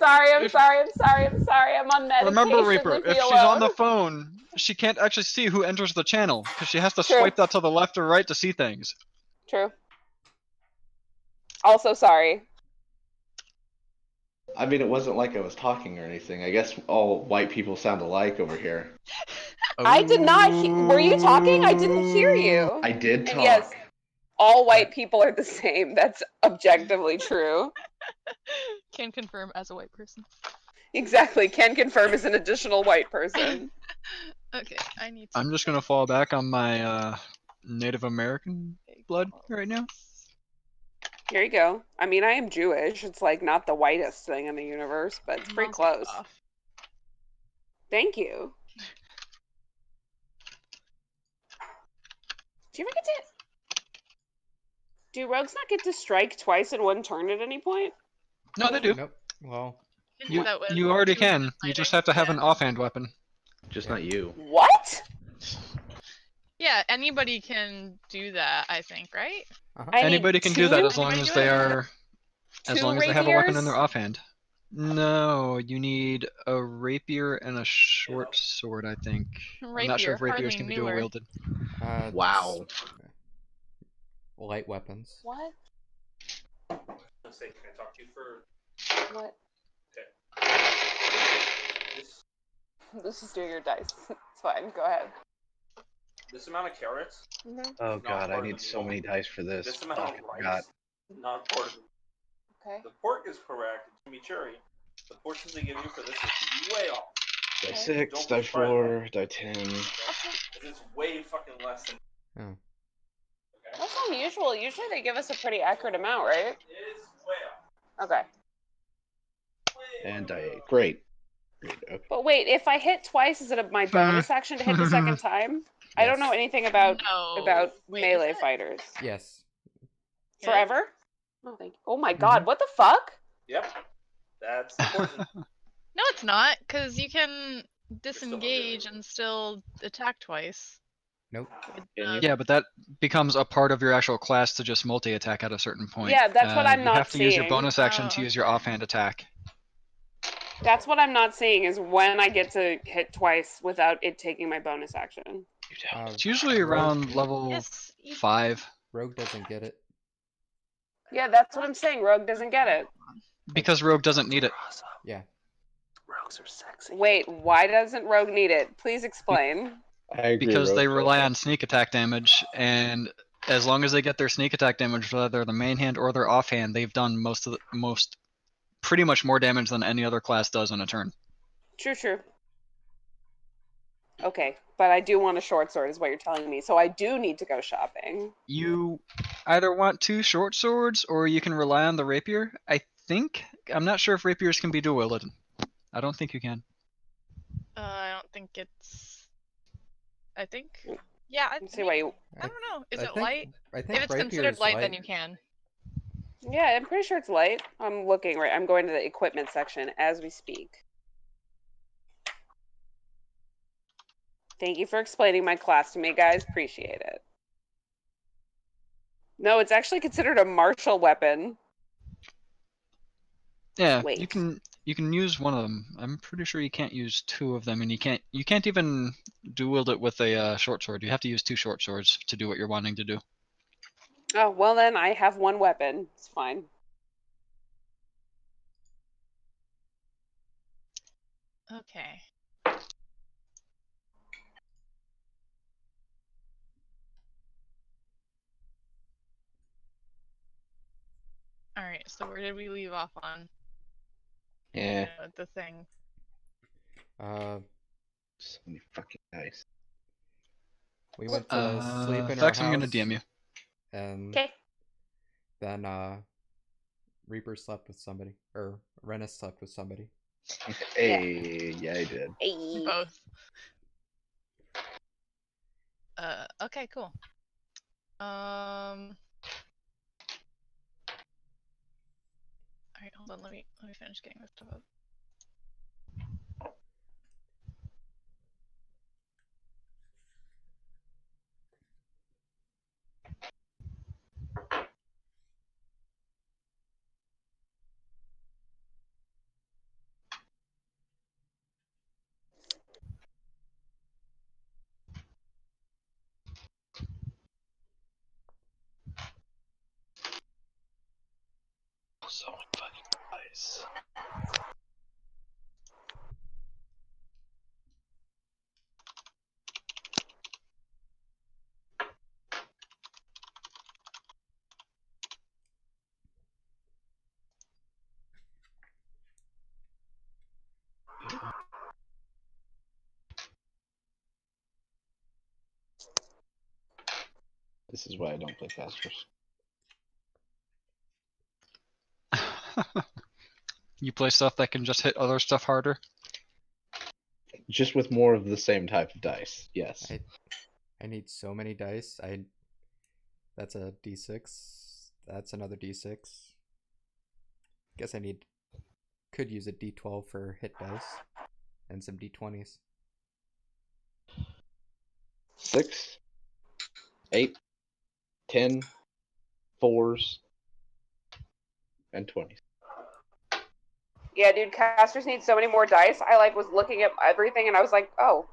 sorry. I'm on Remember, medication. Reaper, Leave me if she's on alone. the phone, she can't actually see who enters the channel, because she has to True. swipe that to the left or right to see things. True. Also sorry. I mean, it wasn't like I was talking or anything. I guess all white people sound alike over here. I did not. Were you talking? I didn't hear you. I did talk. And yes, all white people are the same. That's objectively true. Can confirm as a white person. Exactly. Can confirm as an additional white person. Okay, I need to. I'm just gonna fall back on my Native American blood right now. Here you go. I mean, I am Jewish. It's like not the whitest thing in the universe, but it's pretty close. Thank you. Do you ever get to... Do rogues not get to strike twice in one turn at any point? No, they do. Nope. Well, You already can. You just have to have an offhand weapon. Just not you. What? Yeah, anybody can do that, I think, right? Anybody can do that as long as they are, as long as they have a weapon in their offhand. No, you need a rapier and a short sword, I think. I'm not sure if rapiers can be dual wielded. Wow. Light weapons. What? Let's say, can I talk to you for... What? Okay. This is doing your dice. It's fine. Go ahead. This amount of carrots. Oh god, I need so many dice for this. This amount of rice. God. Not important. Okay. The pork is correct. Chimichurri. The portions they give you for this is way off. Die 6, die 4, die 10. It's way fucking less than. Oh. Okay. That's unusual. Usually they give us a pretty accurate amount, right? It is way off. Okay. And die 8. Great. Great. Okay. But wait, if I hit twice, is it my bonus action to hit the second time? I don't know anything about melee fighters. Yes. Forever? Oh, thank you. Oh my god, what the fuck? Yep. That's important. No, it's not, because you can disengage and still attack twice. Nope. Yeah, but that becomes a part of your actual class to just multi-attack at a certain point. Yeah, that's what I'm you not have to use your seeing. bonus action to use your offhand attack. That's what I'm not seeing, is when I get to hit twice without it taking my bonus action. It's usually around level 5. Rogue doesn't get it. Yeah, that's what I'm saying. Rogue doesn't get it. Because Rogue doesn't need it. Yeah. Rogues are sexy. Wait, why doesn't Rogue need it? Please explain. I agree, Because they Rogue. rely on sneak attack damage, and as long as they get their sneak attack damage, whether they're the main hand or their offhand, they've done pretty much more damage than any other class does in a turn. True. Okay, but I do want a short sword, is what you're telling me. So I do need to go shopping. You either want 2 short swords, or you can rely on the rapier. I'm not sure if rapiers can be dual wielded. I don't think you can. I don't think it's. I think. Yeah. I see why you. I don't know. Is it light? I think if it's considered light, then you can. Yeah, I'm pretty sure it's light. I'm looking right. I'm going to the equipment section as we speak. Thank you for explaining my class to me, guys. Appreciate it. No, it's actually considered a martial weapon. Yeah, Wait. you can use one of them. I'm pretty sure you can't use 2 of them, and you can't even dual wield it with a short sword. You have to use 2 short swords to do what you're wanting to do. Oh, well then I have one weapon. It's fine. Okay. Alright, so where did we leave off on? Yeah. The thing. So many fucking dice. We went to sleep in Vex, our I'm house. gonna DM you. And Okay. then Reaper slept with somebody, or Rennis slept with somebody. Hey, yeah, I did. Hey. Both. Okay, cool. Alright, hold on, let me finish getting this stuff up. So many fucking dice. This is why I don't play casters. You play stuff that can just hit other stuff harder? Just with more of the same type of dice, yes. I need so many dice. That's a D6. That's another D6. Guess could use a D12 for hit dice and some D20s. 6, 8, 10, 4s, and 20s. Yeah, dude, casters need so many more dice. I was looking at everything and I was like, oh,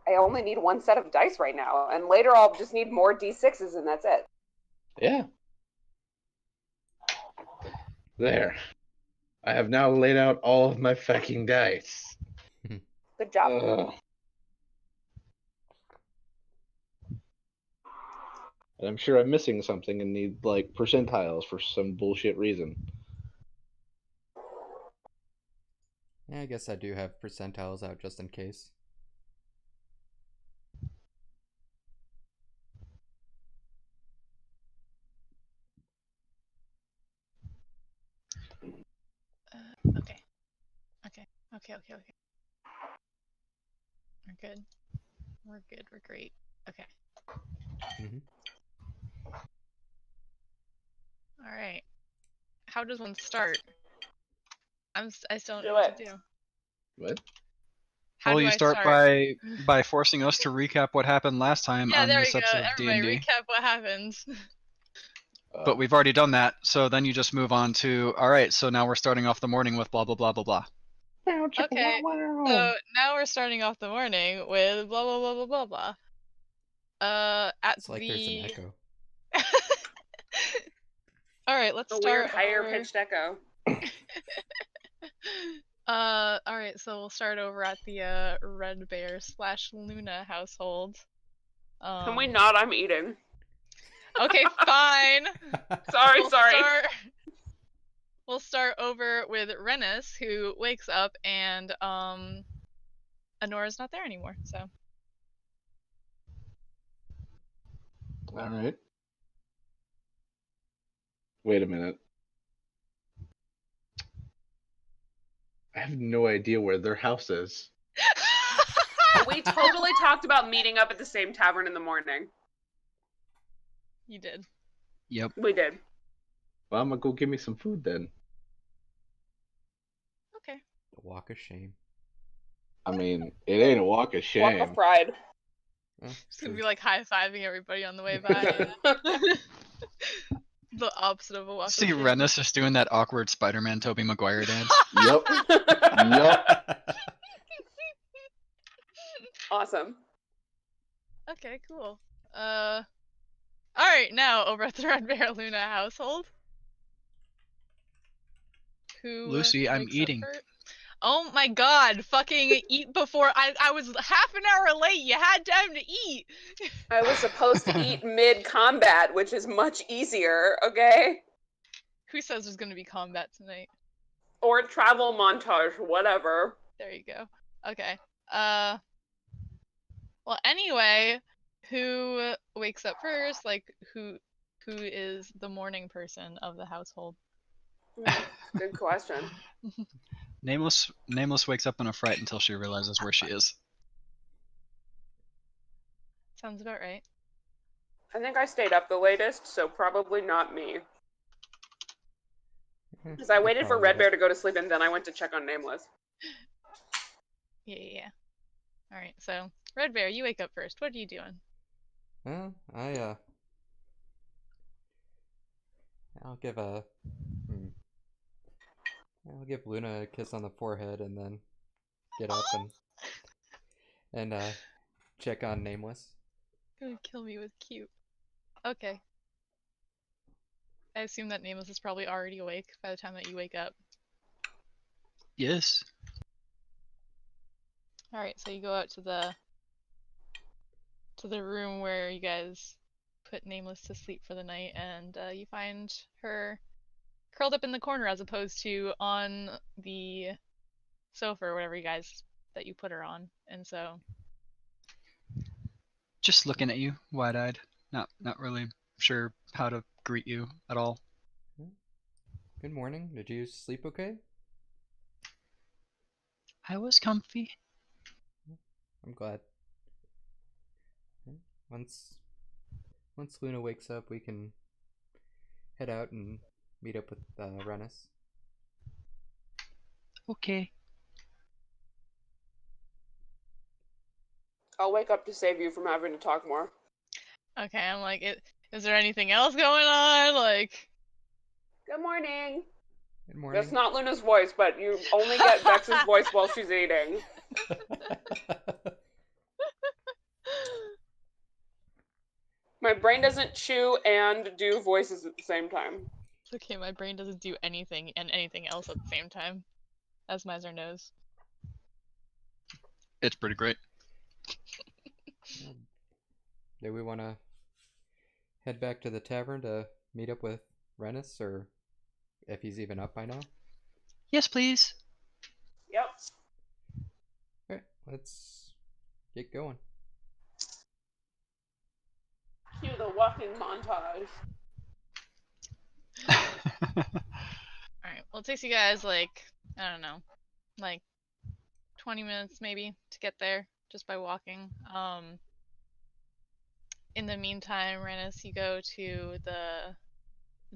I only need one set of dice right now, and later I'll just need more D6s and that's it. Yeah. There. I have now laid out all of my fucking dice. Good job. And I'm sure I'm missing something and need, like, percentiles for some bullshit reason. Yeah, I guess I do have percentiles out just in case. Okay. We're good. We're good. We're great. Okay. All right. How does one start? I still don't know what to do. What? How Well, do you I start by forcing us to recap what happened last time Yeah, on there this we go. episode of Everybody, D&D. recap what happened. But we've already done that, so then you just move on to, alright, so now we're starting off the morning with blah blah blah blah blah. Okay, so now we're starting off the morning with blah blah blah blah blah blah. It's like there's an echo. Alright, let's A start weird higher pitched echo. Alright, so we'll start over at the Red Bear / Luna household. Can we not? I'm eating. Okay, fine. Sorry. We'll start over with Rennis, who wakes up and Anora's not there anymore, so. Alright. Wait a minute. I have no idea where their house is. We totally talked about meeting up at the same tavern in the morning. You did. Yep. We did. Well, I'm gonna go get me some food then. Okay. The walk of shame. I mean, it ain't a walk of shame. Walk of pride. Just gonna be like high-fiving everybody on the way by. The opposite of a walk See of shame. Rennis just doing that awkward Spider-Man Tobey Maguire dance. Yup. Yup. Awesome. Okay, cool. Alright, now over at the Red Bear Luna household. Who Lucy, I'm wakes up eating. Oh my god, fucking eat before I was half an hour late. You had time to eat. I was supposed to eat mid-combat, which is much easier, okay? Who says there's gonna be combat tonight? Or travel montage, whatever. There you go. Okay. Well, anyway, who wakes up first? Like, who is the morning person of the household? Good question. Nameless wakes up in a fright until she realizes where she is. Sounds about right. I think I stayed up the latest, so probably not me. Because I waited for Red Bear to go to sleep and then I went to check on Nameless. Yeah. Alright, so, Red Bear, you wake up first. What are you doing? Well, I'll give Luna a kiss on the forehead and then get up and check on Nameless. Gonna kill me with cute. Okay. I assume that Nameless is probably already awake by the time that you wake up. Yes. Alright, so you go out to the room where you guys put Nameless to sleep for the night, and you find her curled up in the corner as opposed to on the sofa or whatever that you put her on. And so Just looking at you, wide-eyed. Not really sure how to greet you at all. Good morning. Did you sleep okay? I was comfy. I'm glad. Once Luna wakes up, we can head out and meet up with Rennis. Okay. I'll wake up to save you from having to talk more. okay, I'm like, is there anything else going on? Like, Good morning. Good morning. That's not Luna's voice, but you only get Vex's voice while she's eating. My brain doesn't chew and do voices at the same time. it's okay, my brain doesn't do anything and anything else at the same time, as Miser knows. It's pretty great. Do we want to head back to the tavern to meet up with Rennis, or if he's even up by now? Yes, please. Yep. Alright, let's get going. Cue the walking montage. Alright, well, it takes you guys, like, I don't know, like 20 minutes maybe to get there just by walking. In the meantime, Rennis, you go to the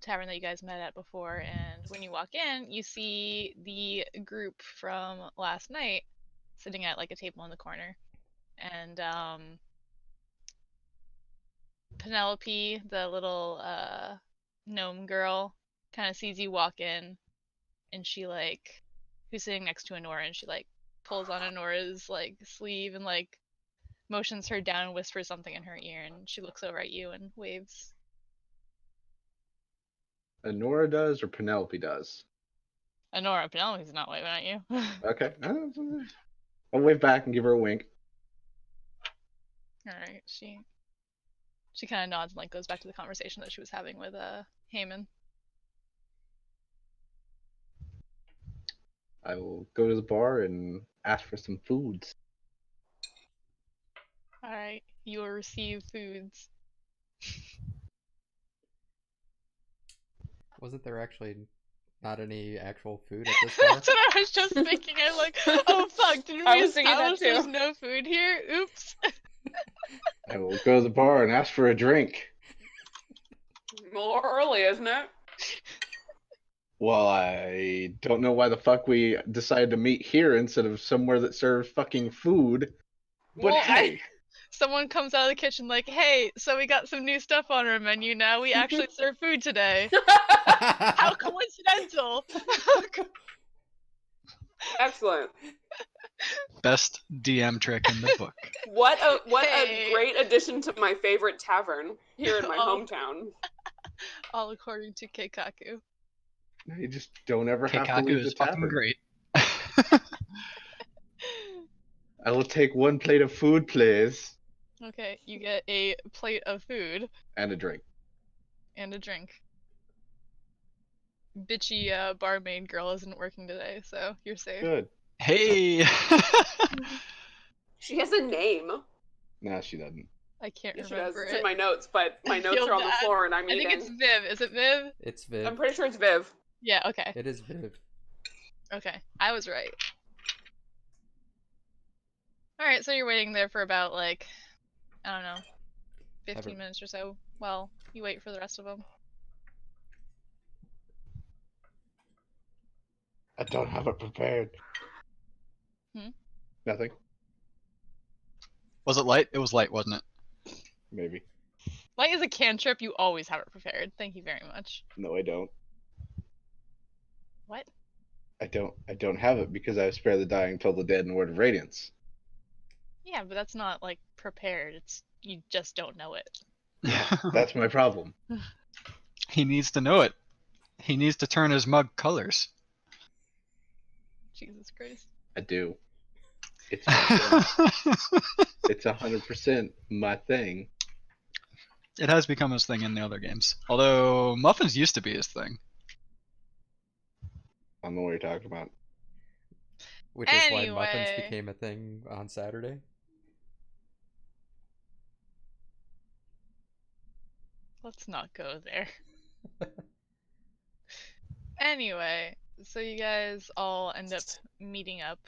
tavern that you guys met at before, and when you walk in, you see the group from last night sitting at like a table in the corner. And Penelope, the little gnome girl, kind of sees you walk in, and she like, who's sitting next to Honora, and she like pulls on Honora's like sleeve and like motions her down and whispers something in her ear, and she looks over at you and waves. Honora does or Penelope does? Honora, Penelope's not waving at you. Okay. I'll wave back and give her a wink. Alright, she kind of nods and like goes back to the conversation that she was having with Heyman. I will go to the bar and ask for some foods. Alright, you will receive foods. Wasn't there actually not any actual food at this bar? That's what I was just thinking. I'm like, oh fuck, did I we was thinking that establish there's too. no food here? Oops. I will go to the bar and ask for a drink. More early, isn't it? Well, I don't know why the fuck we decided to meet here instead of somewhere that serves fucking food. But Well, hey, Someone comes out of the kitchen like, hey, so we got some new stuff on our menu now. We actually serve food today. How coincidental. Excellent. Best DM trick in the book. What Hey. a great addition to my favorite tavern here in my Oh. hometown. All according to Keikaku. you just don't ever have to Keikaku leave the is fucking tavern. great. I will take one plate of food, please, Okay, you get a plate of food and a drink. and a drink. Bitchy barmaid girl isn't working today, so you're safe. Good. Hey. She has a name. Nah, she doesn't. I can't Yeah, she does. remember It's it. in my notes, but my I notes feel are on the bad. floor and I'm I eating. think it's Viv. Is it Viv? It's Viv. I'm pretty sure it's Viv. Yeah, okay. It is Viv. Okay, I was right. Alright, so you're waiting there for about, like, I don't know, 15 minutes or so. Well, you wait for the rest of them. I don't have it prepared. Hmm? Nothing. Was it light? It was light, wasn't it? Maybe. Light is a cantrip, you always have it prepared. Thank you very much. No, I don't. What? I don't have it because I spare the dying till the dead in Word of Radiance. Yeah, but that's not, like, prepared. It's, you just don't know it. That's my problem. He needs to know it. He needs to turn his mug colors. Jesus Christ. I do. It's my thing. It's 100% my thing. It has become his thing in the other games. Although muffins used to be his thing. I don't know what you're talking about. Which is why muffins Anyway. became a thing on Saturday. Let's not go there. Anyway, so you guys all end up meeting up.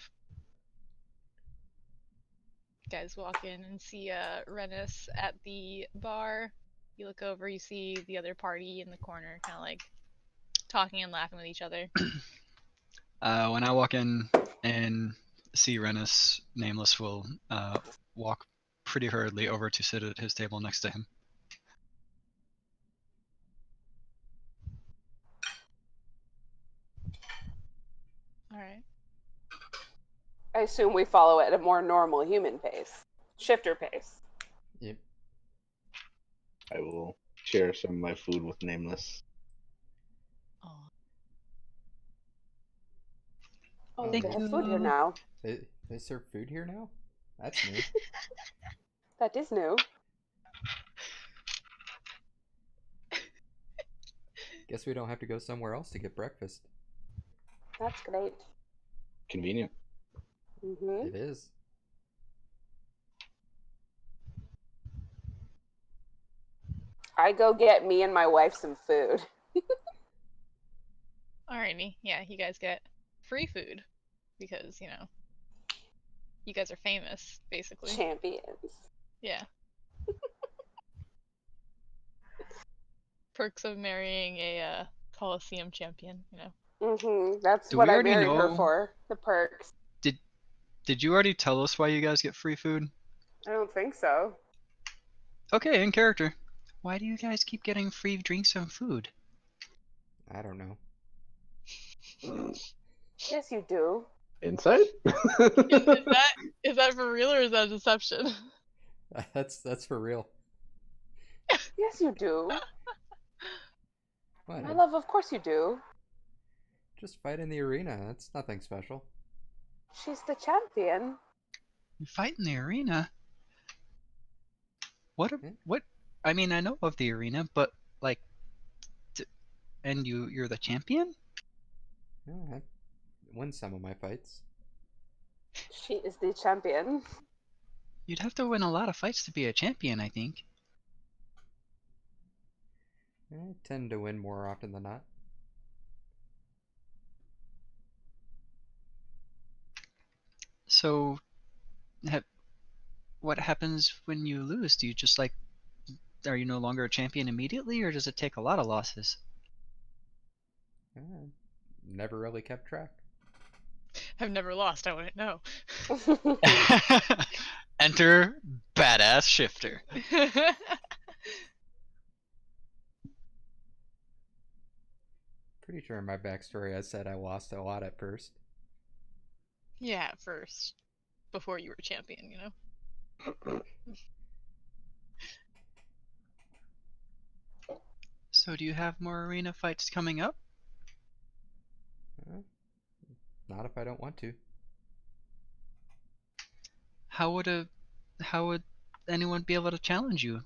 You guys walk in and see Rennis at the bar. You look over, you see the other party in the corner, kind of like talking and laughing with each other. When I walk in and see Rennis, Nameless will walk pretty hurriedly over to sit at his table next to him. Alright. I assume we follow it at a more normal human pace. Shifter pace. Yep. I will share some of my food with Nameless. Oh, Thank they have food here now. They serve food here now? That's new. That is new. Guess we don't have to go somewhere else to get breakfast. That's great. Convenient. Mm-hmm. It is. I go get me and my wife some food. Alrighty. Yeah, you guys get free food because, you know, you guys are famous, basically. Champions. Yeah. Perks of marrying a Coliseum champion, you know. Mm-hmm. That's Do what we I already married her know- for. The perks. Did you already tell us why you guys get free food? I don't think so. Okay, in character. Why do you guys keep getting free drinks and food? I don't know. Yes, you do. Insight? Is that for real or is that deception? That's for real. Yes, you do. What? My love, of course you do. Just fight in the arena. That's nothing special. She's the champion. You fight in the arena? What? Yeah. What? I mean, I know of the arena, but like, and you're the champion? Yeah, I win some of my fights. She is the champion. You'd have to win a lot of fights to be a champion, I think. I tend to win more often than not. So, what happens when you lose? Do you just like, are you no longer a champion immediately, or does it take a lot of losses? Never really kept track. I've never lost, I wouldn't know. Enter Badass Shifter. Pretty sure in my backstory I said I lost a lot at first. Yeah, at first. Before you were champion, you know? So do you have more arena fights coming up? Not if I don't want to. How would anyone be able to challenge you?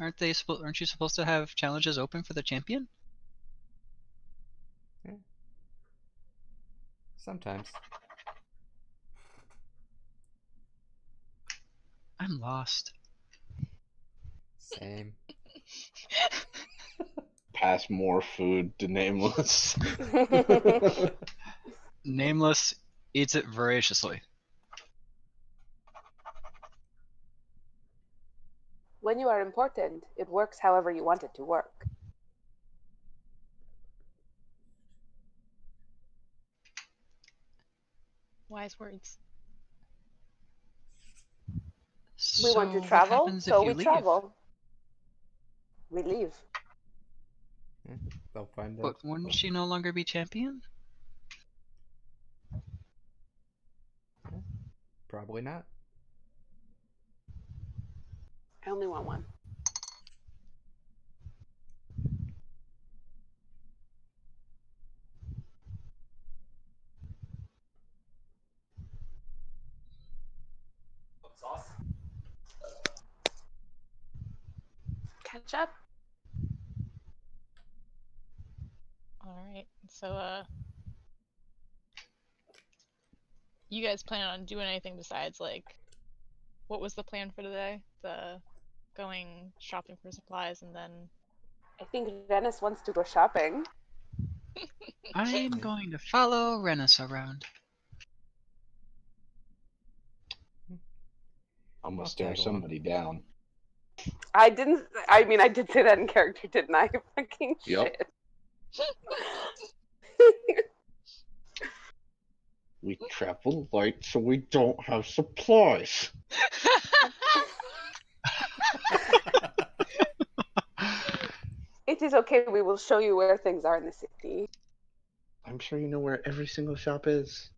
Aren't you supposed to have challenges open for the champion? Yeah. Sometimes. I'm lost. Same. Pass more food to Nameless. Nameless eats it voraciously. When you are important, it works however you want it to work. Wise words. We want to So travel, what happens so if you we leave? travel. We leave. Yeah, they'll find But out. wouldn't she no longer be champion? Probably not. I only want one. catch up. All right. So, you guys plan on doing anything besides like, what was the plan for today? The going shopping for supplies and then. I think Dennis wants to go shopping. I'm going to follow Renus around. I'm gonna I'll stare tag along. somebody down. I didn't. I mean, I did say that in character, didn't I? Fucking Yep. shit. We travel light so we don't have supplies. It is okay. We will show you where things are in the city. I'm sure you know where every single shop is.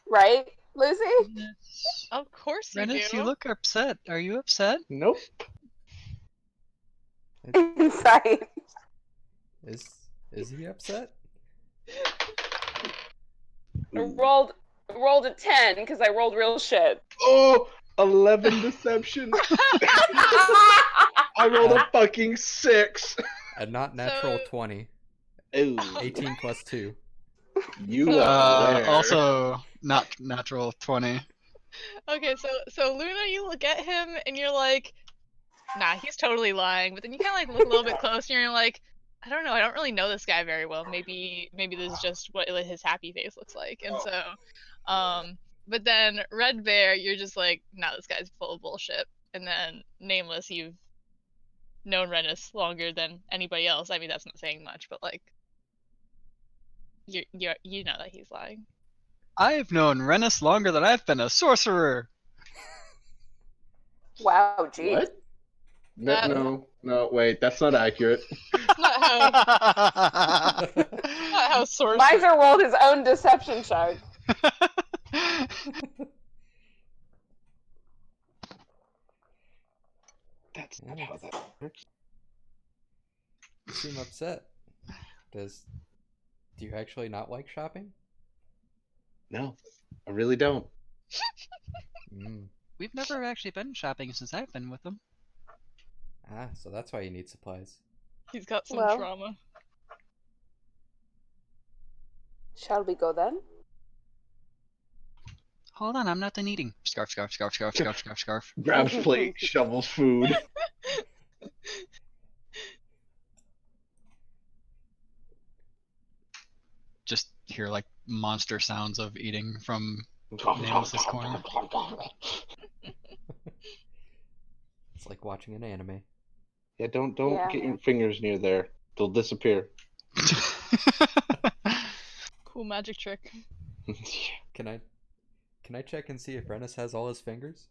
Right, Lucy? Renus, Of course you Renus, do. you look upset. Are you upset? Nope. Inside. Is he upset? I rolled a 10 because I rolled real shit. Oh, 11 deception. I rolled a fucking 6. A not natural So- 20. Ooh, 18 plus 2. you are there. Also not natural 20. Okay, so Luna, you look at him and you're like, nah, he's totally lying. But then you kind of like look a little bit closer and you're like, I don't know, I don't really know this guy very well. Maybe this is just what his happy face looks like. And so, but then Red Bear, you're just like, nah, this guy's full of bullshit. And then Nameless, you've known Renus longer than anybody else. I mean, that's not saying much, but like, you know that he's lying. I've known Renus longer than I've been a sorcerer. Wow, geez. What? No, wait, that's not accurate. Not how sorcerer. Miser rolled his own deception check. That's not how that works. You seem upset. Do you actually not like shopping? No, I really don't. We've never actually been shopping since I've been with them. Ah, so that's why you need supplies. He's got some Well. trauma. Shall we go then? Hold on, I'm not done eating. Scarf, scarf, scarf, scarf, scarf, scarf, scarf. Grabs plate, shovels food. Just hear like monster sounds of eating from Nameless's corner. It's like watching an anime. Yeah, don't Yeah. get your fingers near there. They'll disappear. Cool magic trick. Can I check and see if Renus has all his fingers?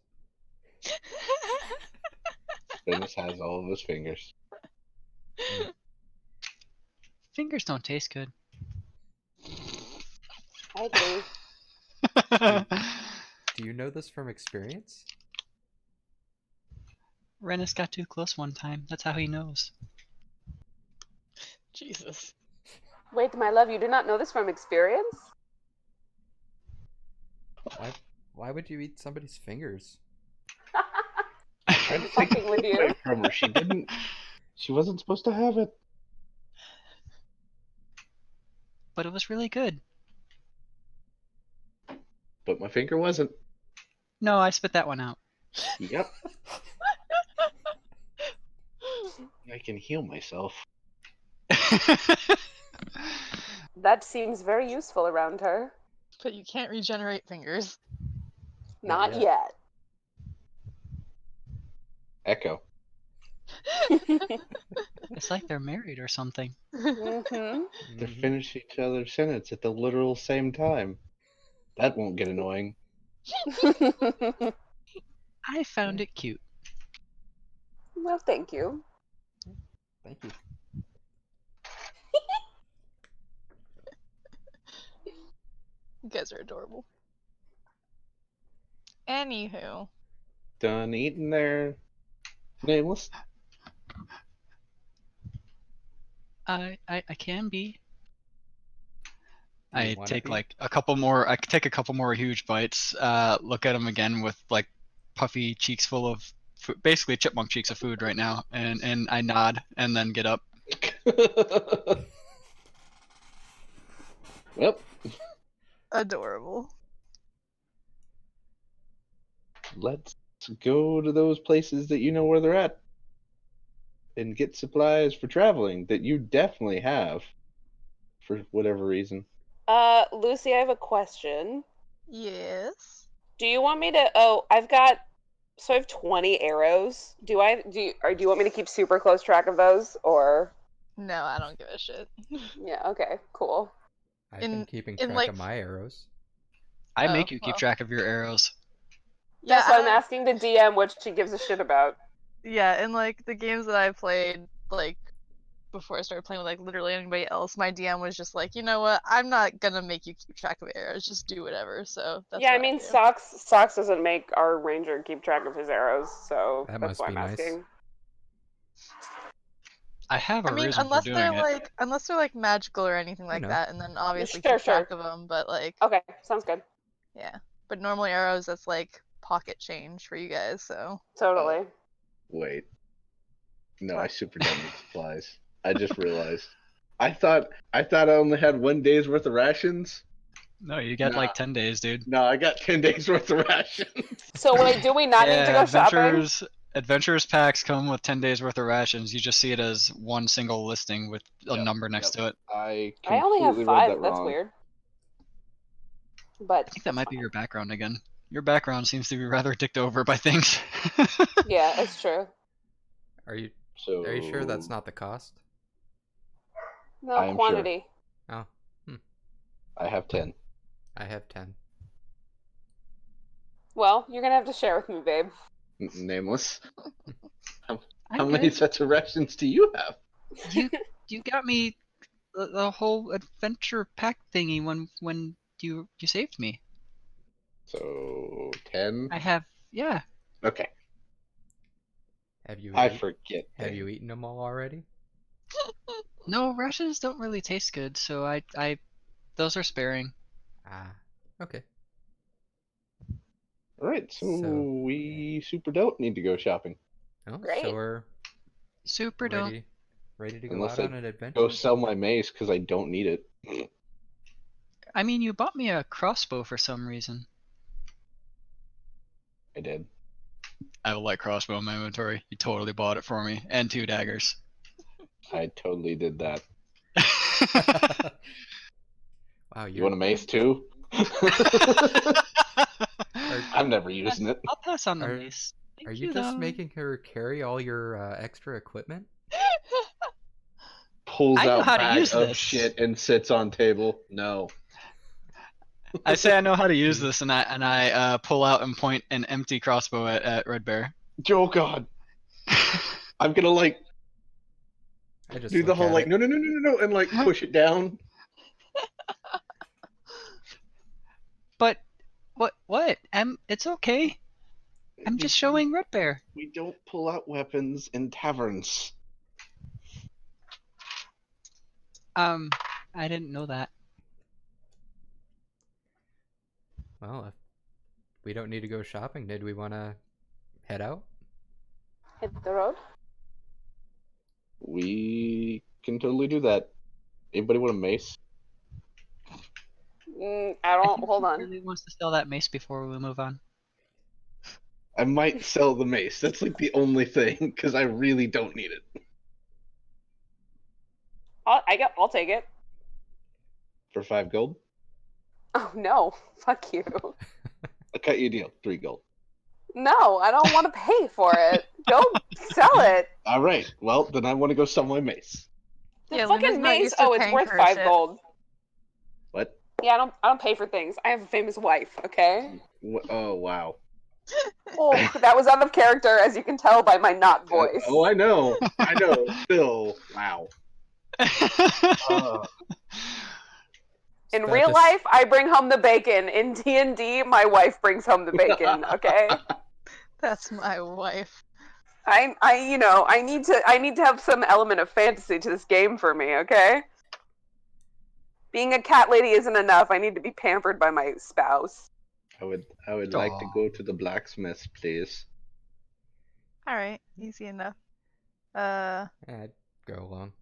Dennis has all of his fingers. Fingers don't taste good. I agree. Do you know this from experience? Renus got too close one time. That's how he knows. Jesus. Wait, my love, you do not know this from experience? Why would you eat somebody's fingers? Tried to take Fucking with it away you. from her. She didn't. She wasn't supposed to have it. But it was really good. But my finger wasn't. No, I spit that one out. Yep. I can heal myself. That seems very useful around her. But you can't regenerate fingers. Not Not yet. Echo. It's like they're married or something. Mm-hmm. They finish each other's sentence at the literal same time. That won't get annoying. I found it cute. Well, thank you. Thank you. You guys are adorable. Anywho. Done eating there. Nameless. I can be. Do you I wanna take be? like a couple more. I take a couple more huge bites. Look at him again with like puffy cheeks full of basically chipmunk cheeks of food right now, and I nod and then get up. Well, Adorable. let's go to those places that you know where they're at and get supplies for traveling that you definitely have for whatever reason. Lucy, I have a question. Yes. Do you want me to? Oh, I have 20 arrows. Do you want me to keep super close track of those, or? No, I don't give a shit. Yeah. Okay. Cool. I've been In- keeping in, track like- of my arrows. I Oh, make you keep well. track of your arrows. Yeah, Yes, I I'm don't- asking the DM what she gives a shit about. Yeah, in like the games that I played, like before I started playing with like literally anybody else, my DM was just like, you know what, I'm not gonna make you keep track of arrows, just do whatever. So that's Yeah, I what mean, do. Socks doesn't make our ranger keep track of his arrows, so That that's must why be I'm nice. asking. I have a I mean, reason for doing it. unless they're like magical or anything like know. that, and then obviously Sure, keep track sure. of them. But like, Okay, sounds good. yeah. But normally arrows, that's like pocket change for you guys. So Totally. Wait. No, I super don't need supplies. I just realized. I thought I only had 1 day's worth of rations. No, you get Nah. like 10 days, dude. No, I got 10 days worth of rations. So wait, do we not need to go shopping? Adventures packs come with 10 days worth of rations. You just see it as one single listing with a Yep, number next to it. I I only have completely read 5. that That's wrong. weird. But I think that might be your background again. Your background seems to be rather dicked over by things. yeah, it's true. Are you So sure that's not the cost? No I am sure. quantity. Oh, I have 10. I have 10. Well, you're gonna have to share with me, babe. Nameless. How I'm many good. sets of rations do you have? You got me the whole adventure pack thingy when you saved me. So 10. I have, yeah. Okay. Have you? I forget. Have you things. eaten them all already? No, rations don't really taste good, so I those are sparing. Ah, okay. All right, so So- we super don't need to go shopping. Oh, Great. so we're Super don't. ready to go Unless out I on an adventure. Go sell my mace because I don't need it. I mean, you bought me a crossbow for some reason. I did. I have a light crossbow in my inventory. You totally bought it for me, and 2 daggers. I totally did that. Wow, You want a mace too? I'm never using it. I'll pass on the Are- mace. Are Thank you just though. making her carry all your extra equipment? Pulls I know out how to bag use of this. shit and sits on table. No. I say I know how to use this, and I pull out and point an empty crossbow at Red Bear. Oh God. I'm gonna like I just do the look whole at like it. no and like push it down. But what? It's okay. I'm just showing Red Bear. We don't pull out weapons in taverns. I didn't know that. Well, if we don't need to go shopping, did we want to head out? Hit the road. We can totally do that. Anybody want a mace? I I don't. think Hold he on. really wants to sell that mace before we move on. I might sell the mace. That's like the only thing because I really don't need it. I'll take it. For 5 gold, Oh no! Fuck you. I'll cut you a deal. 3 gold. No, I don't want to pay for it. Go sell it. All right. Well, then I want to go sell my mace. The Yeah, Luna's fucking not mace. used to Oh, it's paying worth for 5 shit. gold. What? Yeah, I don't pay for things. I have a famous wife. Okay. Oh wow. Oh, that was out of character, as you can tell by my not voice. Oh, I know. I know. Still, wow. In That real just- life, I bring home the bacon. In D&D, my wife brings home the bacon. Okay. That's my wife. I need to have some element of fantasy to this game for me. Okay. Being a cat lady isn't enough. I need to be pampered by my spouse. I would like to Aw. go to the blacksmith, please. All right, easy enough. I'd go along.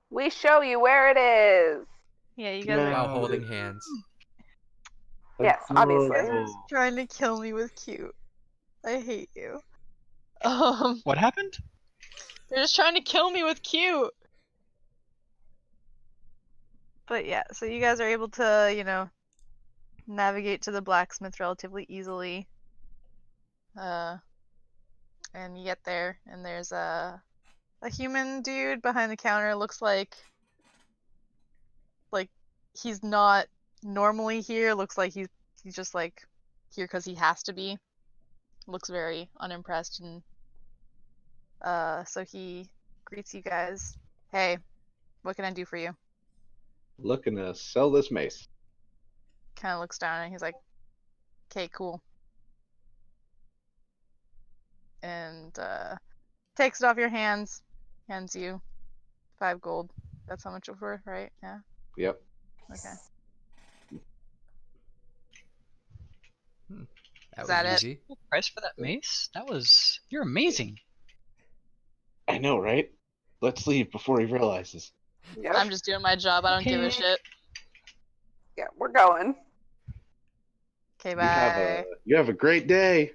We show you where it is. Yeah, you guys are While holding hands. Yes, obviously. Adorable. trying to kill me with cute. I hate you. What happened? They're just trying to kill me with cute. But yeah, so you guys are able to, navigate to the blacksmith relatively easily. And you get there, and there's a human dude behind the counter. Looks like he's not normally here. Looks like he's just like here because he has to be. Looks very unimpressed, and so he greets you guys. Hey, what can I do for you? Looking to sell this mace. Kind of looks down and he's like, okay, cool. And takes it off your hands, hands you 5 gold. That's how much it's worth, right? Yeah. Yep. Okay. That Is that was it? easy. Price for that mace? You're amazing. I know, right? Let's leave before he realizes. Yep. I'm just doing my job. I don't give a Okay. shit. Yeah, we're going. Okay, bye. You have a great day.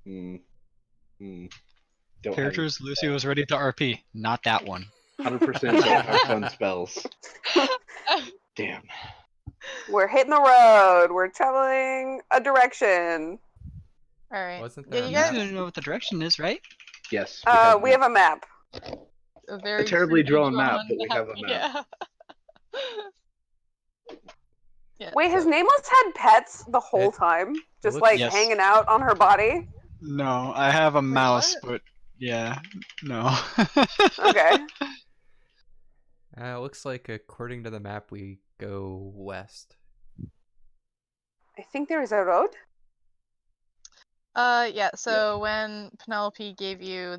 Mm. Don't Characters Lucy was ready to RP. Not that one. 100% don't have fun spells. Damn. We're hitting the road. We're traveling a direction. All right. Wasn't Yeah, there a you You map? guys guys know what the direction is, right? Yes. We have a map. a very terribly creepy drawn map, but we have a map. Yeah. Yeah. Wait, his so- nameless had pets the whole It- time, just looks- like Yes. hanging out on her body. No, I have a mouse, what? but yeah, no. Okay. Looks like according to the map we go west. I think there is a road. Yeah, so when Penelope gave you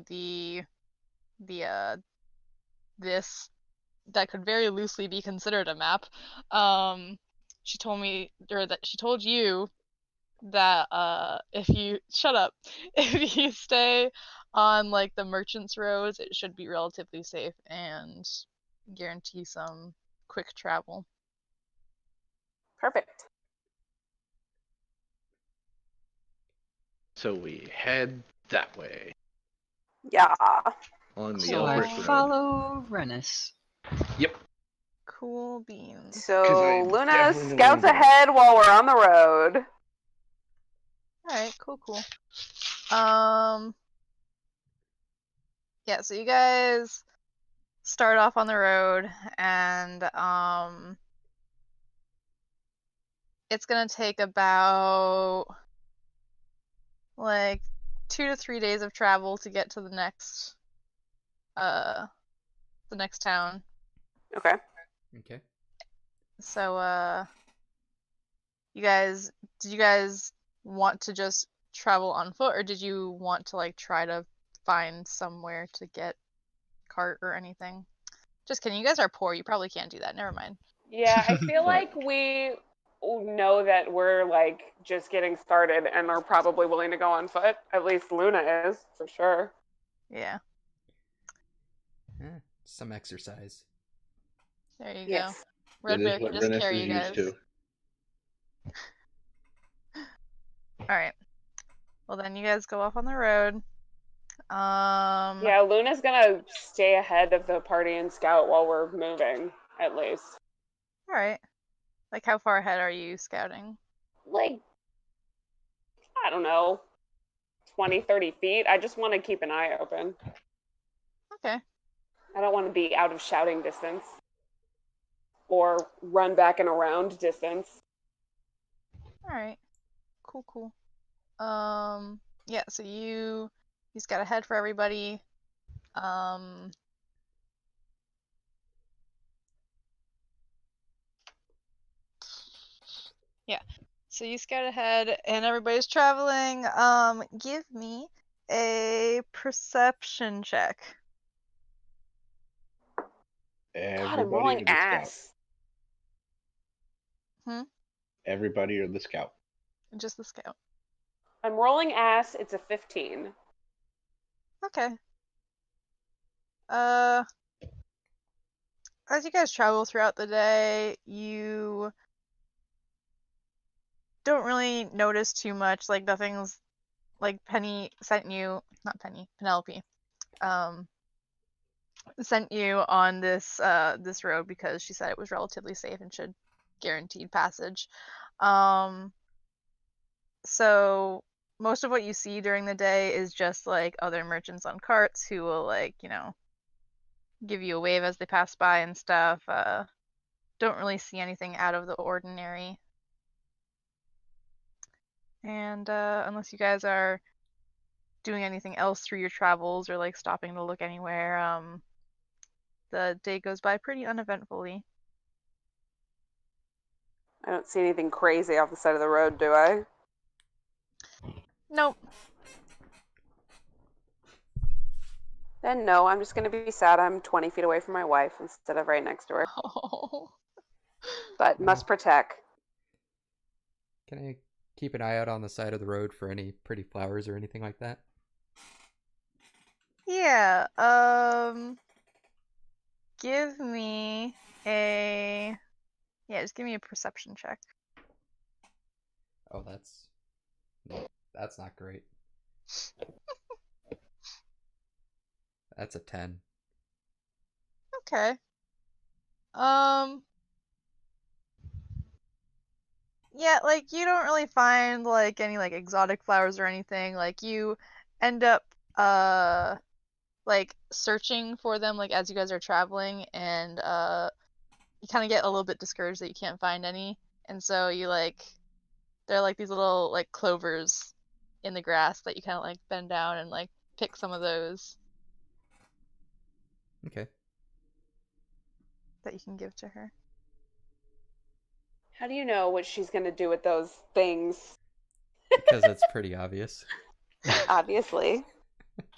this that could very loosely be considered a map, she told me, or that she told you that if you shut up, if you stay on like the merchants roads, it should be relatively safe and guarantee some quick travel. Perfect. So we head that way Yeah. on the So I Elbert Road. follow Rennis. Yep. Cool beans. So 'Cause I Luna definitely know scouts where I'm going. ahead while we're on the road. Alright, cool. Yeah, so you guys start off on the road, and it's gonna take about like 2 to 3 days of travel to get to the next town. Okay. Okay. So did you guys want to just travel on foot, or did you want to like try to find somewhere to get cart or anything? Just kidding, you guys are poor, you probably can't do that. Never mind. Yeah, I feel Right. like we know that we're like just getting started and are probably willing to go on foot. At least Luna is, for sure. Yeah, Some exercise. there you Yes. go. Red It Bear is can what just Rennis carry is you used guys. to. Alright. Well then you guys go off on the road. Yeah, Luna's gonna stay ahead of the party and scout while we're moving, at least. Alright. Like how far ahead are you scouting? Like, I don't know, 20, 30 feet. I just want to keep an eye open. Okay. I don't want to be out of shouting distance. Or run back and around distance. Alright. Cool. Yeah, so you scout ahead for everybody. Yeah. So you scout ahead and everybody's traveling. Give me a perception check. God, I'm Everybody or rolling the scout? ass. Hmm? Everybody or the scout? Just the scout. I'm rolling ass. It's a 15. Okay. As you guys travel throughout the day, you don't really notice too much. Like nothing's like Penny sent you, not Penny, Penelope, sent you on this road because she said it was relatively safe and should guaranteed passage. So most of what you see during the day is just like other merchants on carts who will like, give you a wave as they pass by and stuff. Don't really see anything out of the ordinary. And unless you guys are doing anything else through your travels or like stopping to look anywhere, the day goes by pretty uneventfully. I don't see anything crazy off the side of the road, do I? Nope. Then no, I'm just going to be sad I'm 20 feet away from my wife instead of right next to her. Oh. But must protect. Can I keep an eye out on the side of the road for any pretty flowers or anything like that? Yeah, give me just give me a perception check. Oh, that's not great. That's a 10. Okay. Yeah, like you don't really find like any like exotic flowers or anything. Like you end up like searching for them like as you guys are traveling, and you kind of get a little bit discouraged that you can't find any. And so you like there are like these little like clovers in the grass that you kind of like bend down and like pick some of those Okay. that you can give to her. How do you know what she's going to do with those things? Because it's pretty obvious. Obviously.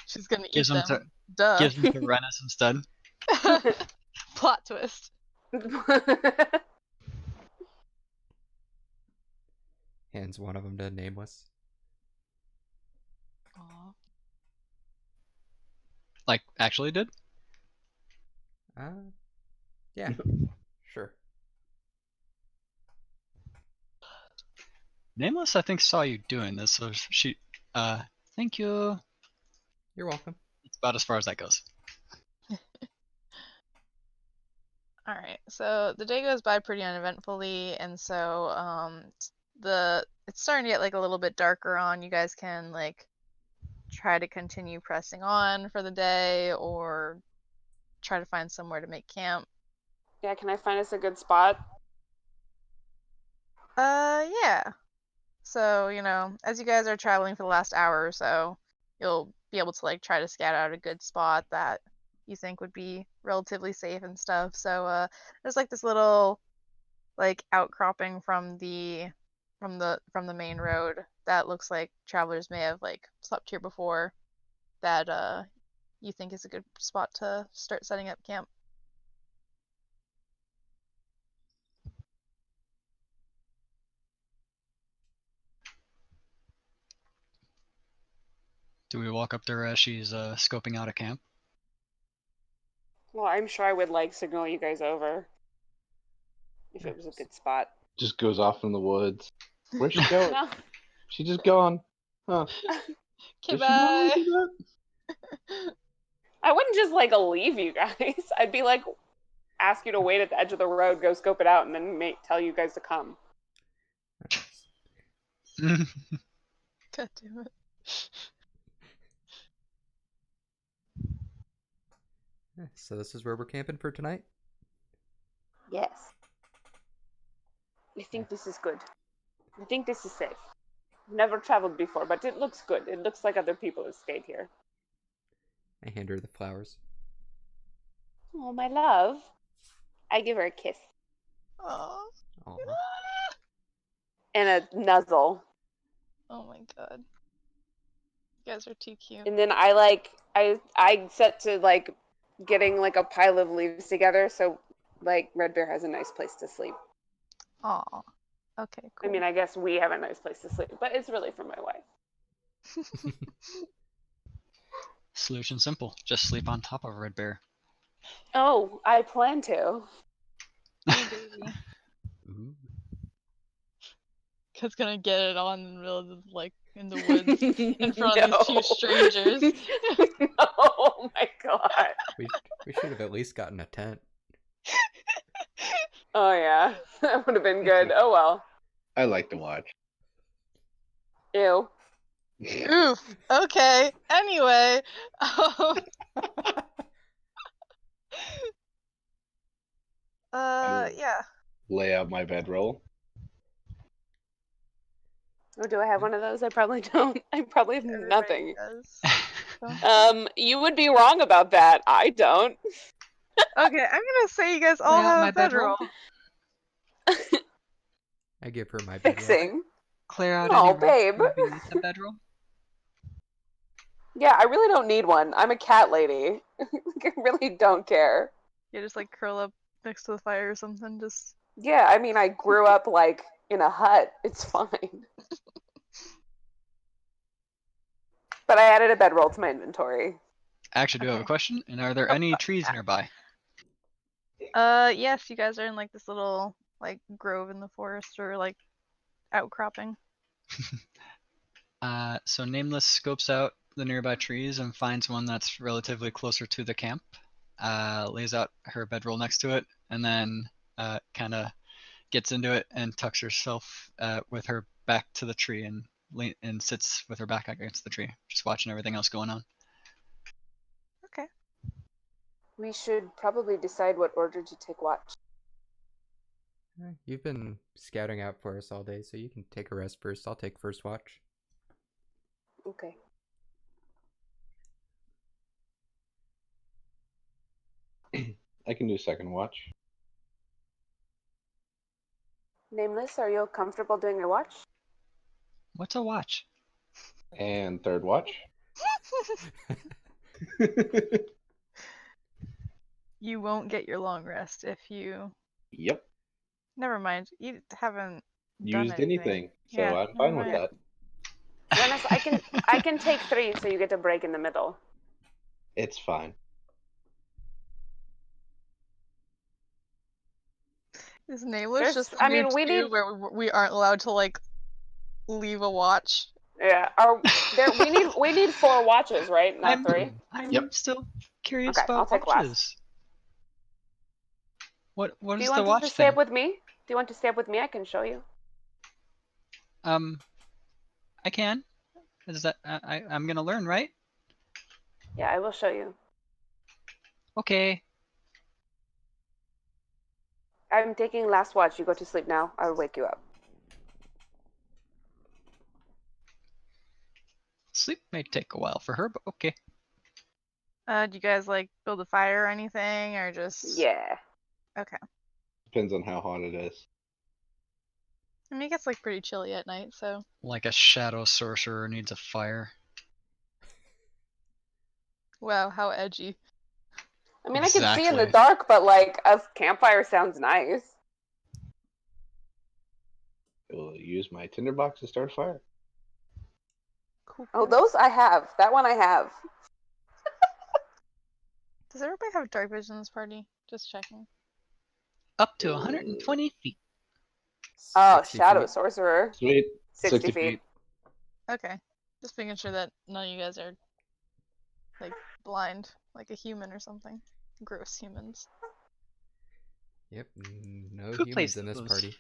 She's gonna eat Gives them them. to Duh. gives them to Rennis instead. Plot twist. Hands one of them to Nameless. Aw. Like actually did. Yeah. Sure. Nameless, I think, saw you doing this, so she. Thank you. You're welcome. It's about as far as that goes. Alright, so the day goes by pretty uneventfully, and so it's starting to get like a little bit darker on. You guys can like try to continue pressing on for the day or try to find somewhere to make camp. Yeah, can I find us a good spot? Yeah. So, as you guys are traveling for the last hour or so, you'll be able to like try to scout out a good spot that you think would be relatively safe and stuff. So, there's like this little like outcropping from the main road that looks like travelers may have like slept here before that you think is a good spot to start setting up camp. Do we walk up there as she's scoping out a camp? Well, I'm sure I would like signal you guys over if it was a good spot. Just goes off in the woods. Where's she going? No. She just gone. Huh. Okay, Is she going bye. to do that? I wouldn't just like leave you guys. I'd be like, ask you to wait at the edge of the road, go scope it out, and then tell you guys to come. God damn it. So this is where we're camping for tonight? Yes. I think this is good. I think this is safe. I've never traveled before, but it looks good. It looks like other people have stayed here. I hand her the flowers. Oh, my love. I give her a kiss. Aww. Aw. And a nuzzle. Oh my god. You guys are too cute. And then I set to like getting like a pile of leaves together so like Red Bear has a nice place to sleep. Aw. Okay, cool. I mean, I guess we have a nice place to sleep, but it's really for my wife. Solution simple. Just sleep on top of a red bear. Oh, I plan to. Ooh. Kid's gonna get it on in the middle of the, like in the woods in front of these two strangers. Oh my god. We should have at least gotten a tent. Oh yeah, that would have been good. Oh well. I like to watch. Ew. Oof. Okay. Anyway. Yeah. Lay out my bedroll. Oh, do I have one of those? I probably don't. I probably have Everybody nothing. does. You would be wrong about that. I don't. Okay, I'm gonna say you guys all Lay out have my a bedroll. I give her my bedroll. Fixing. Clear out Oh, any babe. rest beneath the bedroll. Yeah, I really don't need one. I'm a cat lady. I really don't care. You just like curl up next to the fire or something. Just Yeah, I mean, I grew up like in a hut. It's fine. But I added a bedroll to my inventory. I actually do have a Okay. question. And are there any trees nearby? yes, you guys are in like this little like grove in the forest or like outcropping. So Nameless scopes out the nearby trees and finds one that's relatively closer to the camp. Lays out her bedroll next to it, and then kind of gets into it and tucks herself with her back to the tree and sits with her back against the tree, just watching everything else going on. Okay. We should probably decide what order to take watch. You've been scouting out for us all day, so you can take a rest first. I'll take first watch. Okay. I can do second watch. Nameless, are you comfortable doing your watch? What's a watch? And third watch. You won't get your long rest if you. Yep. Never mind. You haven't Used done anything, so Yeah, I'm fine with never that. Jonas, I can take 3, so you get to break in the middle. It's fine. Is Nameless There's- just I weird mean, we too, need- where we aren't allowed to like leave a watch? Yeah. We need 4 watches, right? Not 3. I'm Yep. still curious Okay, about I'll take watches. last. What Do is you the want watch to stay thing? up with me? Do you want to stay up with me? I can show you. I can. Is that I'm gonna learn, right? Yeah, I will show you. Okay. I'm taking last watch. You go to sleep now. I'll wake you up. Sleep may take a while for her, but okay. Do you guys like build a fire or anything, or just? Yeah. Okay. Depends on how hot it is. I mean, it gets like pretty chilly at night, so. Like a shadow sorcerer needs a fire. Wow, how edgy. I mean, I can see in the Exactly. dark, but like a campfire sounds nice. I will use my tinderbox to start a fire. Cool. Oh, those I have. That one I have. Does everybody have dark vision in this party? Just checking. Up to 120 feet. Oh, 60 shadow feet. sorcerer. Sweet. 60 feet. Okay. Just making sure that none of you guys are like blind, like a human or something. Gross humans. Yep, no Who humans plays in this those? party.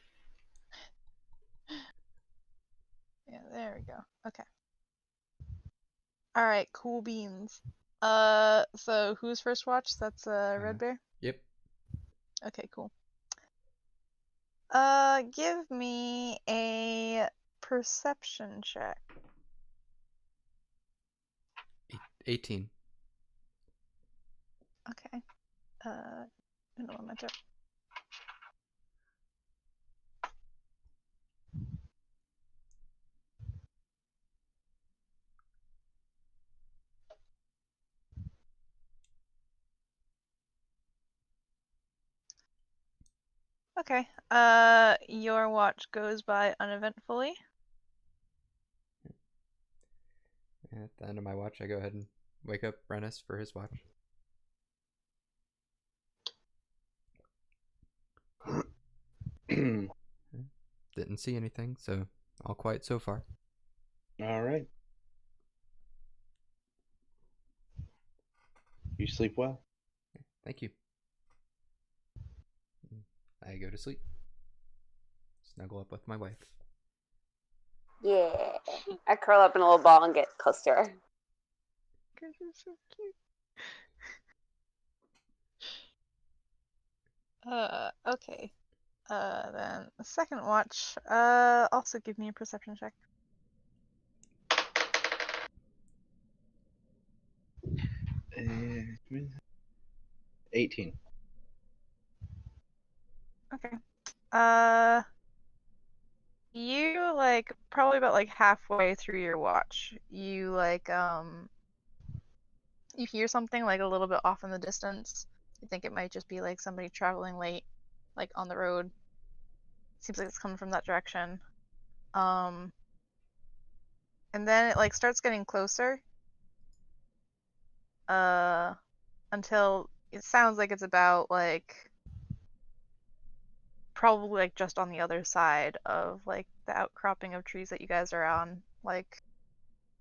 Yeah, there we go. Okay. Alright, cool beans. So who's first watch? That's Red Bear? Yep. Okay, cool. Give me a perception check. 18. Okay. No, my turn. Okay. Your watch goes by uneventfully. At the end of my watch, I go ahead and wake up Rennis for his watch. Didn't see anything, so all quiet so far. All right. You sleep well. Thank you. I go to sleep. Snuggle up with my wife. Yeah. I curl up in a little ball and get close to her. Guys are so cute. Okay. Then the second watch. Also give me a perception check. 18. Okay. You like probably about like halfway through your watch, you like you hear something like a little bit off in the distance. You think it might just be like somebody traveling late, like on the road. Seems like it's coming from that direction. And then it like starts getting closer. Until it sounds like it's about like probably like just on the other side of like the outcropping of trees that you guys are on. Like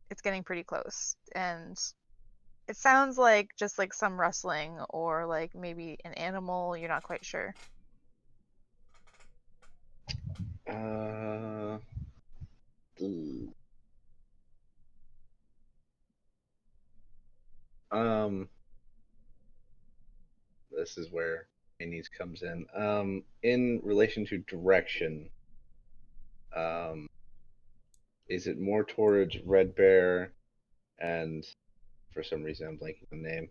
it's getting pretty close, and it sounds like just like some rustling or like maybe an animal. You're not quite sure. This is where Annie's comes in relation to direction, is it more towards Red Bear and for some reason I'm blanking on the name.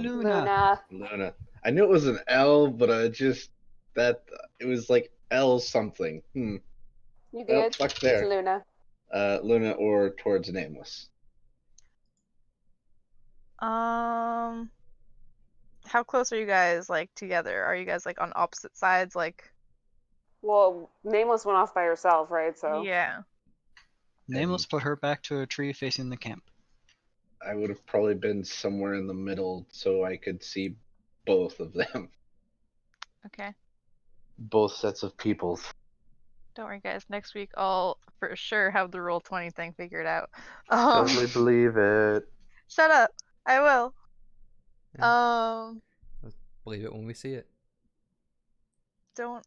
Luna. Luna. I knew it was an L, but I just that it was like L something. You Well, good? fuck It's there. Luna. Luna or towards Nameless. How close are you guys like together? Are you guys like on opposite sides? Like, Well, Nameless went off by herself, right? So yeah. Nameless put her back to a tree facing the camp. I would have probably been somewhere in the middle so I could see both of them. Okay. Both sets of peoples. Don't worry, guys. Next week I'll for sure have the Roll20 thing figured out. Totally believe it. Shut up. I will. Yeah. Let's believe it when we see it. Don't.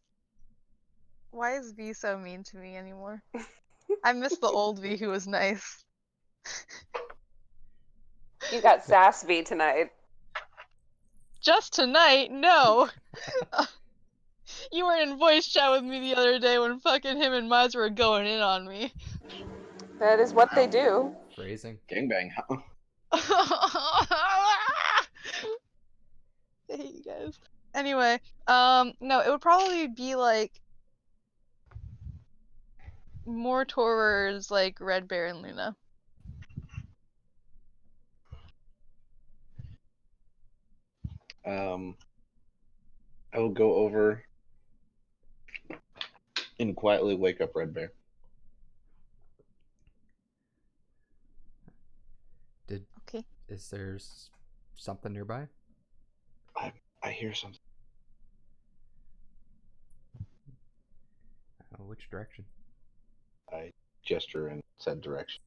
Why is V so mean to me anymore? I miss the old V who was nice. you got Sassby tonight. Just tonight? No. You were in voice chat with me the other day when fucking him and Miles were going in on me. That is what they do. Phrasing. Gangbang, huh? I hate you guys. Anyway, no, it would probably be like more towards like Red Bear and Luna. I will go over and quietly wake up Red Bear. Okay. Is there something nearby? I hear something. Which direction? I gesture in said direction.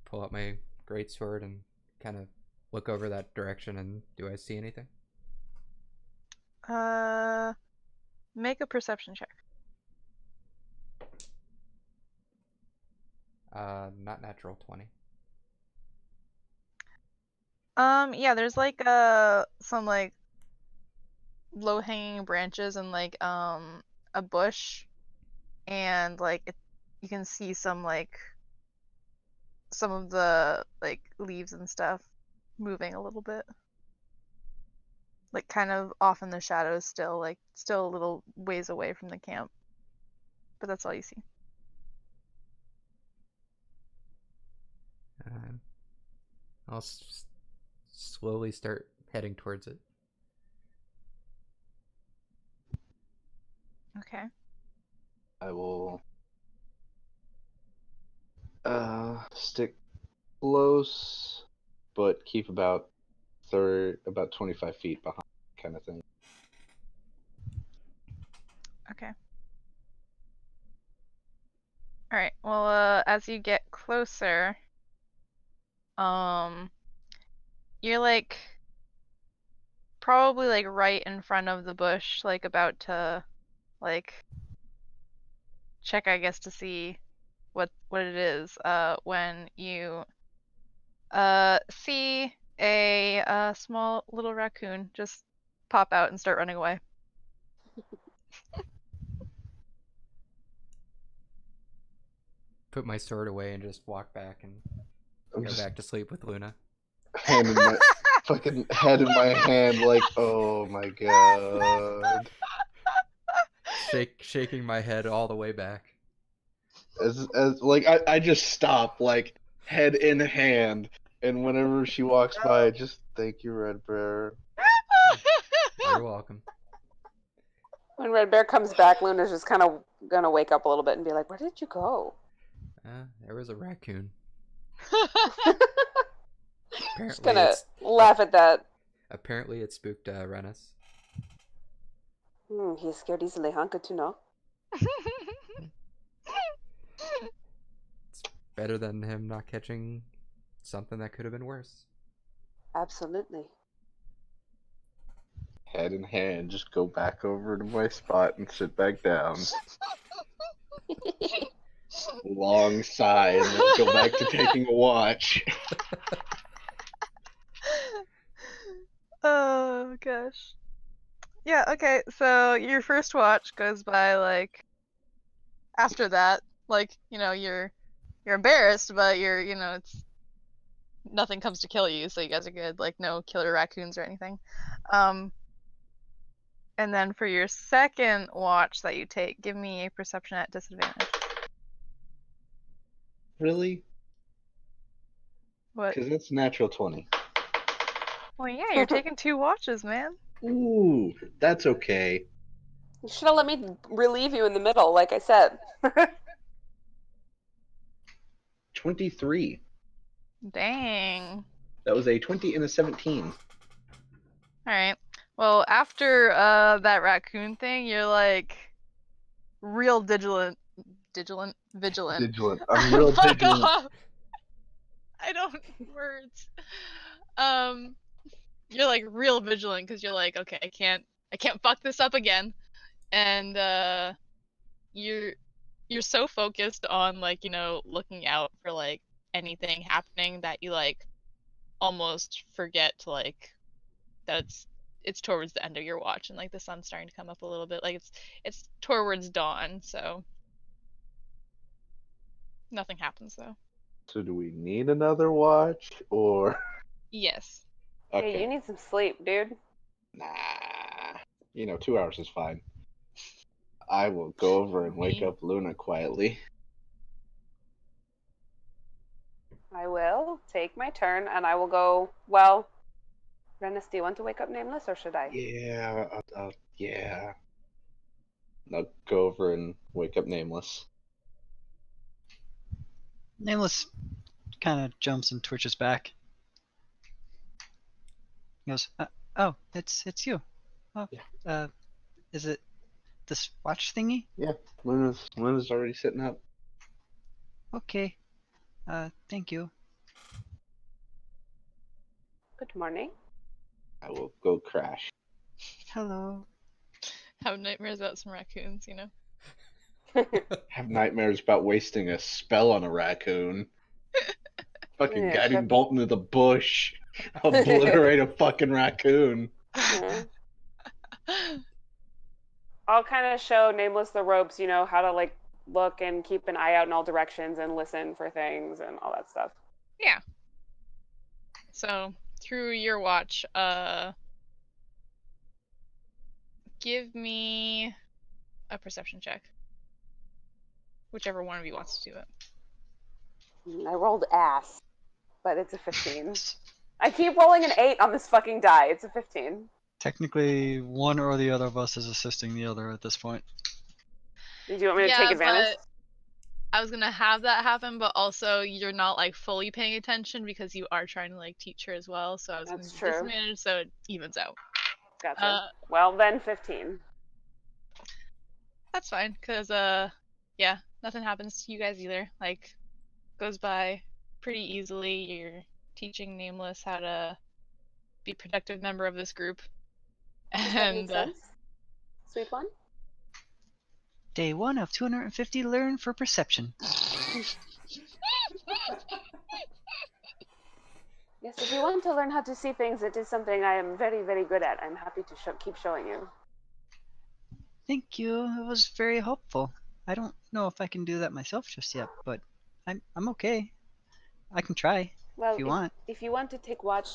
Pull out my greatsword and kind of look over that direction, and do I see anything? Make a perception check. Not natural 20. Yeah, there's like some like low-hanging branches and like a bush, and like you can see some of the like leaves and stuff moving a little bit, like kind of off in the shadows, still a little ways away from the camp, but that's all you see. I'll slowly start heading towards it. Okay. I will stick close, but keep about 25 feet behind, kind of thing. Okay. Alright, well, as you get closer, you're like probably like right in front of the bush, like about to like check, I guess, to see what it is, when you see a small little raccoon just pop out and start running away. Put my sword away and just walk back and I'm go just back to sleep with Luna. hand in my fucking head in my hand, like, oh my god. Shaking my head all the way back. As like I just stop, like, head in hand, and whenever she walks by, just thank you, Red Bear. You're welcome. When Red Bear comes back, Luna's just kind of gonna wake up a little bit and be like, "Where did you go?" There was a raccoon. Just gonna laugh at that. Apparently it spooked Renus. He's scared easily, huh? Good to know. It's better than him not catching something that could have been worse. Absolutely. Head in hand, just go back over to my spot and sit back down. Long sigh, and then go back to taking a watch. Oh gosh. Yeah, okay, so your first watch goes by like after that, like, you're embarrassed, but it's nothing comes to kill you, so you guys are good, like no killer raccoons or anything. And then for your second watch that you take, give me a perception at disadvantage. Really? What? Because that's natural 20. Well, yeah, you're taking 2 watches, man. Ooh, that's okay. You should have let me relieve you in the middle, like I said. 23. Dang. That was a 20 and a 17. Alright. Well, after that raccoon thing, you're like real vigilant. Vigilant. I'm real vigilant. Off. I don't words. You're like real vigilant because you're like, okay, I can't fuck this up again, and you're so focused on like looking out for like anything happening that you like almost forget to like that it's towards the end of your watch and like the sun's starting to come up a little bit, like it's towards dawn, so nothing happens though. So do we need another watch, or? Yes. Okay. Hey, you need some sleep, dude. Nah. 2 hours is fine. I will go over and wake up Luna quietly. I will take my turn, and I will go, well, Renus, do you want to wake up Nameless, or should I? Yeah, yeah. I'll go over and wake up Nameless. Nameless kind of jumps and twitches back. He goes, "Oh, it's you. Oh, yeah. Is it this watch thingy?" Yeah, Luna's already sitting up. Okay. Thank you. Good morning. I will go crash. Hello. Have nightmares about some raccoons, Have nightmares about wasting a spell on a raccoon. Fucking guiding bolt into the bush. Obliterate a fucking raccoon. Yeah. I'll kind of show Nameless the ropes, how to like look and keep an eye out in all directions and listen for things and all that stuff. Yeah. So through your watch, give me a perception check. Whichever one of you wants to do it. I rolled ass, but it's a 15. I keep rolling an 8 on this fucking die. It's a 15. Technically, one or the other of us is assisting the other at this point. Do you want me to take advantage? But I was gonna have that happen, but also you're not like fully paying attention because you are trying to like teach her as well. So I was gonna That's true. disadvantage, so it evens out. Gotcha. Well, then 15. That's fine, cause yeah, nothing happens to you guys either. Like, goes by pretty easily. You're teaching Nameless how to be a productive member of this group, Does that make and sense? Sweet one? Day 1 of 250 learn for perception. Yes, if you want to learn how to see things, it is something I am very, very good at. I'm happy to keep showing you. Thank you. It was very helpful. I don't know if I can do that myself just yet, but I'm okay. I can try Well, if you want. If you want to take watch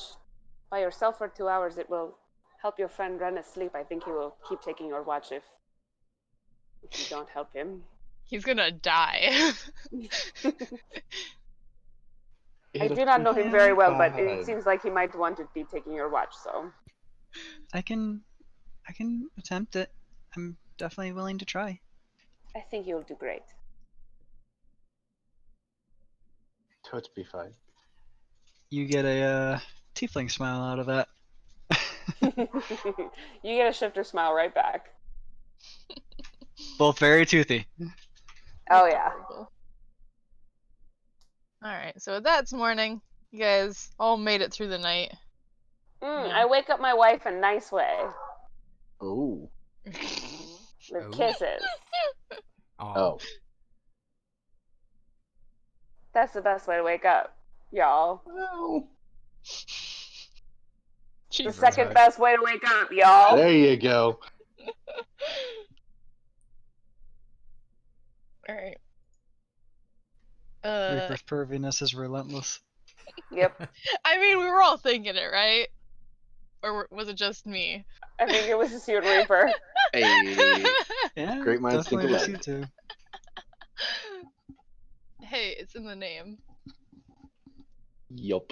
by yourself for 2 hours, it will help your friend run asleep. I think he will keep taking your watch if you don't help him. he's gonna die. I do not know him very well, but it seems like he might want to be taking your watch, so. I can attempt it. I'm definitely willing to try. I think you'll do great. Totes be fine. You get a tiefling smile out of that. You get a shifter smile right back. Both very toothy. Oh yeah. Alright, so that's morning. You guys all made it through the night. Yeah. I wake up my wife a nice way. Oh. With kisses. Oh. That's the best way to wake up, y'all. Well, The second best way to wake up, y'all. there you go. Alright. Reaper's perviness is relentless. Yep. I mean, we were all thinking it, right? Or was it just me? I think it was just you and Reaper. Hey. Yeah, Great minds think definitely alike. just you two. Hey, it's in the name. Yup.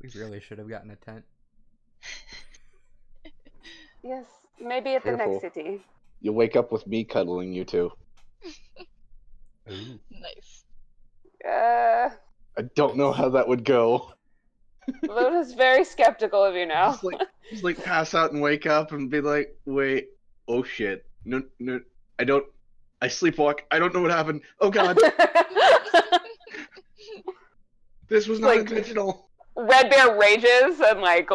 We really should have gotten a tent. Yes, maybe at Careful. the next city. You'll wake up with me cuddling you two. Ooh. Nice. I don't know how that would go. Luna's very skeptical of you now. Just like pass out and wake up and be like, wait, oh shit. No, I sleepwalk. I don't know what happened. Oh god, this was not Like- intentional. Red Bear rages and like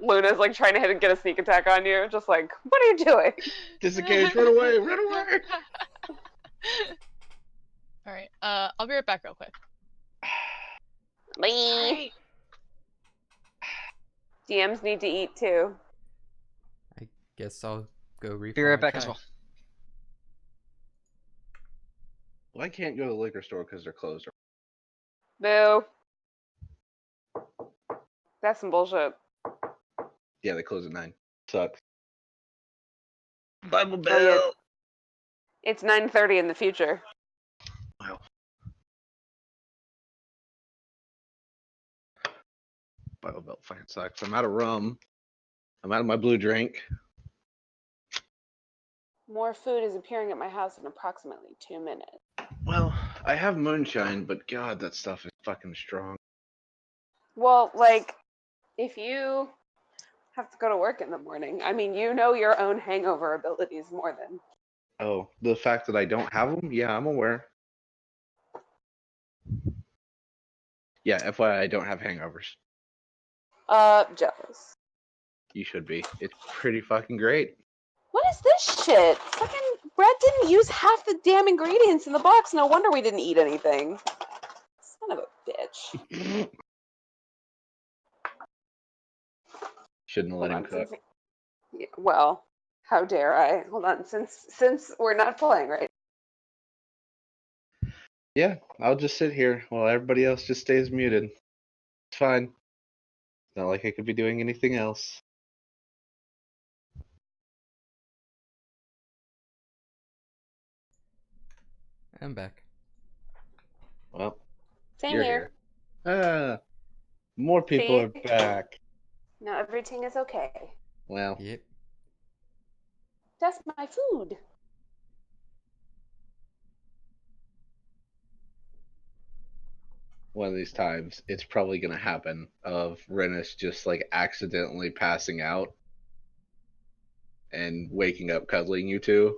Luna's like trying to get a sneak attack on you. Just like, what are you doing? Disengage, run away, run away. Alright, I'll be right back real quick. Bye. DMs need to eat too. I guess I'll go refill. Be right my back as chai. well. Well, I can't go to the liquor store because they're closed. Boo. That's some bullshit. Yeah, they close at 9. Sucks. Bible Bell. Oh, yeah. It's 9:30 in the future. Wow. Bible Belt fucking sucks. I'm out of rum. I'm out of my blue drink. More food is appearing at my house in approximately 2 minutes. Well, I have moonshine, but god, that stuff is fucking strong. Well, like, if you have to go to work in the morning, I mean, you know your own hangover abilities more than. Oh, the fact that I don't have them? Yeah, I'm aware. Yeah, FYI, I don't have hangovers. Jealous. You should be. It's pretty fucking great. What is this shit? Fucking Brett didn't use half the damn ingredients in the box. No wonder we didn't eat anything. Son of a bitch. Shouldn't have let him cook. Yeah, well, how dare I? Hold on, since we're not playing, right? Yeah, I'll just sit here while everybody else just stays muted. It's fine. It's not like I could be doing anything else. I'm back. Well, Same you're here. here. More people are See? back. Now everything is okay. Well, Yep. That's my food. one of these times, it's probably gonna happen of Rennis just like accidentally passing out and waking up cuddling you two.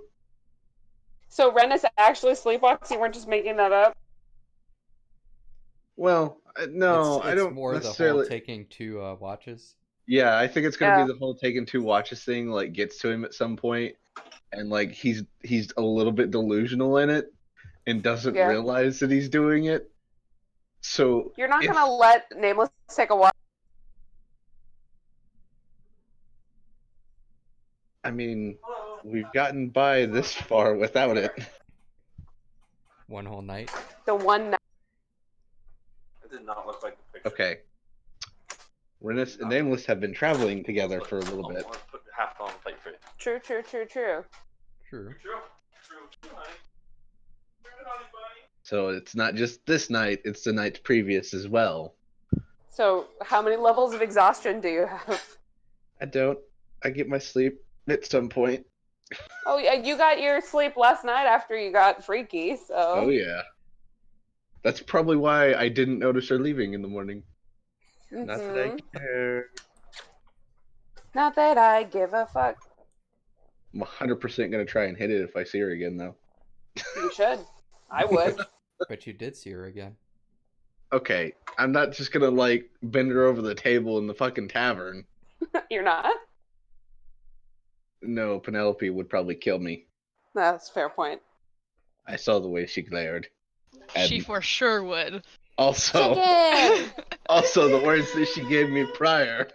So Rennis actually sleepwalks? You weren't just making that up? Well, no, I It's don't more necessarily. the whole taking 2 watches. Yeah, I think it's gonna Yeah. be the whole taking 2 watches thing. Like gets to him at some point, and like he's a little bit delusional in it, and doesn't Yeah. realize that he's doing it. So You're not if- gonna let Nameless take a walk? I mean, we've gotten by this far without it. One whole night. The one night. It did not look like the picture. Okay. Rennis and Nameless have been traveling together for a little bit. I'll put half on the plate for you. True. True. True, honey. True, honey, buddy. So it's not just this night, it's the night previous as well. So how many levels of exhaustion do you have? I don't. I get my sleep at some point. Oh yeah, you got your sleep last night after you got freaky, so. Oh yeah. That's probably why I didn't notice her leaving in the morning. Not that I Mhm. care. Not that I give a fuck. I'm 100% gonna try and hit it if I see her again, though. You should. I would. But you did see her again. Okay, I'm not just gonna like bend her over the table in the fucking tavern. You're not? No, Penelope would probably kill me. That's a fair point. I saw the way she glared. She And for sure would. also, Chicken! also the words that she gave me prior,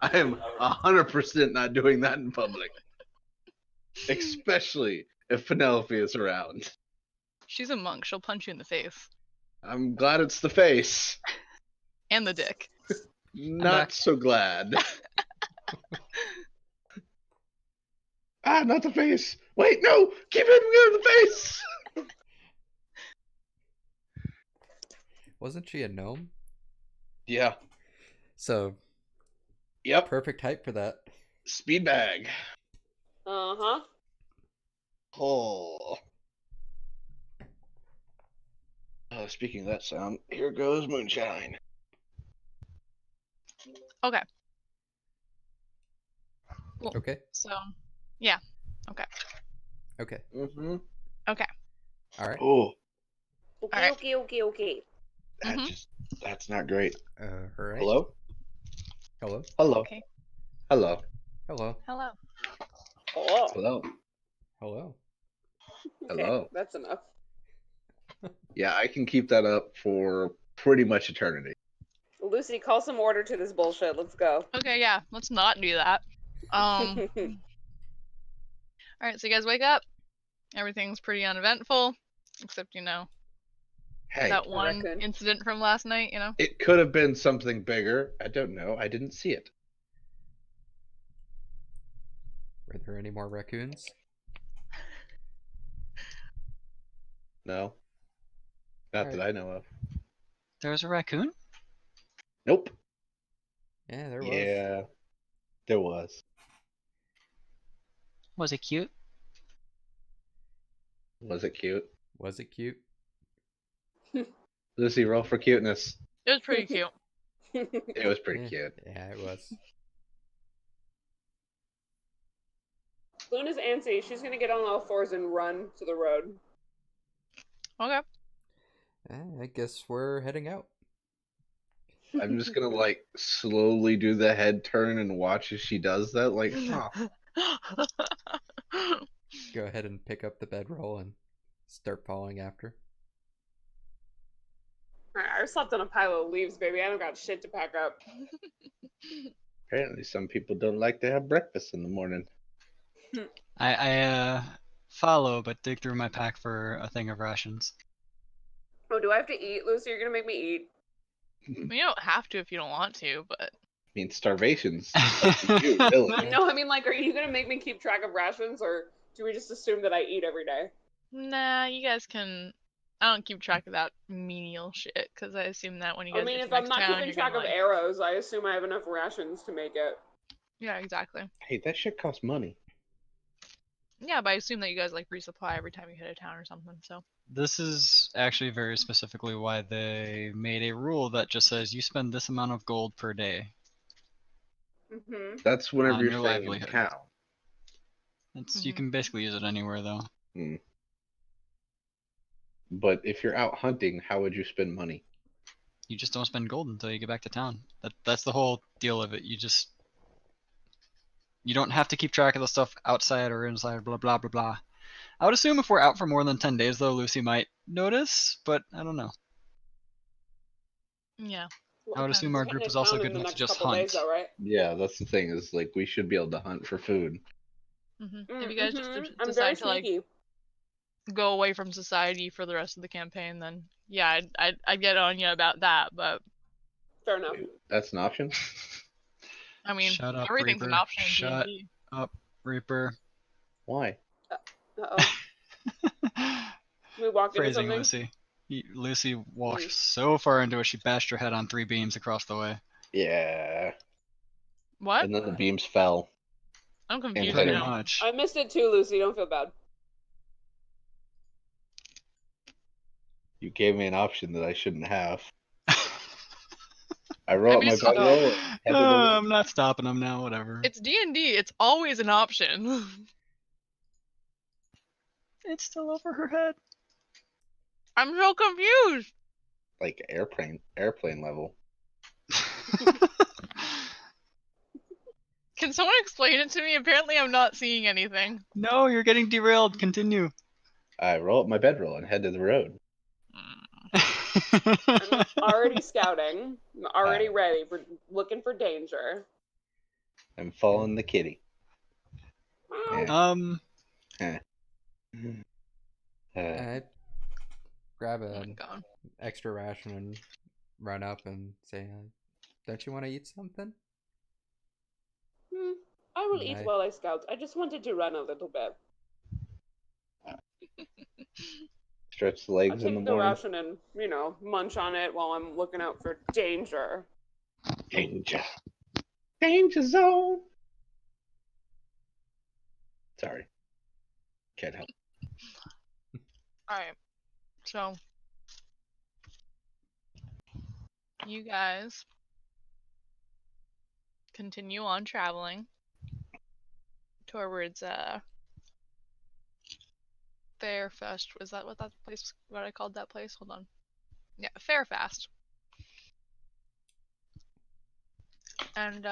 I am 100% not doing that in public. Especially if Penelope is around. She's a monk. She'll punch you in the face. I'm glad it's the face. And the dick. Not so glad. Ah, not the face. Wait, no! Keep hitting me in the face! Wasn't she a gnome? Yeah. So, Yep. perfect height for that. Speed bag. Uh-huh. Oh. Speaking of that sound, here goes moonshine. Okay. Cool. Okay. So, yeah. Okay. Mm-hmm. Okay. All right. Oh, Okay, Alright. okay. that's not great. All right. Hello? Hello. Hello. Okay. Hello. Hello. Hello. Hello. Hello. Hello. Okay, Hello. that's enough. Yeah, I can keep that up for pretty much eternity. Lucy, call some order to this bullshit. Let's go. Okay, yeah. Let's not do that. Alright, so you guys wake up. Everything's pretty uneventful. Except, Hey, that one raccoon. incident from last night, it could have been something bigger. I don't know. I didn't see it. Were there any more raccoons? No. Not that I know of. There was a raccoon? Nope. Yeah, there was. Yeah. There was. Was it cute? Was it cute? Was it cute? Lucy, roll for cuteness. It was pretty cute. It was pretty Yeah. cute. Yeah, it was. Luna's antsy. She's gonna get on all fours and run to the road. Okay. I guess we're heading out. I'm just gonna like slowly do the head turn and watch as she does that. Like, Go ahead and pick up the bedroll and start following after. I slept on a pile of leaves, baby. I don't got shit to pack up. apparently some people don't like to have breakfast in the morning. I follow, but dig through my pack for a thing of rations. Oh, do I have to eat, Lucy? You're gonna make me eat. You don't have to if you don't want to, but I mean, starvation's up to you, really. No, I mean, like, are you gonna make me keep track of rations, or do we just assume that I eat every day? nah, you guys can. I don't keep track of that menial shit because I assume that when you I guys mean, get if to I'm next not town, keeping you're track gonna, of like... arrows, I assume I have enough rations to make it. Yeah, exactly. Hey, that shit costs money. Yeah, but I assume that you guys like resupply every time you hit a town or something. So This is That's actually very specifically why they made a rule that just says you spend this amount of gold per day Mm-hmm. That's whenever on you're your staying in livelihood. town. You can basically use it anywhere though. But if you're out hunting, how would you spend money? You just don't spend gold until you get back to town. That's the whole deal of it. You don't have to keep track of the stuff outside or inside, blah blah blah blah. I would assume if we're out for more than 10 days though, Lucy might notice, but I don't know. Yeah. I would assume our group is also good enough to just hunt. Days, though, right? Yeah, that's the thing, is like we should be able to hunt for food. If you guys just I'm very decide to like sneaky. go away from society for the rest of the campaign, then yeah, I'd get on you about that. But Fair enough. Wait, that's an option? I mean, Shut up, everything's Reaper. an option in Shut D&D. up, Reaper. Why? Uh-oh. We walk into Phrasing, something. Lucy. Lucy walked so far into it, she bashed her head on 3 beams across the way. Yeah. What? And then the beams fell. I'm confused Pretty now. much. I missed it too, Lucy. Don't feel bad. You gave me an option that I shouldn't have. I roll up my bedroll. I'm not stopping him now, whatever. It's D&D. It's always an option. It's still over her head. I'm so confused. Like airplane level. Can someone explain it to me? Apparently I'm not seeing anything. No, you're getting derailed. Continue. I roll up my bedroll and head to the road. I'm already scouting. I'm already ready for looking for danger. I'm following the kitty. I'd grab an extra ration and run up and say, "Don't you want to eat something?" I will eat while I scout. I just wanted to run a little bit. Stretch the legs in the I'll take the morning. ration and, munch on it while I'm looking out for danger. Danger. Danger zone. Sorry. Can't help. Alright. So you guys continue on traveling towards Fairfest. Was that what I called that place? Hold on. Yeah, Fairfest. And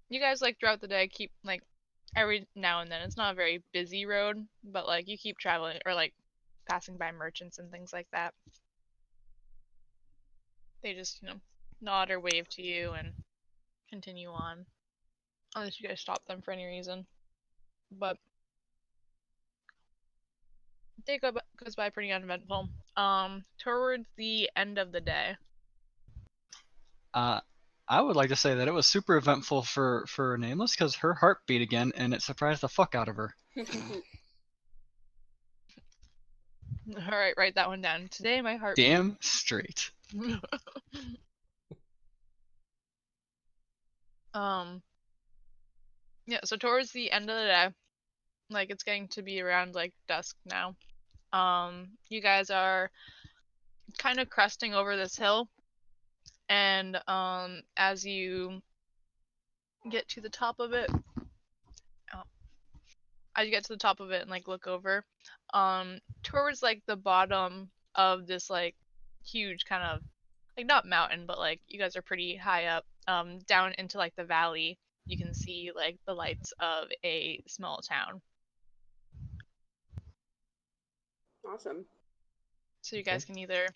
you guys throughout the day keep every now and then, it's not a very busy road, but you keep traveling or passing by merchants and things like that. They just, nod or wave to you and continue on. Unless you guys stop them for any reason. But day goes by pretty uneventful. Towards the end of the day. I would like to say that it was super eventful for Nameless because her heart beat again and it surprised the fuck out of her. Alright, write that one down. Today my heart Damn straight. Yeah, so towards the end of the day, it's getting to be around dusk now. You guys are kind of cresting over this hill, and as you get to the top of it, and look over, towards the bottom of this huge kind of not mountain, but you guys are pretty high up, down into the valley. You can see the lights of a small town. Awesome. So you guys can either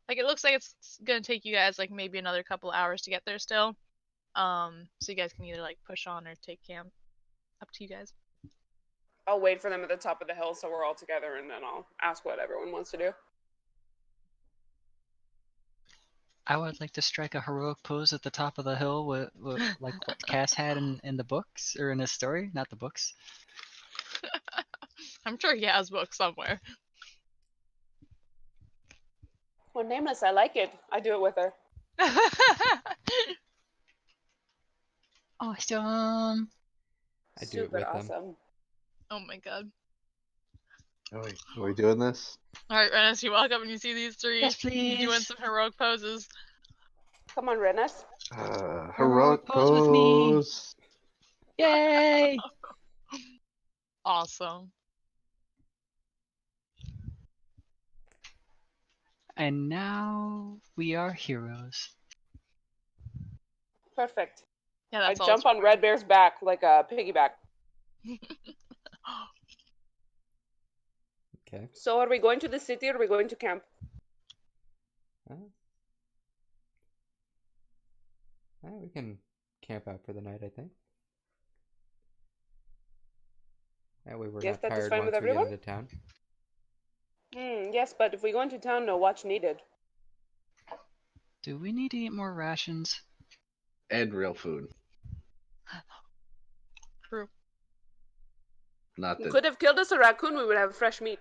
it looks like it's gonna take you guys maybe another couple hours to get there still. So you guys can either push on or take camp. Up to you guys. I'll wait for them at the top of the hill so we're all together, and then I'll ask what everyone wants to do. I would like to strike a heroic pose at the top of the hill with what Cass had in the books, or in his story, not the books. I'm sure he has books somewhere. Well, Nameless, I like it. I do it with her. Awesome. I do it with them. Oh my god. Are we doing this? Alright, Renus, you walk up and you see these three Yes, please. doing some heroic poses. Come on, Renus. Heroic pose with me. pose. Yay! Awesome. And now we are heroes. Perfect. Yeah, I that's all. jump on Red Bear's back like a piggyback. Okay. So are we going to the city or are we going to camp? We can camp out for the night, I think. That way we're Yes, not that is tired fine once with we get everyone? into town. Yes, but if we go into town, no watch needed. Do we need to eat more rations? And real food. True. Not You that. could have killed us a raccoon, we would have fresh meat.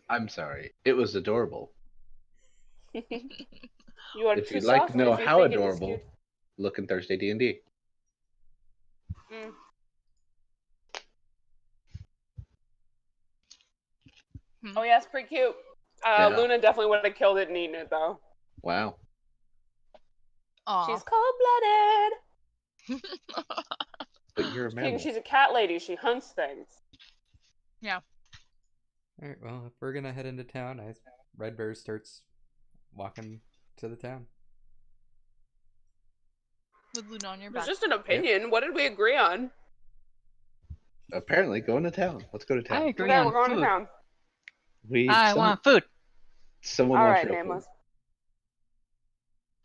I'm sorry. It was adorable. You are If too you'd like soft to know if you how think it is adorable, cute. look in Thursday D&D. Mm. Oh yeah, it's pretty cute. Yeah. Luna definitely would have killed it and eaten it though. Wow. Aw. She's cold-blooded. But you're a mammal. She's a cat lady. She hunts things. Alright, well, if we're gonna head into town, Red Bear starts walking to the town. With Luna on your It back. was just an opinion. What did we agree on? Apparently, going to town. Let's go to town. I agree Okay, on we're going food. to town. I want food. Someone All wants right, real nameless. food.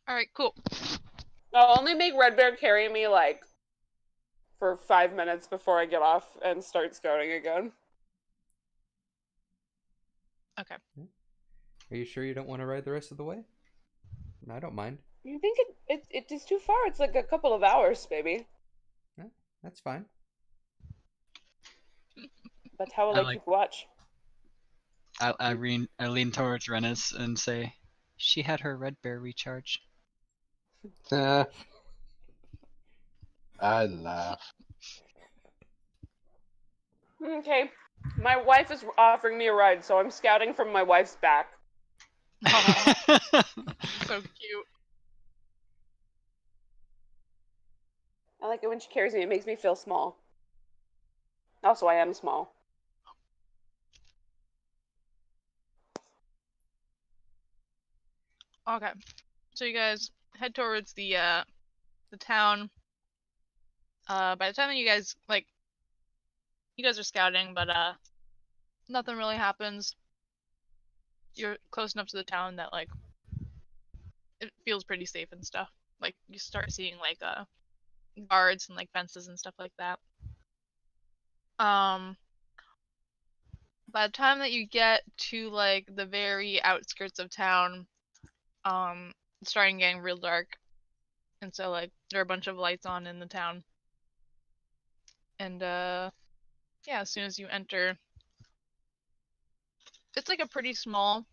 Alright, cool. I'll only make Red Bear carry me like for 5 minutes before I get off and start scouting again. Okay. Are you sure you don't want to ride the rest of the way? I don't mind. You think it is too far? It's like a couple of hours, baby. Yeah, that's fine. But how will I keep watch? I lean towards Renus and say, she had her Red Bear recharge. I laugh. Okay. My wife is offering me a ride, so I'm scouting from my wife's back. So cute. I like it when she carries me. It makes me feel small. Also, I am small. Okay. So you guys head towards the town. By the time that you guys are scouting, but nothing really happens. You're close enough to the town that like it feels pretty safe and stuff. Like you start seeing like guards and like fences and stuff like that. By the time that you get to like the very outskirts of town, it's starting getting real dark. And so like there are a bunch of lights on in the town. And yeah, as soon as you enter, it's like a pretty small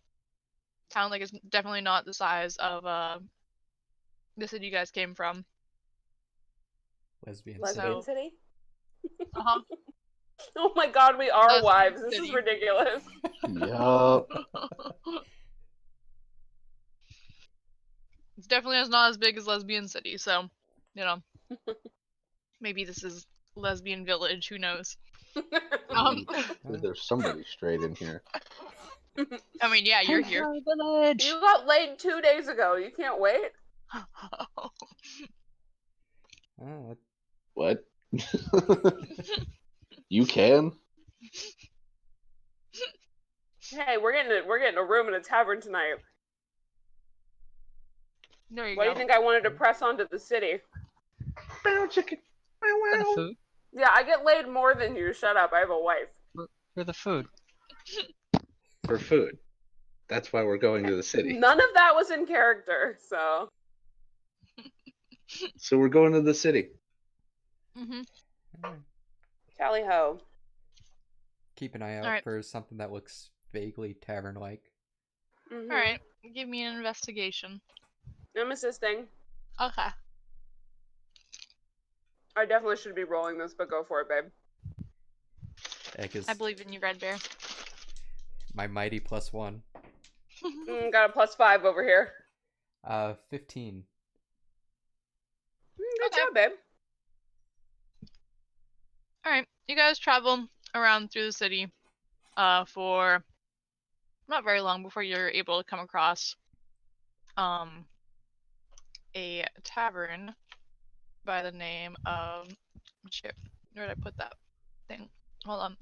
town. Like it's definitely not the size of the city you guys came from. Lesbian Lesbian city. city? Uh-huh. Oh my god, we are Lesbian wives. This is city. ridiculous. Yup. It's definitely not as big as Lesbian City, so, you know, maybe this is Lesbian Village, who knows. There's somebody straight in here. I mean, yeah, you're here. Village. You got laid 2 days ago. You can't wait? What? You can? Hey, we're getting a room in a tavern tonight. There you Why do go. you think I wanted to press onto the city? Bow chicken. For the food. Yeah, I get laid more than you. Shut up. I have a wife. For the food. For food. That's why we're going to the city. None of that was in character, so. So we're going to the city. Mm-hmm. Tally ho. Keep an eye out Alright. for something that looks vaguely tavern-like. Mm-hmm. Alright, give me an investigation. I'm assisting. Okay. I definitely should be rolling this, but go for it, babe. Egg is I believe in you, Red Bear. my mighty +1. Got a +5 over here. 15. Good Okay. job, babe. Alright, you guys travel around through the city for not very long before you're able to come across a tavern by the name of shit. Where did I put that thing? Hold on.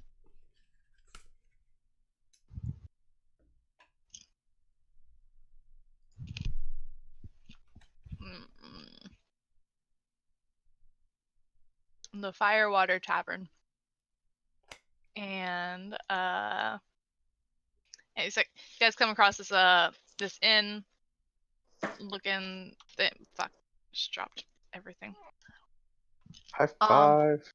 The Firewater Tavern. And it's like you guys come across this inn looking thing. Fuck, just dropped everything. High five.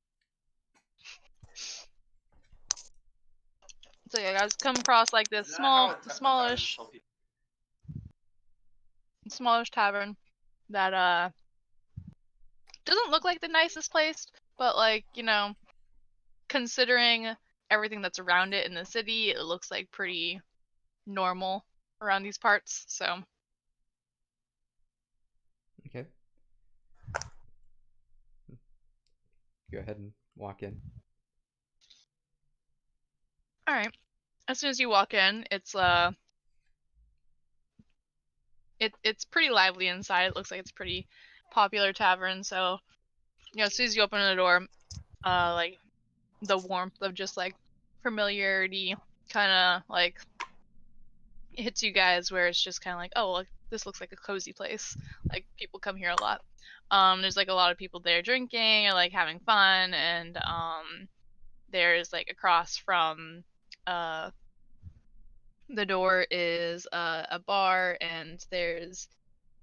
So yeah, you guys come across like this smallish tavern that doesn't look like the nicest place, but like, you know, considering everything that's around it in the city, it looks like pretty normal around these parts. So Okay. Go ahead and walk in. all right. As soon as you walk in, it's pretty lively inside. It looks like it's a pretty popular tavern. So, you know, as soon as you open the door, like the warmth of just like familiarity kind of like hits you guys, where it's just kind of like, oh, well, this looks like a cozy place. Like people come here a lot. There's like a lot of people there drinking or like having fun, and there's like across from the door is a bar, and there's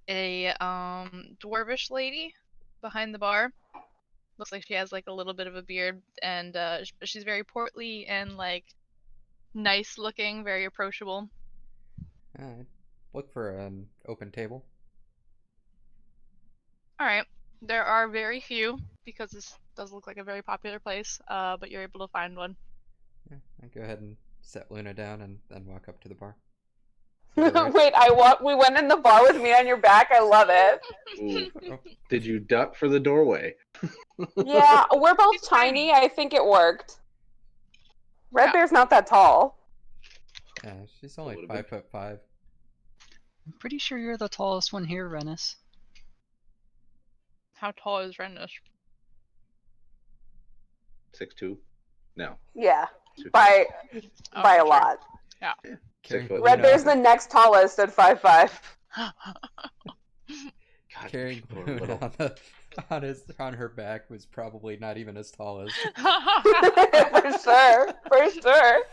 a dwarvish lady behind the bar. Looks like she has like a little bit of a beard, and she's very portly and like nice looking, very approachable. Look for an open table. All right, there are very few because this does look like a very popular place, but you're able to find one. Yeah, I go ahead and set Luna down and then walk up to the bar. Wait, we went in the bar with me on your back. I love it. Ooh. Did you duck for the doorway? Yeah, we're both tiny. I think it worked. Red Bear's not that tall. Yeah, she's only 5'5". I'm pretty sure you're the tallest one here, Rennis. How tall is Rennis? 6'2". No. Yeah, 6'2". by a sure. lot. Yeah. 6 foot. Red Bear's the next tallest at 5'5". Carrying Luna on her back was probably not even as tall as. For sure.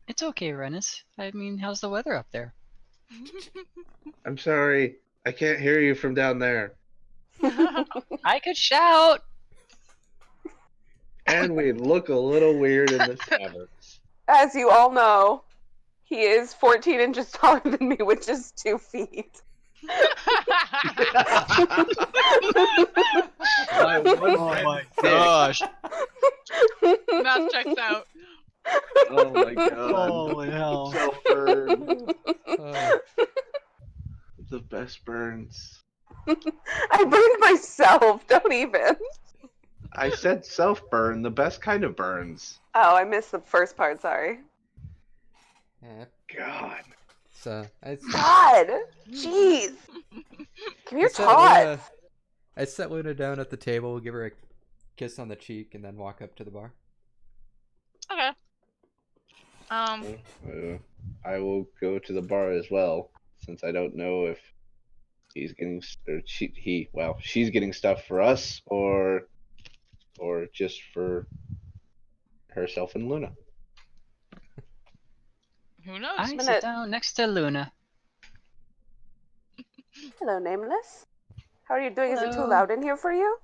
It's okay, Rennis. I mean, how's the weather up there? I'm sorry. I can't hear you from down there. I could shout! And we look a little weird in this tavern. As you all know, he is 14 inches taller than me, which is 2 feet. Oh my gosh! Math checks out. Oh my god. Holy hell. Self-burn. The best burns. I burned myself, don't even. I said self-burn, the best kind of burns. Oh, I missed the first part, sorry. Yeah. God. So God! Jeez! Give me your tots! I set Luna down at the table, give her a kiss on the cheek, and then walk up to the bar. Okay. I will go to the bar as well, since I don't know if he's getting or she's getting stuff for us or just for herself and Luna. Who knows? I sit down next to Luna. Hello, Nameless. How are you doing? Hello. Is it too loud in here for you?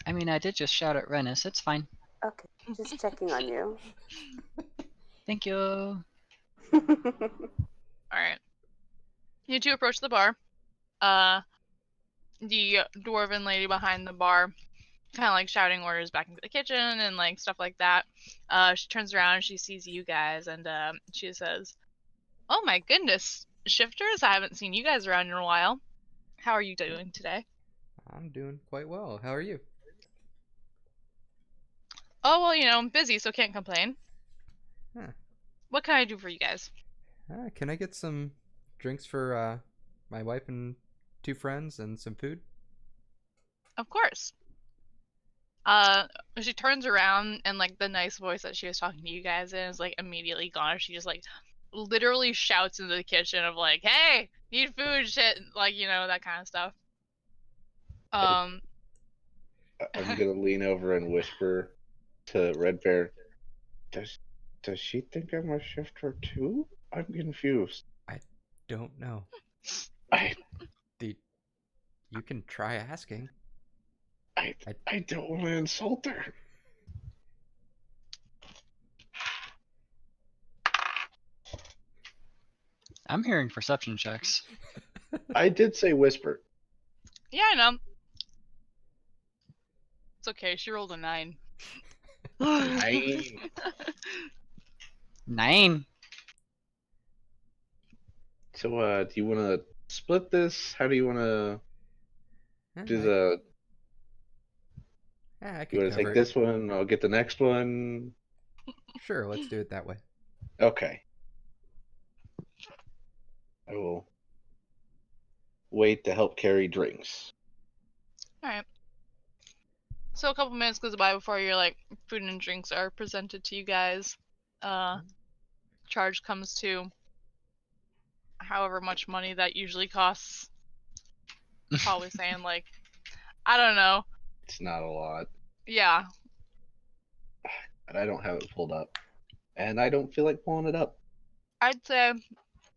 I mean, I did just shout at Rennis. It's fine. Okay, just checking on you. Thank you. Alright. You two approach the bar. The dwarven lady behind the bar kind of like shouting orders back into the kitchen and like stuff like that. She turns around and she sees you guys and she says, "Oh my goodness, shifters! I haven't seen you guys around in a while. How are you doing today?" I'm doing quite well. How are you? "Oh well, I'm busy, so can't complain." Huh. "What can I do for you guys?" Can I get some drinks for my wife and 2 friends and some food? "Of course." She turns around and like the nice voice that she was talking to you guys in is like immediately gone. She just like literally shouts into the kitchen of like, "Hey, need food, shit," like that kind of stuff. I'm gonna lean over and whisper to Red Bear. Does she think I'm a shifter too? I'm confused. I don't know. I You can try asking. I don't want to insult her. I'm hearing perception checks. I did say whisper. Yeah, I know. It's okay. She rolled a 9. 9. 9. So, do you want to split this? How do you want to do Alright. the? Yeah, I You could want to cover take it. this one? I'll get the next one. Sure, let's do it that way. Okay. I will wait to help carry drinks. Alright. So a couple minutes goes by before your like food and drinks are presented to you guys. Charge comes to however much money that usually costs. Probably saying like, I don't know. It's not a lot, Yeah. but I don't have it pulled up, and I don't feel like pulling it up. I'd say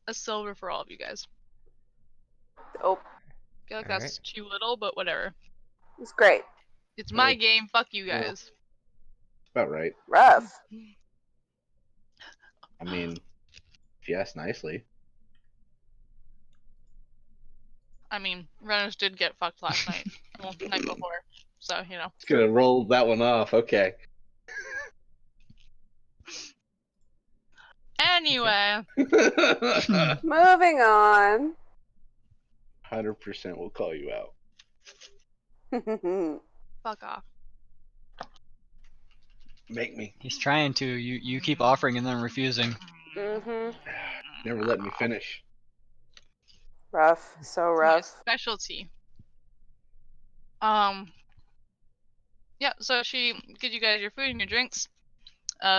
a silver for all of you guys. Oh, I feel like Alright. that's too little, but whatever. it's great. It's my Right. game. Fuck you Yeah. guys. About right. Rough. I mean, if you ask nicely. I mean, Renus did get fucked last night. Well, night before. So, It's gonna roll that one off. Okay. Anyway. 'Moving on. 100% will call you out. Fuck off. Make me. He's trying to. You keep offering and then refusing. Never let me finish. Rough. So It's my rough. specialty. Yeah, so she gives you guys your food and your drinks.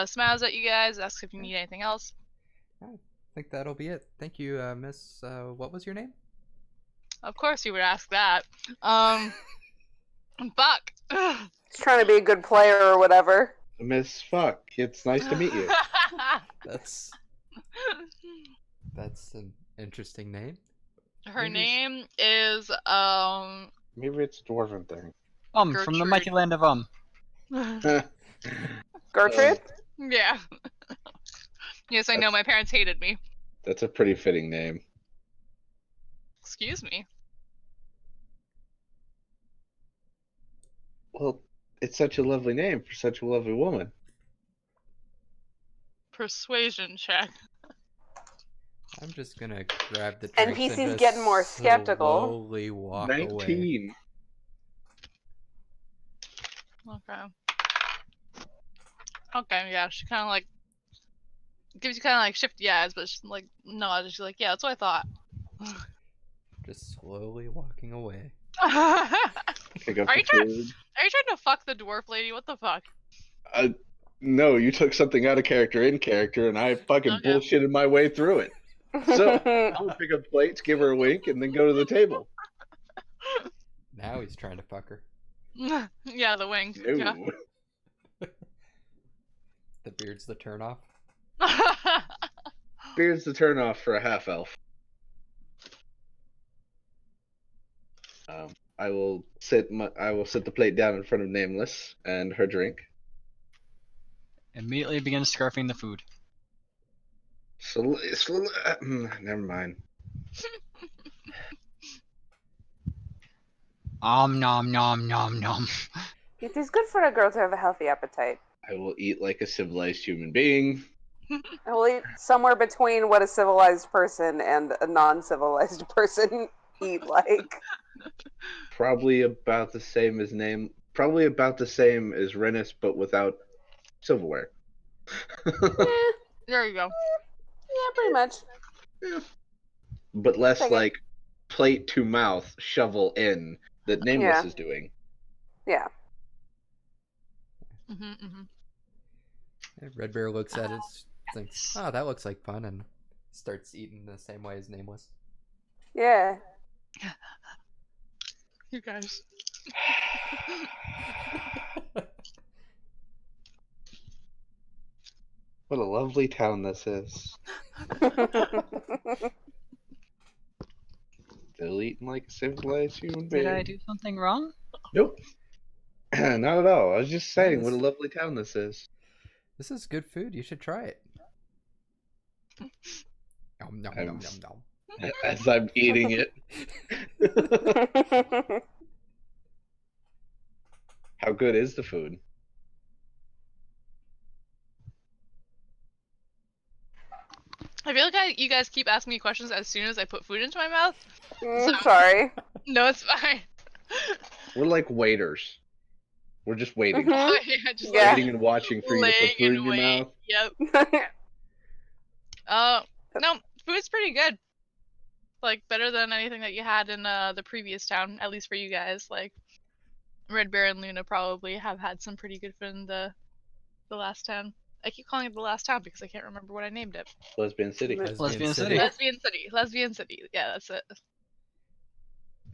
Smiles at you guys, asks if you need anything else. I think that'll be it. Thank you, Miss. What was your name? Of course you would ask that. Fuck. He's trying to be a good player or whatever. Miss Fuck, it's nice to meet you. That's an interesting name. Her Maybe name is Maybe it's a dwarven thing. From the Gertrude. mighty land of Gertrude? Yeah. Yes, I know. My parents hated me. That's a pretty fitting name. Excuse me. Well, it's such a lovely name for such a lovely woman. Persuasion check. I'm just gonna grab the drinks NPC's and just getting more skeptical. slowly walk away. 19. Okay. Okay, yeah, she kind of like gives you kind of like shifty eyes, but she's like nods. She's like, yeah, that's what I thought. Just slowly walking away. Pick up Are the you trying? food. Are you trying to fuck the dwarf lady? What the fuck? No, you took something out of character in character, and I fucking Okay. bullshitted my way through it. So, I'm gonna pick up plates, give her a wink, and then go to the table. Now he's trying to fuck her. Yeah, the wing. No. Yeah. The beard's the turnoff. Beard's the turnoff for a half elf. I will sit the plate down in front of Nameless and her drink. Immediately begin scarfing the food. Never mind. Nom nom nom nom nom. It is good for a girl to have a healthy appetite. I will eat like a civilized human being. I will eat somewhere between what a civilized person and a non-civilized person eat like. Probably about the same as Rennis, but without silverware. There you go. Yeah, pretty much. But less Take it. like plate to mouth, shovel in that Nameless Yeah. is doing. Yeah. Red Bear looks at it, thinks, "Oh, that looks like fun," and starts eating the same way as Nameless. Yeah. You guys. What a lovely town this is. Still eating like a civilized human being. Did I do something wrong? Nope. Not at all. I was just saying what a Nice. lovely town this is. This is good food. You should try it. Nom, nom, nom, nom, nom. As I'm eating it. How good is the food? I feel like you guys keep asking me questions as soon as I put food into my mouth. Sorry. No, it's fine. We're like waiters. We're just waiting. Mhm. Oh, yeah, just Yeah. Waiting and watching for you to laying put food in in your wait. mouth. Yep. No, food's pretty good. Like better than anything that you had in the previous town, at least for you guys. Like Red Bear and Luna probably have had some pretty good food in the last town. I keep calling it the last town because I can't remember what I named it. Lesbian City. Lesbian City. Lesbian City. Lesbian City. Yeah, that's it.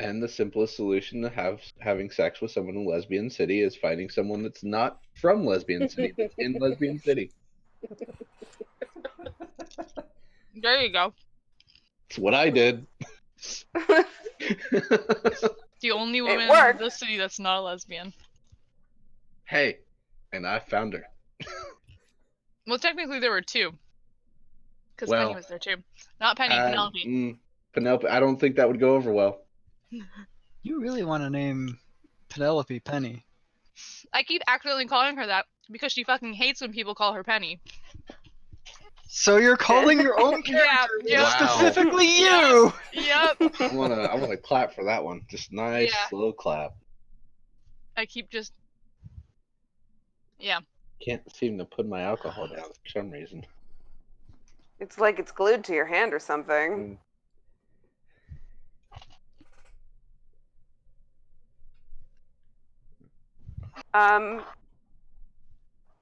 And the simplest solution to having sex with someone in Lesbian City is finding someone that's not from Lesbian City, that's in Lesbian City. There you go. It's what I did. The only woman in worked. the city that's not a lesbian. Hey, and I found her. Well, technically there were two. Because Well, Penny was there too. Not Penny, Penelope. Penelope, I don't think that would go over well. You really want to name Penelope Penny? I keep accidentally calling her that because she fucking hates when people call her Penny. So you're calling your own character Yeah. Wow. specifically you? Yep. I wanna clap for that one. Just nice, Yeah. slow clap. I keep just. Yeah. Can't seem to put my alcohol down for some reason. It's like it's glued to your hand or something.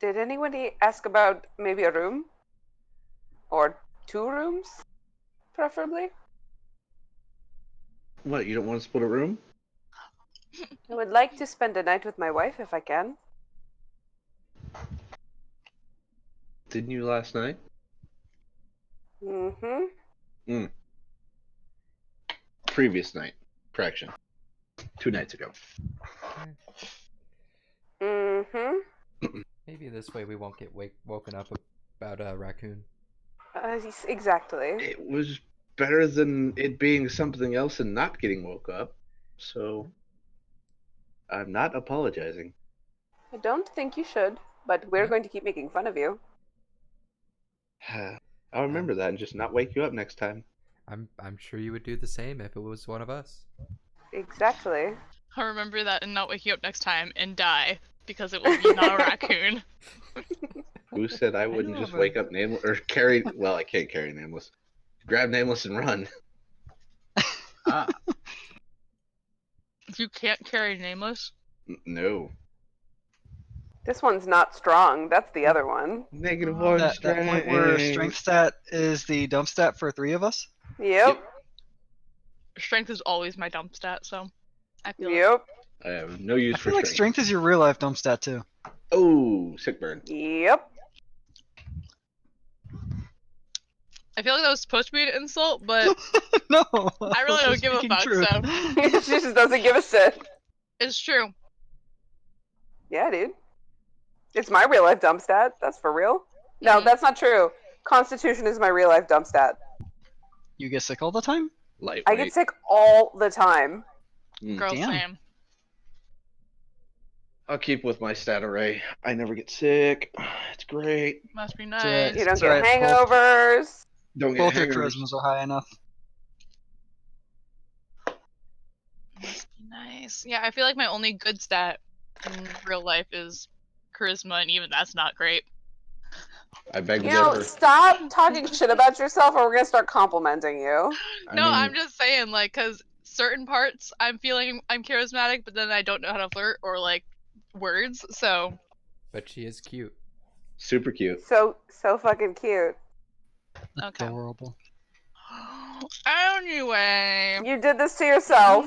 Did anybody ask about maybe a room? Or 2 rooms, preferably? What, you don't want to split a room? I would like to spend a night with my wife if I can. Didn't you last night? Mm-hmm. Previous night. Correction. 2 nights ago. Mm-hmm. Maybe this way we won't get woken up about a raccoon. Exactly. It was better than it being something else and not getting woke up. So, I'm not apologizing. I don't think you should, but we're going to keep making fun of you. I'll remember that and just not wake you up next time. I'm sure you would do the same if it was one of us. Exactly. I'll remember that and not wake you up next time and die because it will be not a raccoon. Who said I wouldn't know, just but- wake up Nameless or carry? Well, I can't carry Nameless. Grab Nameless and run. You can't carry Nameless. No. This one's not strong. That's the other one. -1 That point where strength stat is the dump stat for 3 of us? Yep. Strength is always my dump stat, so I feel Yep. I have no use I for feel like strength is your real life dump stat too. Oh, sick burn. Yep. I feel like that was supposed to be an insult, but No, I really don't give a fuck, so She just doesn't give a shit. it's true. Yeah, dude. It's my real life dump stat. That's for real. No, Mhm. that's not true. Constitution is my real life dump stat. You get sick all the time? Lightweight. I get sick all the time. Girl, Damn. same. I'll keep with my stat array. I never get sick. It's great. Must be right. nice. You don't It's get alright, hangovers. Don't get Both your hangers. charismas are high enough. Must be nice. Yeah, I feel like my only good stat in real life is charisma, and even that's not great. I beg to You know, differ. stop talking shit about yourself or we're gonna start complimenting you. No, I I'm mean, just saying, like, because certain parts I'm feeling I'm charismatic, but then I don't know how to flirt or, like, words, so. But she is cute. super cute. So fucking cute. Okay. Adorable. Anyway. You did this to yourself.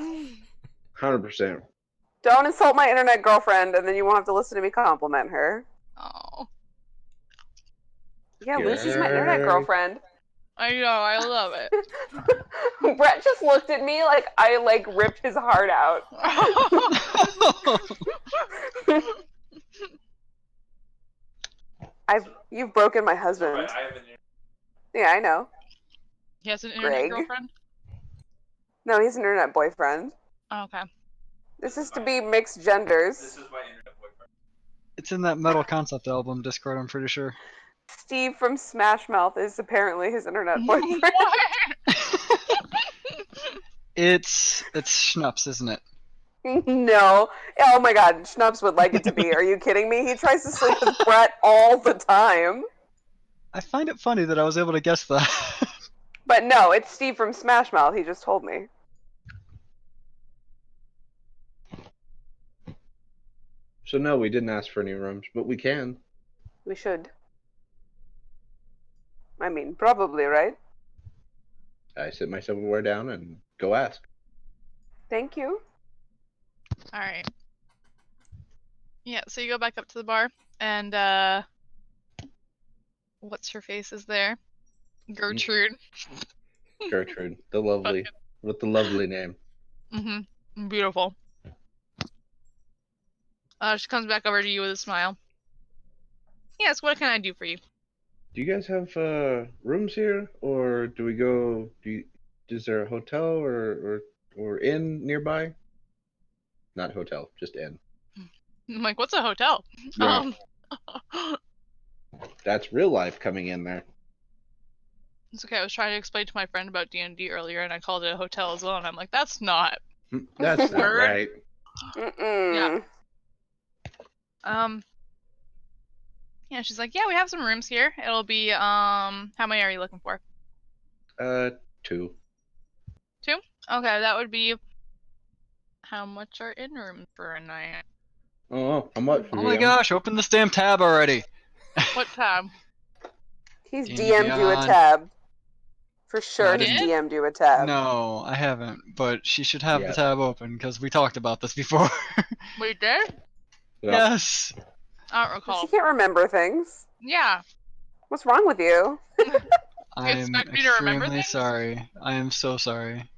100%. Don't insult my internet girlfriend and then you won't have to listen to me compliment her. Oh, Yeah, Lucy's my internet Yes. girlfriend. I know, I love it. Brett just looked at me like I ripped his heart out. You've broken my husband. Right, I have an Yeah, I know. He has an internet Greg. girlfriend? No, he's an internet boyfriend. Oh, okay. This is to be mixed genders. This is my internet boyfriend. It's in that Metal Concept album Discord, I'm pretty sure. Steve from Smash Mouth is apparently his internet boyfriend. It's Schnups, isn't it? No. Oh my god, Schnups would like it to be. Are you kidding me? He tries to sleep with Brett all the time. I find it funny that I was able to guess that. But no, it's Steve from Smash Mouth. He just told me. So no, we didn't ask for any rooms, but we can. We should. I mean, probably, right? I sit my silverware down and go ask. Thank you. Alright. Yeah, so you go back up to the bar, and, what's her face is there? Gertrude. Gertrude, the lovely, with the lovely name. Mm-hmm. Beautiful. She comes back over to you with a smile. Yes, what can I do for you? Do you guys have rooms here, or do we go? Is there a hotel or inn nearby? Not hotel, just inn. I'm like, what's a hotel? Yeah. That's real life coming in there. It's okay, I was trying to explain to my friend about D&D earlier, and I called it a hotel as well, and I'm like, that's not. That's not Word. right. Mm-mm. Yeah. Yeah, she's like, yeah, we have some rooms here. It'll be, how many are you looking for? 2. 2? Okay, that would be, how much are in rooms for a night? Oh, how much? Oh my gosh, open this damn tab already! What tab? He's D&D DM'd you a Beyond. tab. For sure Not he's in- DM'd you a tab. No, I haven't, but she should have Yeah. the tab open because we talked about this before. We did? Yeah. Yes. I don't She recall. can't remember things. Yeah. What's wrong with you? I'm expect me to remember extremely things? sorry. I am so sorry.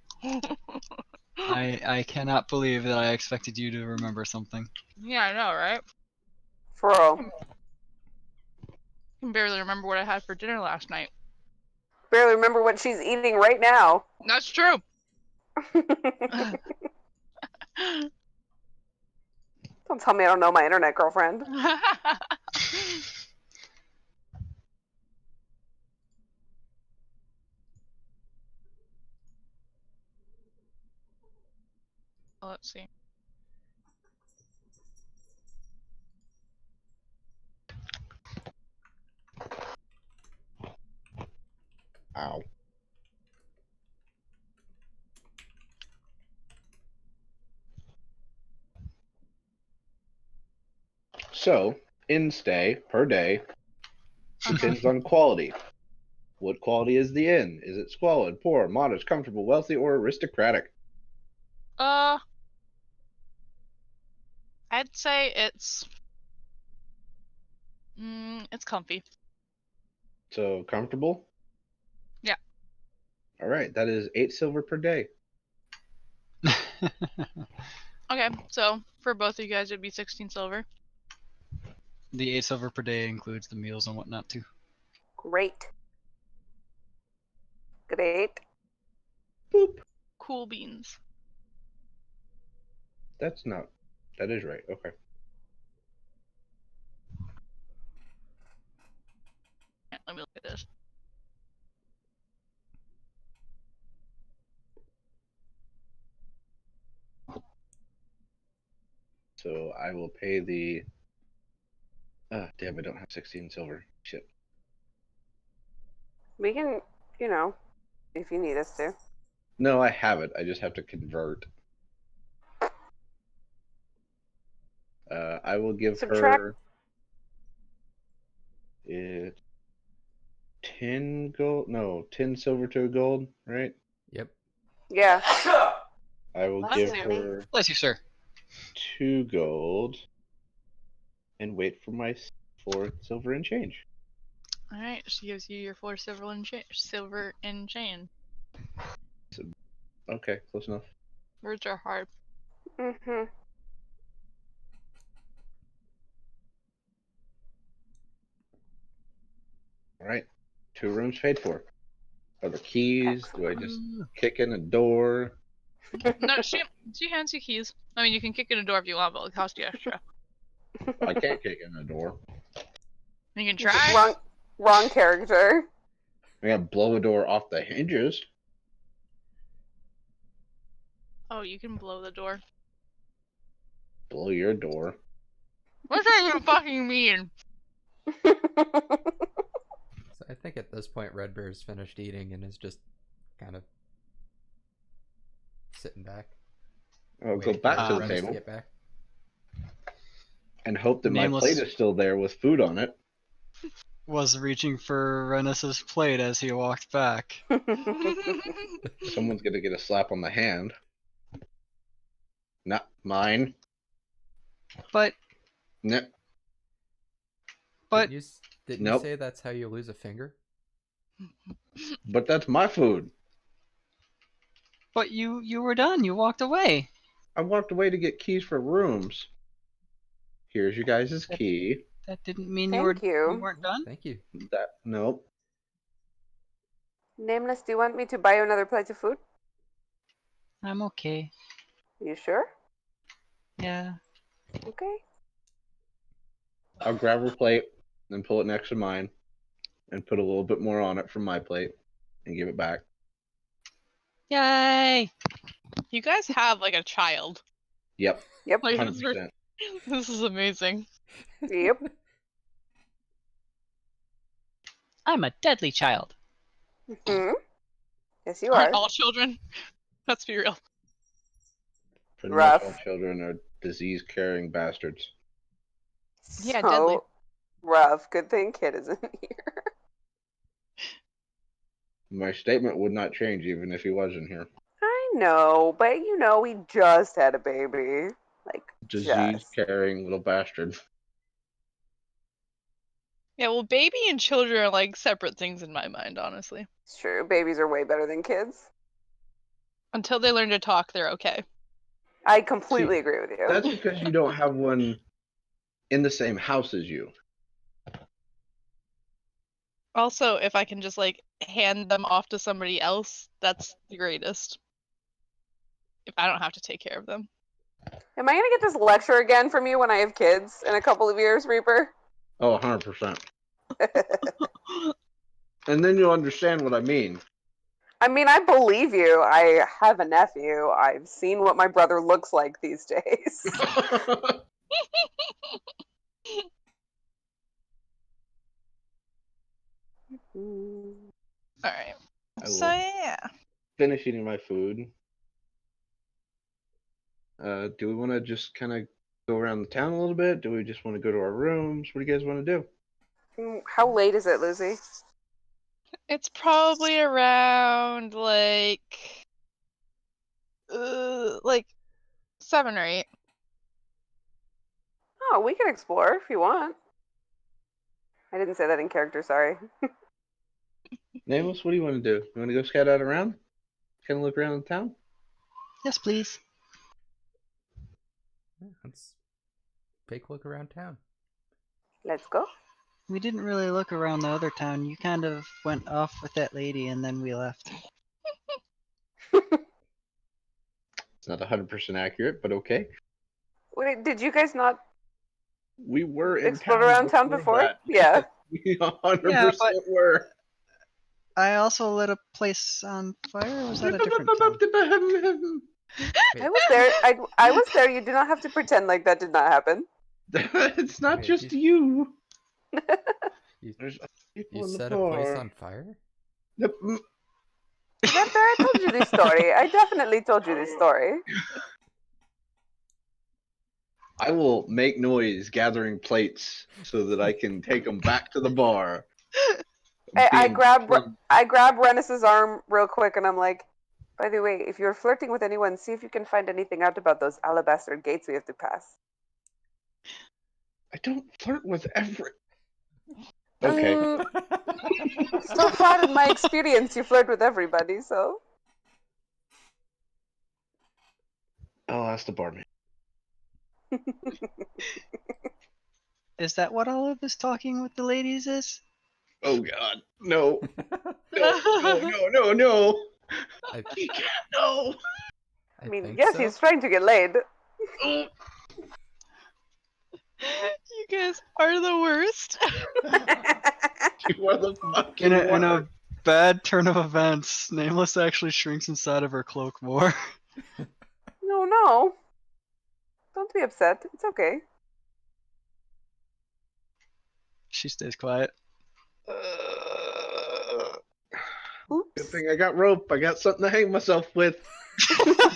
I cannot believe that I expected you to remember something. Yeah, I know, right? For real. I can barely remember what I had for dinner last night. Barely remember what she's eating right now. That's true. Don't tell me I don't know my internet girlfriend. Let's see. Ow. So, in stay per day depends on quality. What quality is the inn? Is it squalid, poor, modest, comfortable, wealthy, or aristocratic? I'd say it's comfy. So, comfortable? Yeah. All right, that is 8 silver per day. Okay, so for both of you guys, it'd be 16 silver. The 8 silver per day includes the meals and whatnot too. Great. Great. Boop. Cool beans. That is right. Okay. Let me look at this. So I will pay the. Ah, damn! I don't have 16 silver. Shit. We can, you know, if you need us to. No, I have it. I just have to convert. I will give Subtract. her. It. 10 gold. No, 10 silver to a gold. Right. Yep. Yeah. I will Bless give you. her Bless you, sir. 2 gold. And wait for my 4 silver and change. All right, she gives you your 4 silver and chain. Okay, close enough. Words are hard. Mm-hmm. All right, 2 rooms paid for. Are the keys? Do I just Mm, kick in a door? No, she hands you keys. I mean, you can kick in a door if you want, but it'll cost you extra. I can't kick in a door. You can try. Wrong character. I gotta blow a door off the hinges. Oh, you can blow the door. Blow your door. What does that even fucking mean? So I think at this point, Red Bear's finished eating and is just kind of sitting back. I'll go waiting back for to the Renus table get back. and hope that Nameless. my plate is still there with food on it. Was reaching for Renus's plate as he walked back. Someone's gonna get a slap on the hand. Not mine. But No. But Didn't Nope. you say that's how you lose a finger? But that's my food. but you were done. You walked away. I walked away to get keys for rooms. Here's your guys' key. That didn't mean Thank you you. weren't done. Thank you. That nope. Nameless, do you want me to buy you another plate of food? I'm okay. You sure? Yeah. Okay. I'll grab her plate and pull it next to mine and put a little bit more on it from my plate and give it back. Yay! You guys have like a child. Yep. Yep. Like, 100%. this is amazing. Yep. I'm a deadly child. Hmm. Yes, you Aren't are. all children? Let's be real. Pretty Rough. much all children are disease-carrying bastards. Yeah, So deadly. rough. Good thing Kid isn't here. My statement would not change even if he wasn't here. I know, but you know, we just had a baby. Like, just. Disease-carrying little bastard. Yeah, well, baby and children are like separate things in my mind, honestly. It's true. Babies are way better than kids. Until they learn to talk, they're okay. I completely agree with you. That's because you don't have one in the same house as you. Also, if I can just like hand them off to somebody else, that's the greatest. If I don't have to take care of them. Am I going to get this lecture again from you when I have kids in a couple of years, Reaper? Oh, 100%. And then you'll understand what I mean. I mean, I believe you. I have a nephew. I've seen what my brother looks like these days. Alright. I So, will yeah. finish eating my food. Do we want to just kind of go around the town a little bit? Do we just want to go to our rooms? What do you guys want to do? How late is it, Lucy? It's probably around like 7 or 8. Oh, we can explore if you want. I didn't say that in character, sorry. Nameless, what do you want to do? You want to go scout out around? Kind of look around the town? Yes, please. Yeah, let's take a look around town. Let's go. We didn't really look around the other town. You kind of went off with that lady and then we left. It's not 100% accurate, but okay. Wait, did you guys not We were in explore town around town before? that. Yeah. We 100% Yeah, but- were. I also lit a place on fire. Or was that a different time? I was there. I was there. You do not have to pretend like that did not happen. It's not Wait, just you. You, There's other people you in the set a place bar. on fire? Remember, I told you this story. I definitely told you this story. I will make noise gathering plates so that I can take them back to the bar. I Being grab drunk. Rennis's arm real quick, and I'm like, by the way, if you're flirting with anyone, see if you can find anything out about those alabaster gates we have to pass. I don't flirt with every. Okay. So far in my experience, you flirt with everybody, so. I'll ask the barman. Is that what all of this talking with the ladies is? Oh God, no, no! I, He can't. No. I mean, think yes, so. he's trying to get laid. Oh. You guys are the worst. You are the fucking In a worst. bad turn of events, Nameless actually shrinks inside of her cloak more. No. Don't be upset. It's okay. She stays quiet. Oops. Good thing I got rope. I got something to hang myself with.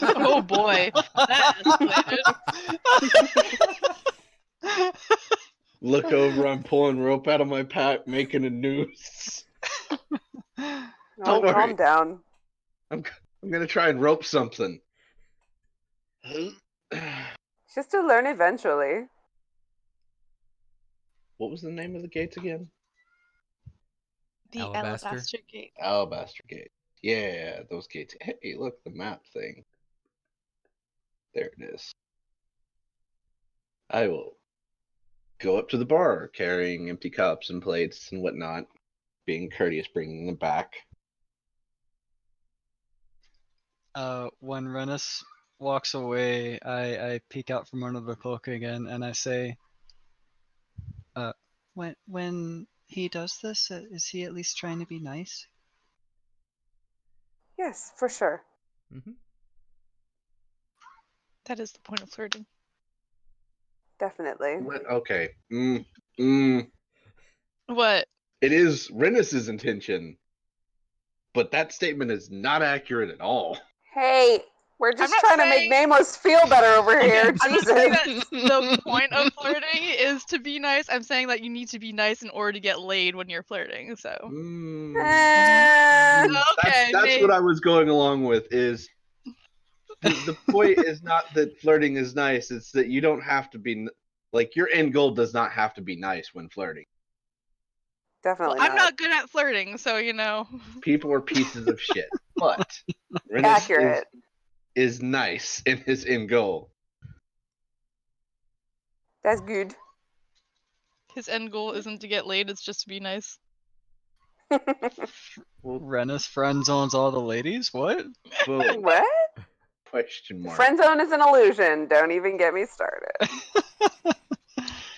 Oh boy, that escalated. Look over. I'm pulling rope out of my pack, making a noose. No, Don't worry. calm down. I'm gonna try and rope something. Just to learn eventually. What was the name of the gates again? The Alabaster? alabaster gate. Alabaster Gate. Yeah, those gates. Hey, look, the map thing. There it is. I will go up to the bar carrying empty cups and plates and whatnot, being courteous, bringing them back. When Rennis walks away, I peek out from under the cloak again and I say, when he does this, is he at least trying to be nice? Yes, for sure. Mm-hmm. That is the point of flirting. Definitely. Okay. What? It is Rennis's intention, but that statement is not accurate at all. Hey, we're just not trying to make saying- Nameless feel better over here. I'm not saying Jesus. that the point of flirting is to be nice. I'm saying that you need to be nice in order to get laid when you're flirting. So. Okay, That's what I was going along with. Is the point is not that flirting is nice. It's that you don't have to be like your end goal does not have to be nice when flirting. Definitely I'm not good at flirting, so you know. People are pieces of shit, but Rennis Accurate. is nice in his end goal. That's good. His end goal isn't to get laid; it's just to be nice. Rennis friend zones all the ladies? What? Boom. What? Question mark. Friend zone is an illusion. Don't even get me started.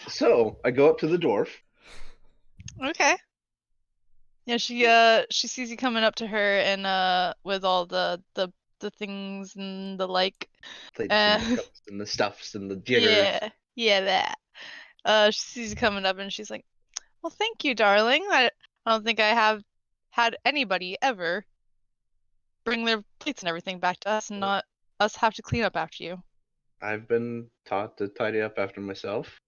So I go up to the dwarf. Okay. Yeah, she sees you coming up to her and with all the things and the like. Plates and the cups and the stuffs and the jiggers. Yeah, that. She sees you coming up and she's like, "Well, thank you, darling. I don't think I have had anybody ever bring their plates and everything back to us and not us have to clean up after you." I've been taught to tidy up after myself,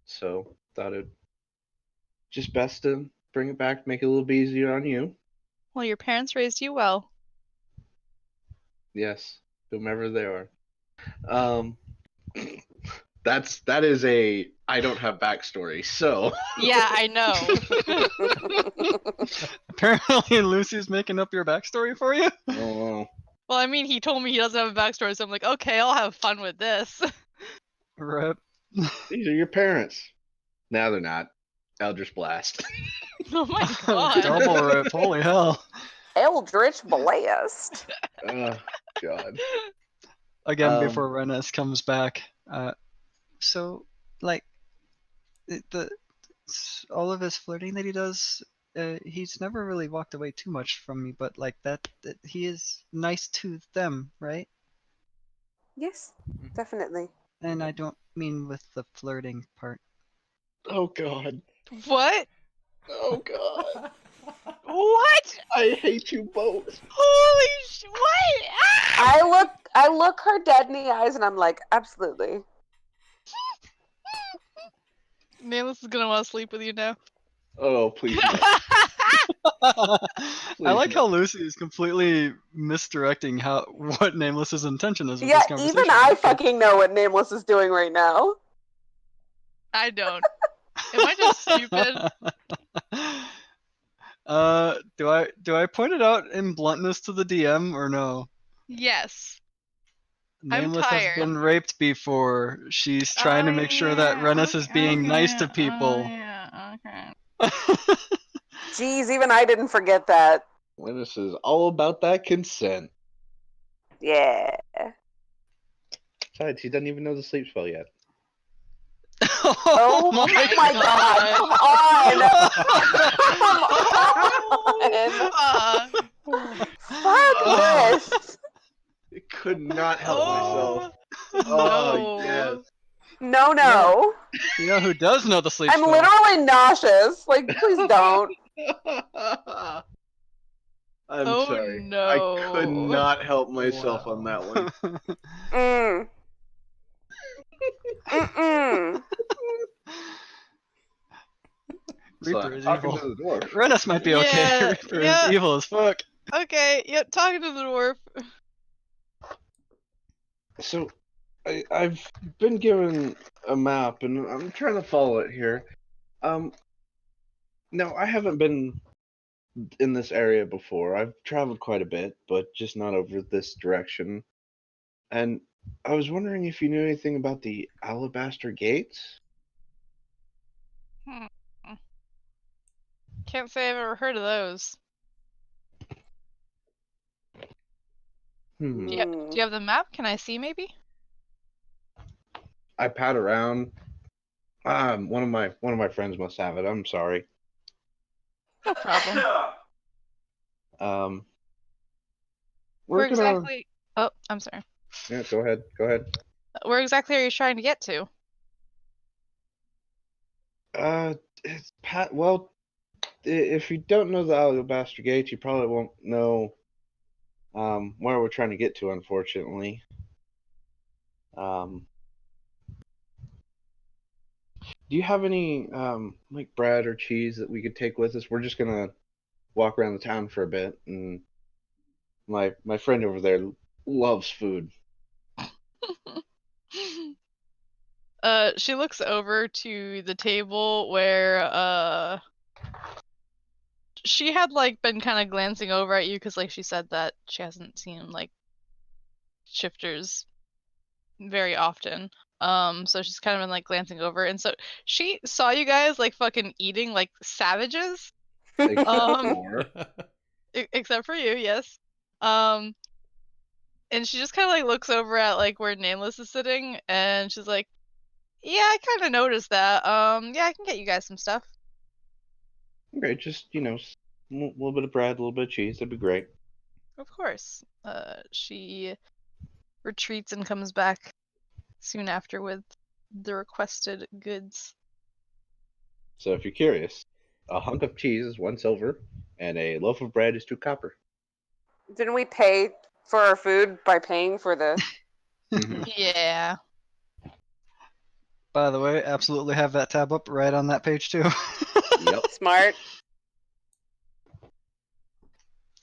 so thought it just best to bring it back, make it a little bit easier on you. Well, your parents raised you well. Yes, whomever they are. That is a I don't have backstory, so Yeah, I know. Apparently Lucy's making up your backstory for you? oh, Well, I mean, he told me he doesn't have a backstory, so I'm like, okay, I'll have fun with this. Rip. these are your parents. Now they're not. Eldritch Blast. Oh my god. Double rip, holy hell. Eldritch Blast. Oh, God. Again, before Rennis comes back. So, like, the all of his flirting that he does, he's never really walked away too much from me, but like that he is nice to them, right? Yes, definitely. And I don't mean with the flirting part. Oh God. What? Oh God. What? I hate you both. Holy what? Ah! I look her dead in the eyes and I'm like, absolutely. Nameless is gonna want to sleep with you now. Oh, please no. I like Please how no. Lucy is completely misdirecting what Nameless's intention is with Yeah, this conversation. even I fucking know what Nameless is doing right now. I don't. Am I just stupid? Do I point it out in bluntness to the DM or no? Yes. I'm Nameless has tired. been raped before. She's trying to make sure that Rennis is being nice to people. Okay. Jeez, even I didn't forget that. When this is all about that consent. Yeah. Besides, he doesn't even know the sleep spell yet. Oh my god. Come on. Fuck this. I could not help myself. No. Oh, yes. No. You know who does know the sleep I'm spell? literally nauseous. Like, please don't. I'm Oh, sorry. no. I could not help myself on that one. Mm. Mm-mm. Reaper is talking evil. to the dwarf. Rennis might be okay. Yeah, Reaper yeah. is evil as fuck. Okay, yep, talking to the dwarf. So, I've been given a map, and I'm trying to follow it here. No, I haven't been in this area before. I've traveled quite a bit, but just not over this direction. And I was wondering if you knew anything about the Alabaster Gates? Can't say I've ever heard of those. Hmm. Do you have the map? Can I see maybe? I pat around. One of my friends must have it. I'm sorry. No problem. We're Where gonna. exactly? Oh, I'm sorry. Yeah, go ahead. Go ahead. Where exactly are you trying to get to? It's Pat. Well, if you don't know the Alabaster Gates, you probably won't know where we're trying to get to. Unfortunately. Do you have any like bread or cheese that we could take with us? We're just gonna walk around the town for a bit, and my friend over there loves food. She looks over to the table where she had like been kind of glancing over at you because like she said that she hasn't seen like shifters very often. So she's kind of been like glancing over, and so she saw you guys like fucking eating like savages. Except for you, yes. And she just kind of like looks over at like where Nameless is sitting, and she's like, "Yeah, I kind of noticed that. Yeah, I can get you guys some stuff." Okay, just a little bit of bread, a little bit of cheese. That'd be great. Of course. She retreats and comes back soon after with the requested goods. So if you're curious, a hunk of cheese is 1 silver, and a loaf of bread is 2 copper. Didn't we pay for our food by paying for the... Yeah. By the way, absolutely have that tab up right on that page too. Yep. Smart.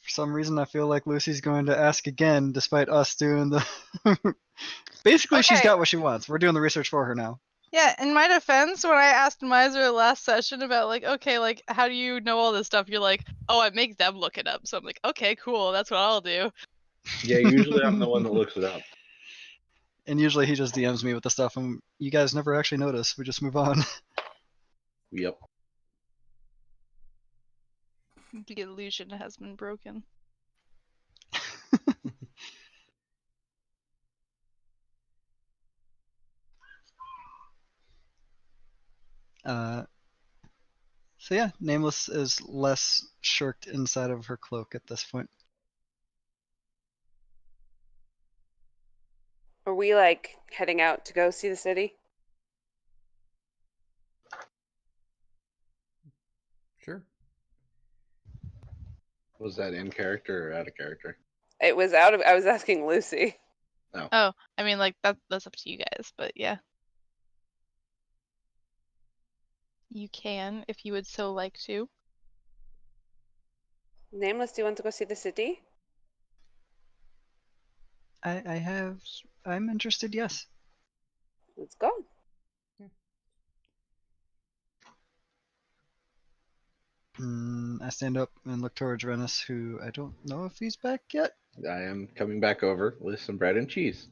For some reason, I feel like Lucy's going to ask again, despite us doing the. Basically, she's Okay. got what she wants. We're doing the research for her now. Yeah, in my defense, when I asked Miser last session about like, okay, like how do you know all this stuff? You're like, oh, I make them look it up. So I'm like, okay, cool, that's what I'll do. Yeah, usually I'm the one that looks it up. And usually he just DMs me with the stuff, and you guys never actually notice. We just move on. Yep. The illusion has been broken. So yeah, Nameless is less shirked inside of her cloak at this point. Are we like heading out to go see the city? Sure. Was that in character or out of character? It was out of. I was asking Lucy. Oh, I mean, like that's up to you guys, but yeah. You can if you would so like to. Nameless, do you want to go see the city? I'm interested, yes. Let's go. I stand up and look towards Renus, who I don't know if he's back yet. I am coming back over with some bread and cheese.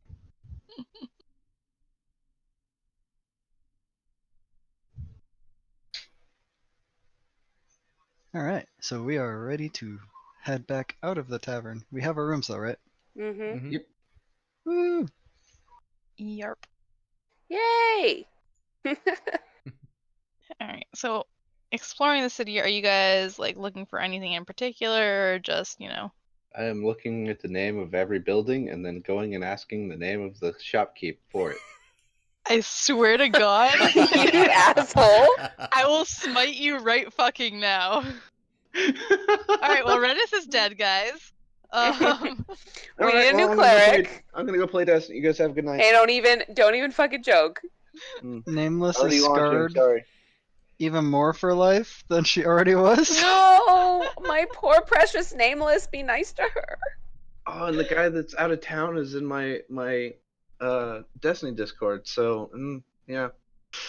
Alright, so we are ready to head back out of the tavern. We have our rooms though, right? Mm-hmm. Yep. Woo! Yarp. Yay! Alright, so exploring the city, are you guys like looking for anything in particular or just, you know? I am looking at the name of every building and then going and asking the name of the shopkeep for it. I swear to God. You asshole! I will smite you right fucking now. Alright, well Renus is dead, guys. We need a new cleric. I'm gonna go play Destiny. You guys have a good night. Hey, don't even fucking joke. Nameless Already is launching, scarred sorry. even more for life than she already was. No, my poor precious Nameless. Be nice to her. Oh, and the guy that's out of town is in my Destiny Discord. So yeah,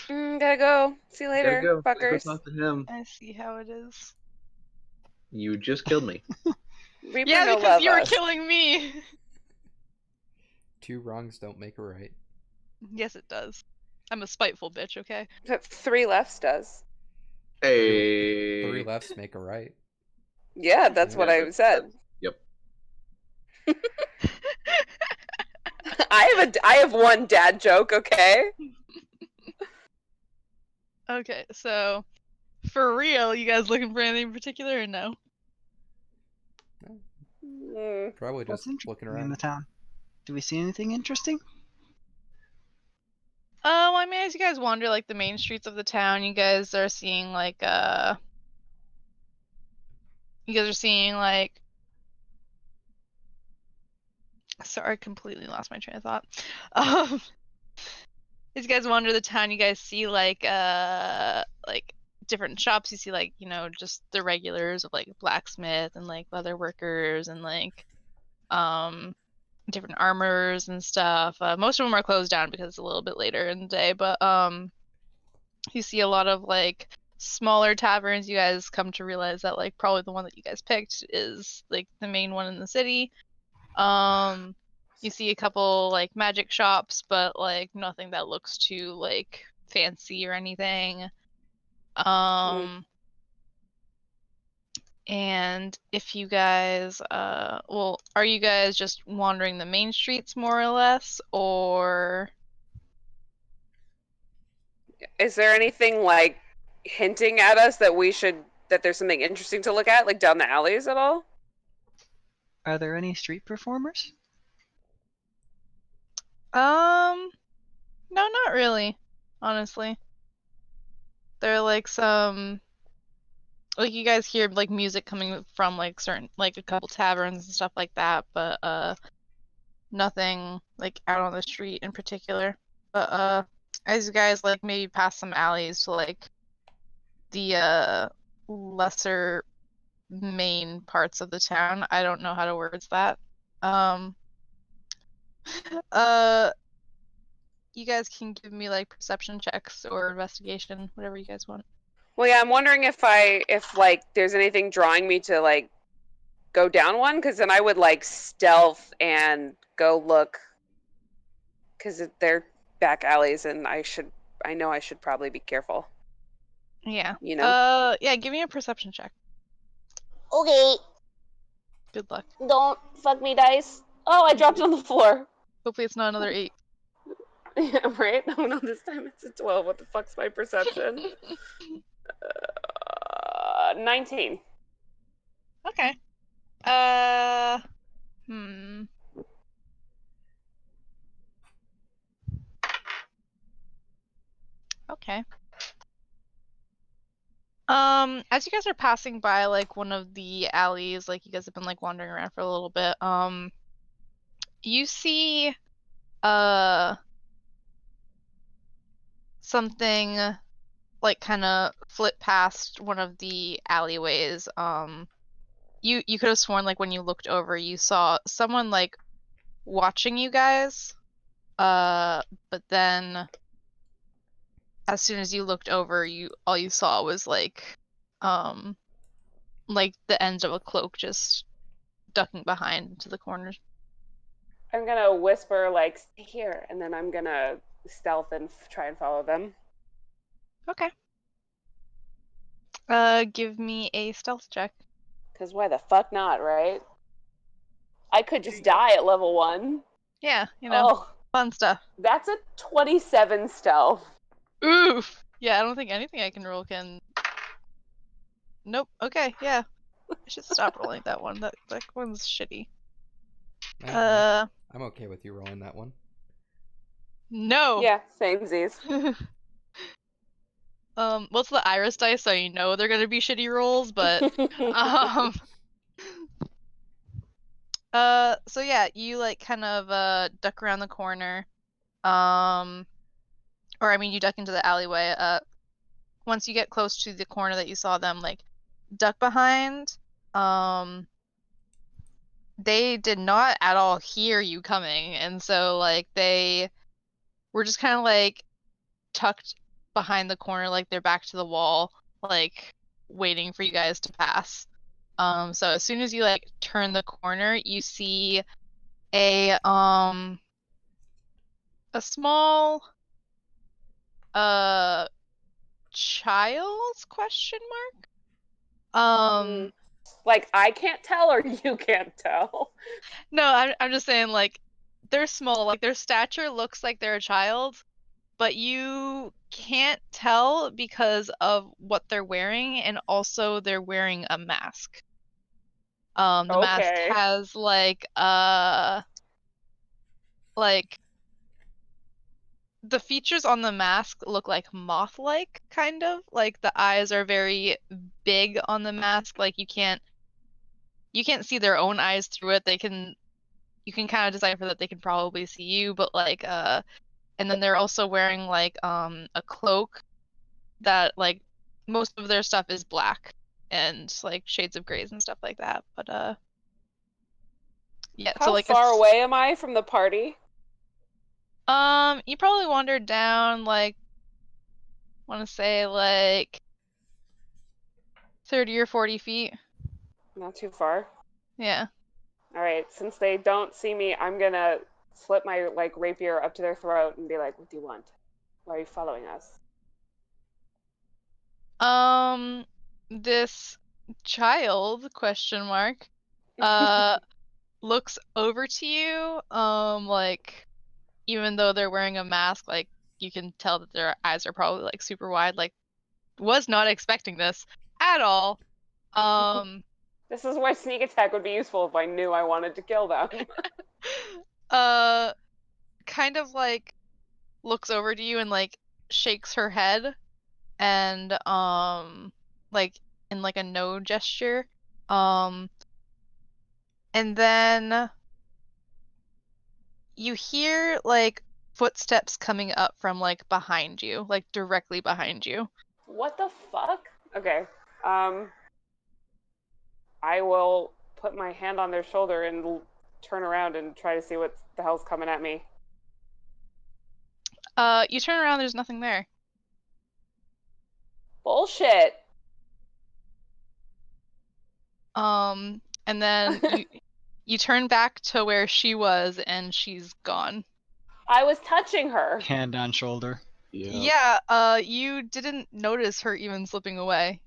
Gotta go. See you later, gotta go. Gotta go fuckers. talk to him. I see how it is. You just killed me. Reaper Yeah, no because love you were us. killing me. 2 wrongs don't make a right. Yes, it does. I'm a spiteful bitch, okay? But 3 lefts does. Hey. 3 lefts make a right. Yeah, that's what I said. Yep. I have one dad joke, okay? Okay, so for real, you guys looking for anything in particular or no? Probably What's just looking interesting in around. the town? Do we see anything interesting? Oh, I mean, as you guys wander like the main streets of the town, you guys are seeing like sorry, I completely lost my train of thought. As you guys wander the town, you guys see like different shops. You see like, you know, just the regulars of like blacksmith and like leather workers and like different armors and stuff. Most of them are closed down because it's a little bit later in the day, but you see a lot of like smaller taverns. You guys come to realize that like probably the one that you guys picked is like the main one in the city. You see a couple like magic shops, but like nothing that looks too like fancy or anything. And if you guys well, are you guys just wandering the main streets more or less, or Is there anything like hinting at us that that there's something interesting to look at, like down the alleys at all? Are there any street performers? No, not really, honestly. They're like some like you guys hear like music coming from like certain like a couple taverns and stuff like that, but nothing like out on the street in particular. But as you guys like maybe pass some alleys to like the lesser main parts of the town. I don't know how to words that. You guys can give me like perception checks or investigation, whatever you guys want. Well, yeah, I'm wondering if like there's anything drawing me to like go down one, because then I would like stealth and go look, because they're back alleys, and I know I should probably be careful. Yeah. You know. Yeah. Give me a perception check. Okay. Good luck. Don't fuck me, dice. Oh, I dropped it on the floor. Hopefully it's not another 8. Yeah, right? Oh no, this time it's a 12. What the fuck's my perception? 19. Okay. Hmm. Okay. As you guys are passing by like one of the alleys, like you guys have been like wandering around for a little bit, you see something like kind of flit past one of the alleyways. You could have sworn like when you looked over you saw someone like watching you guys. But then as soon as you looked over, all you saw was like the ends of a cloak just ducking behind into the corners. I'm gonna whisper like, "Stay here," and then I'm gonna stealth and try and follow them. Okay. Give me a stealth check. Cause why the fuck not, right? I could just die at level 1. Yeah, you know, fun stuff. That's a 27 stealth. Oof. Yeah, I don't think anything I can roll can. Nope. Okay. Yeah. I should stop rolling that one. That one's shitty. I'm okay with you rolling that one. No. Yeah, same Z's. What's the iris dice? So you know they're gonna be shitty rolls, but so yeah, you like kind of duck around the corner, or I mean you duck into the alleyway. Once you get close to the corner that you saw them like duck behind, they did not at all hear you coming, and so like they were just kind of like tucked behind the corner, like they're back to the wall, like waiting for you guys to pass. So as soon as you like turn the corner, you see a small child's question mark. Like I can't tell or you can't tell. No, I'm just saying like they're small, like their stature looks like they're a child, but you can't tell because of what they're wearing, and also they're wearing a mask. The mask has like the features on the mask look like moth-like, kind of. Like the eyes are very big on the mask, like you can't see their own eyes through it. You can kind of decipher that they can probably see you, but like and then they're also wearing like a cloak that like most of their stuff is black and like shades of grays and stuff like that. But yeah, How so like far away am I from the party? You probably wandered down like want to say like 30 or 40 feet. Not too far. Yeah. All right, since they don't see me, I'm gonna slip my like rapier up to their throat and be like, "What do you want? Why are you following us?" This child question mark looks over to you, like even though they're wearing a mask, like you can tell that their eyes are probably like super wide, like was not expecting this at all. This is why sneak attack would be useful if I knew I wanted to kill them. Kind of like looks over to you and like shakes her head and like in like a no gesture. And then you hear like footsteps coming up from like behind you, like directly behind you. What the fuck? Okay. I will put my hand on their shoulder and turn around and try to see what the hell's coming at me. You turn around, there's nothing there. Bullshit. And then you turn back to where she was and she's gone. I was touching her. Hand on shoulder. Yeah, you didn't notice her even slipping away.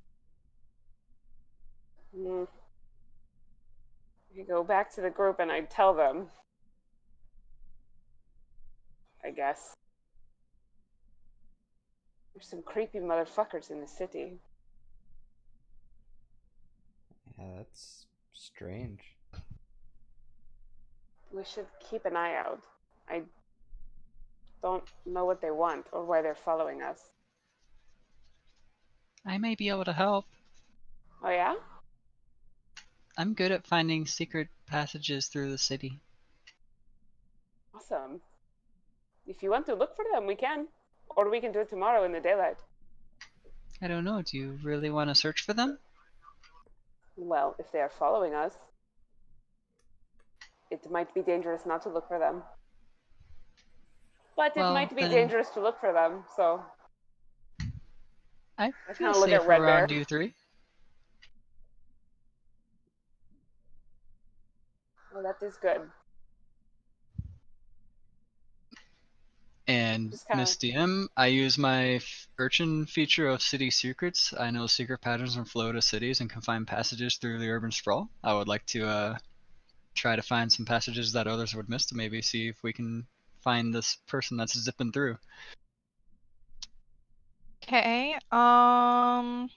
I go back to the group and I tell them. I guess. There's some creepy motherfuckers in the city. Yeah, that's strange. We should keep an eye out. I don't know what they want or why they're following us. I may be able to help. Oh yeah? I'm good at finding secret passages through the city. Awesome. If you want to look for them, we can. Or we can do it tomorrow in the daylight. I don't know, do you really want to search for them? Well, if they are following us, it might be dangerous not to look for them. But it Well, might be then dangerous to look for them, so I I feel kind of look at safe Red around Bear. you three. Well, that is good. And Just kind Miss of. DM, I use my urchin feature of city secrets. I know secret patterns and flow to cities and can find passages through the urban sprawl. I would like to try to find some passages that others would miss to maybe see if we can find this person that's zipping through. Okay. Alright,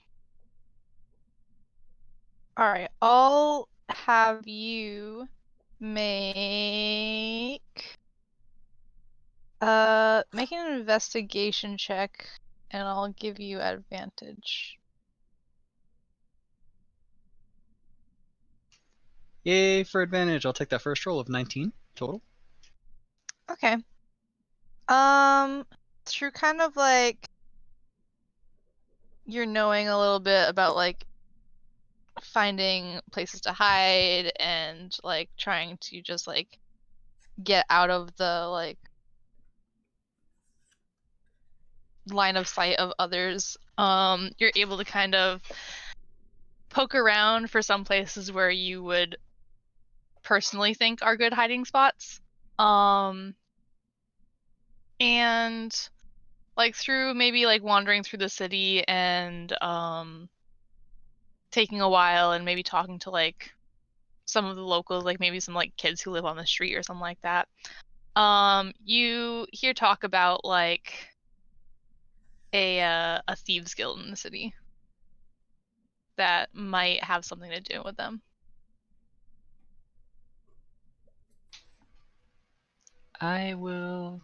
I'll have you make make an investigation check and I'll give you advantage. Yay for advantage. I'll take that first roll of 19 total. Okay. Through kind of like you're knowing a little bit about like finding places to hide and like trying to just like get out of the like line of sight of others, you're able to kind of poke around for some places where you would personally think are good hiding spots. And like through maybe like wandering through the city and taking a while and maybe talking to like some of the locals, like maybe some like kids who live on the street or something like that. You hear talk about like a thieves guild in the city that might have something to do with them. I will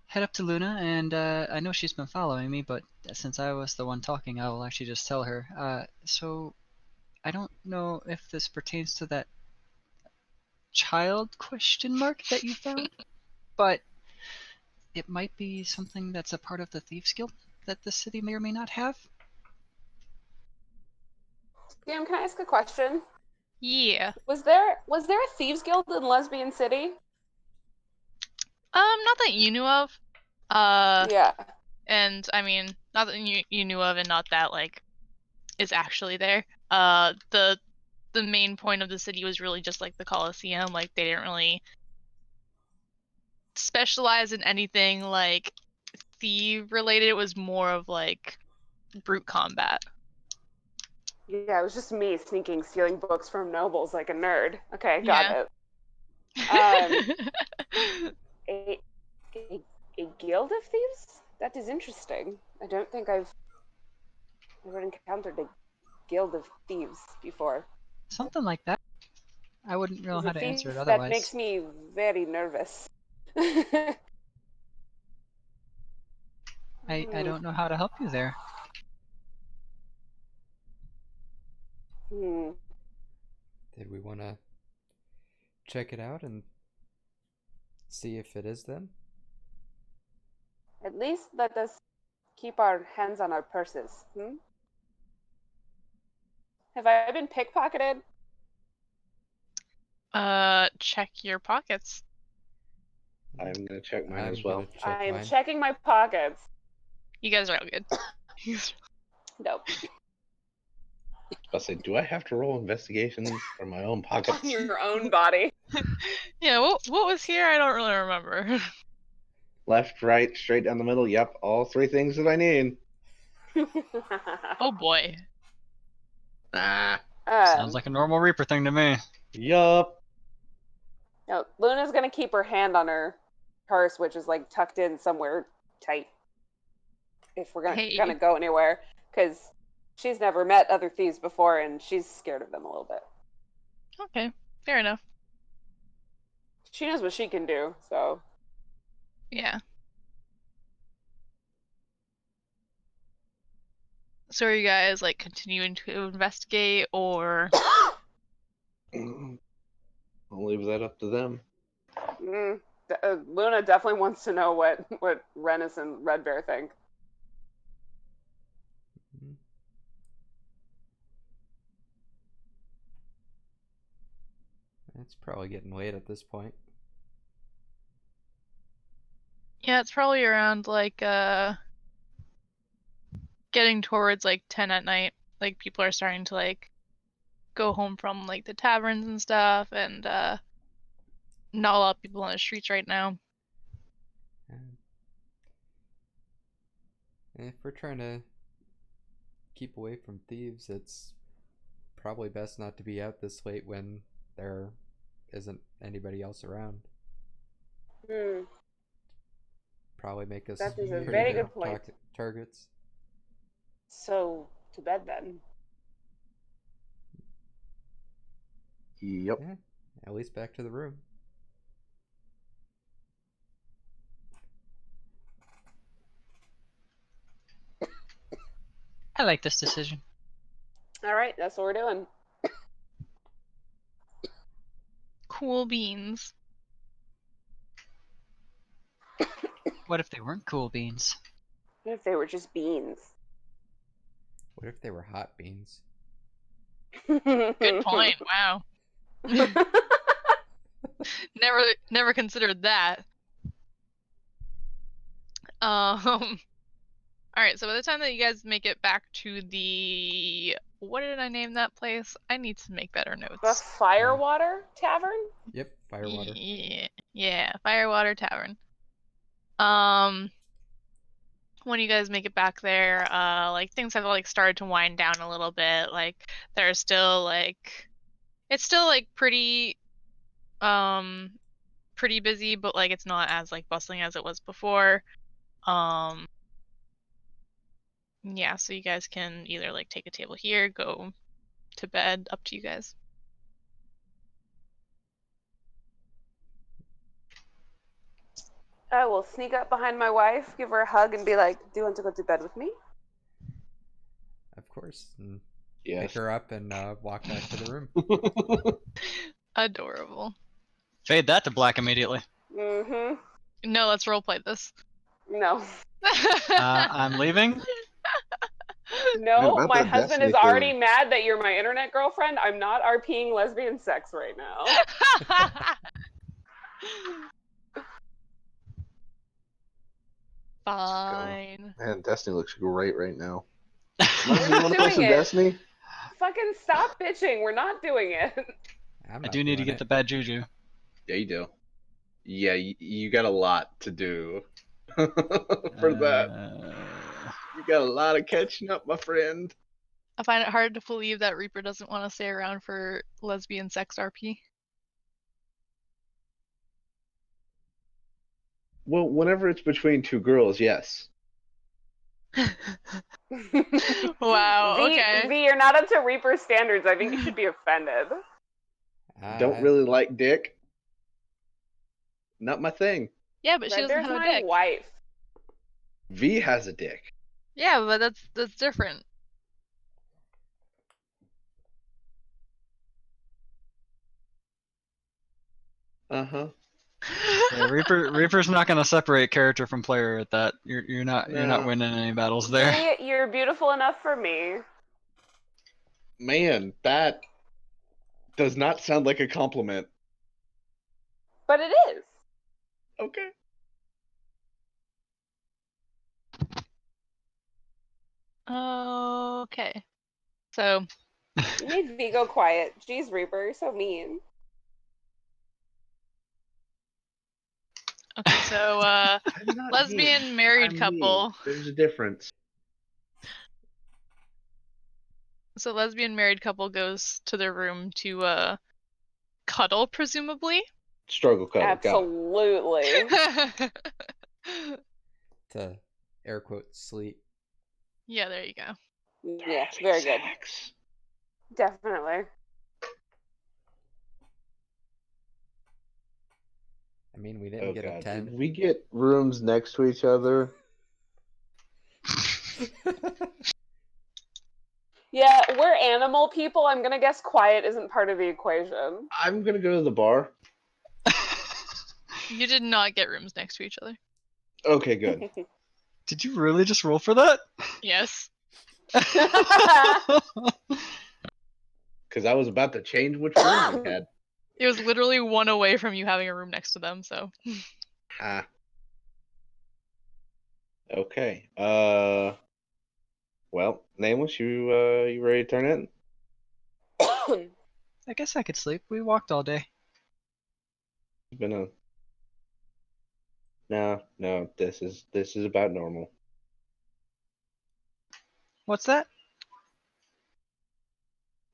head up to Luna, and I know she's been following me, but since I was the one talking, I will actually just tell her. So I don't know if this pertains to that child ? That you found, but it might be something that's a part of the Thieves Guild that the city may or may not have. Sam, can I ask a question? Yeah. Was there a thieves guild in Lesbian City? Not that you knew of. Yeah. And I mean, not that you knew of, and not that like is actually there. The main point of the city was really just like the Colosseum. Like they didn't really specialize in anything like thief related. It was more of like brute combat. Yeah, it was just me stealing books from nobles like a nerd. Okay, got it. A guild of thieves? That is interesting. I don't think I've ever encountered a guild of thieves before. Something like that. I wouldn't know how to answer it That otherwise. makes me very nervous. I don't know how to help you there. Did we want to check it out and see if it is them? At least let us keep our hands on our purses. Have I been pickpocketed? Check your pockets. I'm gonna check mine I'm as well. gonna check I am mine. checking my pockets. You guys are all good. Nope. I say, do I have to roll investigation for my own pockets? On your own body. Yeah, what was here? I don't really remember. Left, right, straight down the middle. Yep, all three things that I need. Oh boy. Sounds like a normal Reaper thing to me. Yup. No, Luna's gonna keep her hand on her purse, which is like tucked in somewhere tight. If we're gonna go anywhere, because She's never met other thieves before, and she's scared of them a little bit. Okay, fair enough. She knows what she can do, so. Yeah. So are you guys like continuing to investigate, or? I'll leave that up to them. Luna definitely wants to know what Rennis and Red Bear think. It's probably getting late at this point. Yeah, it's probably around like getting towards like 10 at night. Like people are starting to like go home from like the taverns and stuff, and not a lot of people on the streets right now. If we're trying to keep away from thieves, it's probably best not to be out this late when there isn't anybody else around. Probably make us That is a pretty very good point. targets. So, to bed then. Yep. Yeah, at least back to the room. I like this decision. All right, that's what we're doing. Cool beans. What if they weren't cool beans? What if they were just beans? What if they were hot beans? Good point. Wow. Never considered that. Alright, so by the time that you guys make it back to the... What did I name that place? I need to make better notes. The Firewater Tavern? Yep, Firewater. Yeah, Firewater Tavern. When you guys make it back there, like things have like started to wind down a little bit. Like there's still like... It's still like pretty busy, but like it's not as like bustling as it was before. Yeah, so you guys can either like take a table here, go to bed, up to you guys. I will sneak up behind my wife, give her a hug, and be like, "Do you want to go to bed with me?" Of course. And Yes. pick her up and walk back to the room. Adorable. Fade that to black immediately. Mm-hmm. No, let's roleplay this. No. I'm leaving. No, about my that husband Destiny is already thing. mad that you're my internet girlfriend. I'm not RPing lesbian sex right now. Fine. Man, Destiny looks great right now. We're You not want to play doing some it. Destiny? Fucking stop bitching. We're not doing it. I'm I not do need to doing get it. the bad juju. Yeah, you do. Yeah, you got a lot to do for that. You got a lot of catching up, my friend. I find it hard to believe that Reaper doesn't want to stay around for lesbian sex RP. Well, whenever it's between two girls, yes. Wow, V, okay. V, you're not up to Reaper standards. I think you should be offended. Don't really like dick. Not my thing. Yeah, but she Red doesn't Bear's have a my dick. wife. V has a dick. Yeah, but that's different. Uh-huh. Yeah, Reaper's not gonna separate character from player at that. You're not winning any battles there. V, you're beautiful enough for me. Man, that does not sound like a compliment. But it is. Okay. Okay. So You made V go quiet. Jeez, Reaper, you're so mean. okay, so I'm not lesbian mean. married I'm couple. mean. There's a difference. So lesbian married couple goes to their room to cuddle, presumably. Struggle cuddle. Absolutely. To air quote sleep. Yeah, there you go. Yeah, very good. Sex. Definitely. I mean, we didn't get a God. 10. Did we get rooms next to each other? Yeah, we're animal people. I'm gonna guess quiet isn't part of the equation. I'm gonna go to the bar. You did not get rooms next to each other. Okay, good. Did you really just roll for that? Yes. Because I was about to change which room we had. It was literally one away from you having a room next to them, so. Ah. Okay. Well, Nameless, you ready to turn in? I guess I could sleep. We walked all day. It's been a. No. This is about normal. What's that?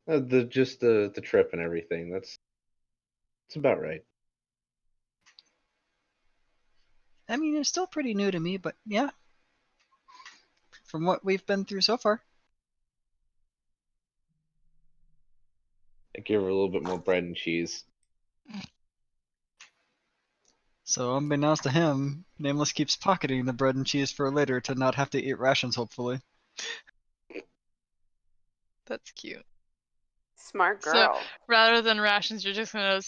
The trip and everything. It's about right. I mean, it's still pretty new to me, but yeah. From what we've been through so far. I give her a little bit more bread and cheese. So unbeknownst to him, Nameless keeps pocketing the bread and cheese for later to not have to eat rations, hopefully. That's cute. Smart girl. So rather than rations, you're just gonna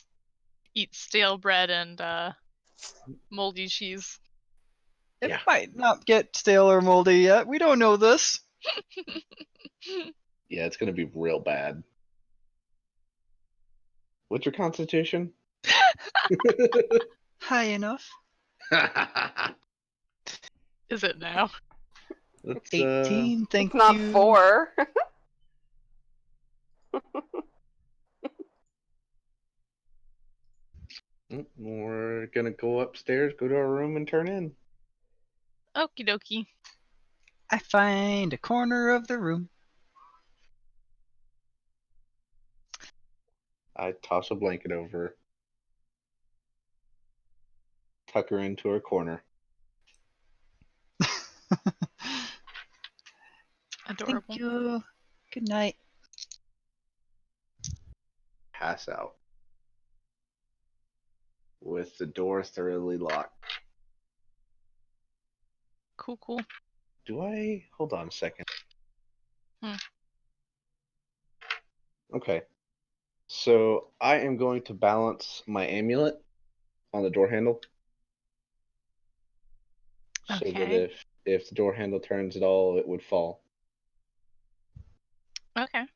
eat stale bread and moldy cheese. It Yeah. might not get stale or moldy yet. We don't know this. Yeah, it's gonna be real bad. What's your constitution? High enough. Is it now? Let's, 18, thank It's not you. 4. We're gonna go upstairs, go to our room, and turn in. Okie dokie. I find a corner of the room. I toss a blanket over her. Tuck her into her corner. Adorable. Thank you. Good night. Pass out. With the door thoroughly locked. Cool. Hold on a second. Hmm. Okay. So I am going to balance my amulet on the door handle. So that Okay. if the door handle turns at all, it would fall. Okay.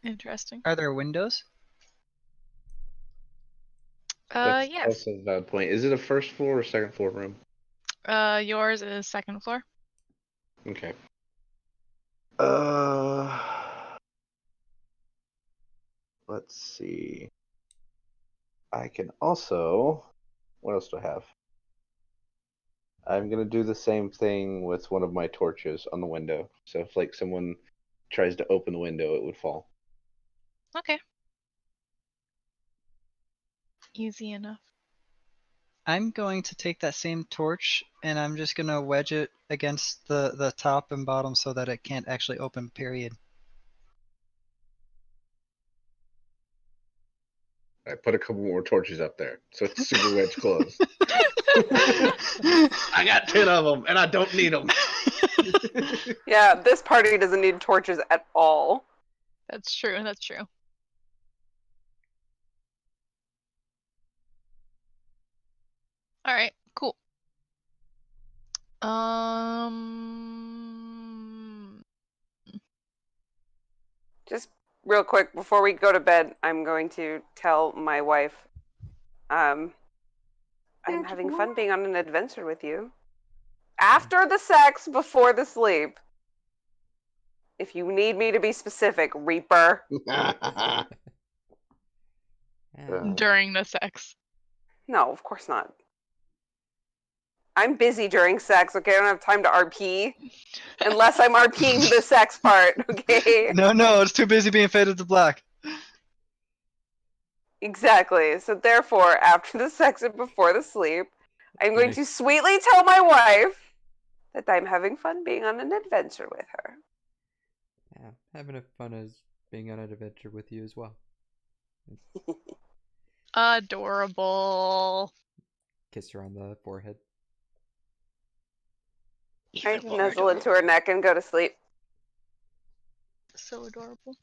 Interesting. Are there windows? That's Yes. also a valid point. Is it a first floor or second floor room? Yours is second floor. Okay. Let's see. I can also. What else do I have? I'm gonna do the same thing with one of my torches on the window. So if like someone tries to open the window, it would fall. Okay. Easy enough. I'm going to take that same torch and I'm just going to wedge it against the top and bottom so that it can't actually open, period. I put a couple more torches up there, so it's super wedge closed. I got 10 of them, and I don't need them. Yeah, this party doesn't need torches at all. That's true. All right. Cool. Just real quick, before we go to bed, I'm going to tell my wife, I'm having fun being on an adventure with you. After the sex, before the sleep. If you need me to be specific, Reaper. Yeah. During the sex. No, of course not. I'm busy during sex, okay? I don't have time to RP. Unless I'm RPing the sex part, okay? No, it's too busy being faded to black. Exactly. So therefore, after the sex and before the sleep, I'm going to sweetly tell my wife that I'm having fun being on an adventure with her. Yeah, having a fun as being on an adventure with you as well. Adorable. Kiss her on the forehead. I nuzzle into her neck and go to sleep. So adorable.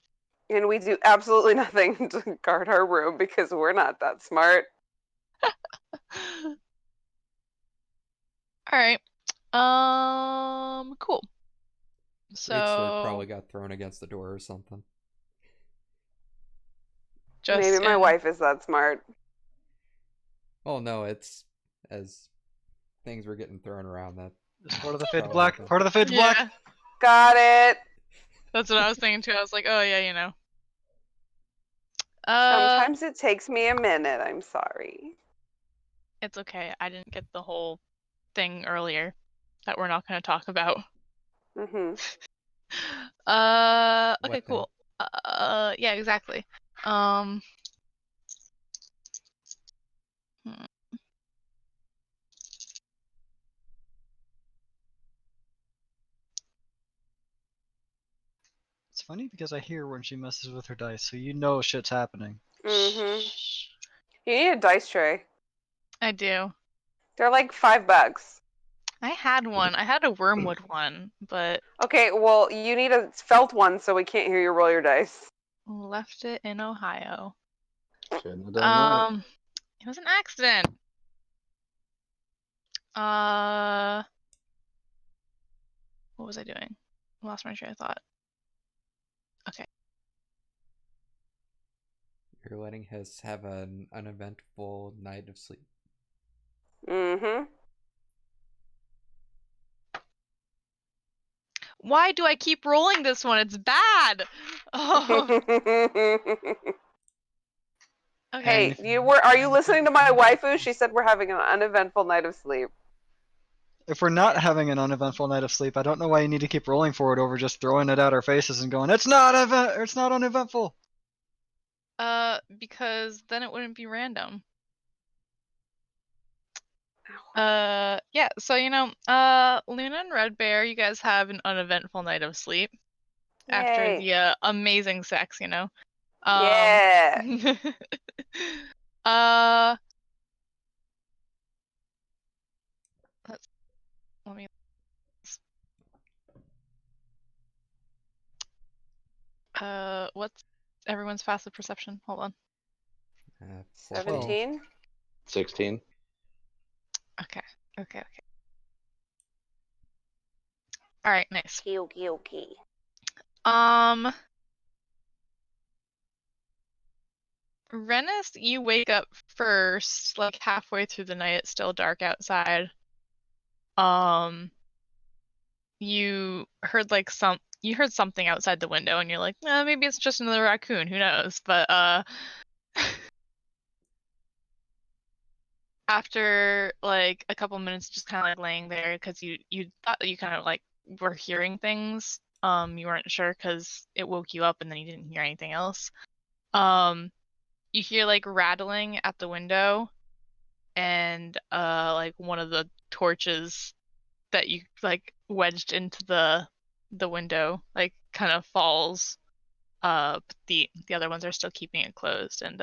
And we do absolutely nothing to guard our room because we're not that smart. Alright. Cool. So Great sword probably got thrown against the door or something. Maybe my wife is that smart. Oh no, it's as things were getting thrown around that. It's part of the fade to black. Part of the fade to Yeah. black. Got it. That's what I was thinking too. I was like, oh yeah, you know. Sometimes it takes me a minute. I'm sorry. It's okay. I didn't get the whole thing earlier that we're not going to talk about. Mm-hmm. Okay, cool. Yeah, exactly. Hmm. It's funny because I hear when she messes with her dice, so you know shit's happening. Mm-hmm. You need a dice tray. I do. They're like $5. I had one. I had a wormwood one, but Okay, well, you need a felt one so we can't hear you roll your dice. left it in Ohio. Shouldn't have done that. It was an accident. What was I doing? Lost my train of thought. Okay. You're letting Hess have an uneventful night of sleep. Mm-hmm. Why do I keep rolling this one? It's bad. Oh. Okay. Hey, are you listening to my waifu? She said we're having an uneventful night of sleep. If we're not having an uneventful night of sleep, I don't know why you need to keep rolling for it over just throwing it at our faces and going, it's not uneventful. Because then it wouldn't be random. Yeah, so Luna and Red Bear, you guys have an uneventful night of sleep. After Yay. the amazing sex, Yeah. Let me. What's everyone's passive perception? Hold on. 17? 16. Okay. All right, nice. Okay. Rennis, you wake up first, like halfway through the night. It's still dark outside. You heard something outside the window, and you're like, maybe it's just another raccoon. Who knows? But after like a couple minutes, just kind of like laying there, because you thought that you kind of like were hearing things. You weren't sure because it woke you up, and then you didn't hear anything else. You hear like rattling at the window, and like one of the torches that you like wedged into the window like kind of falls. But the other ones are still keeping it closed, and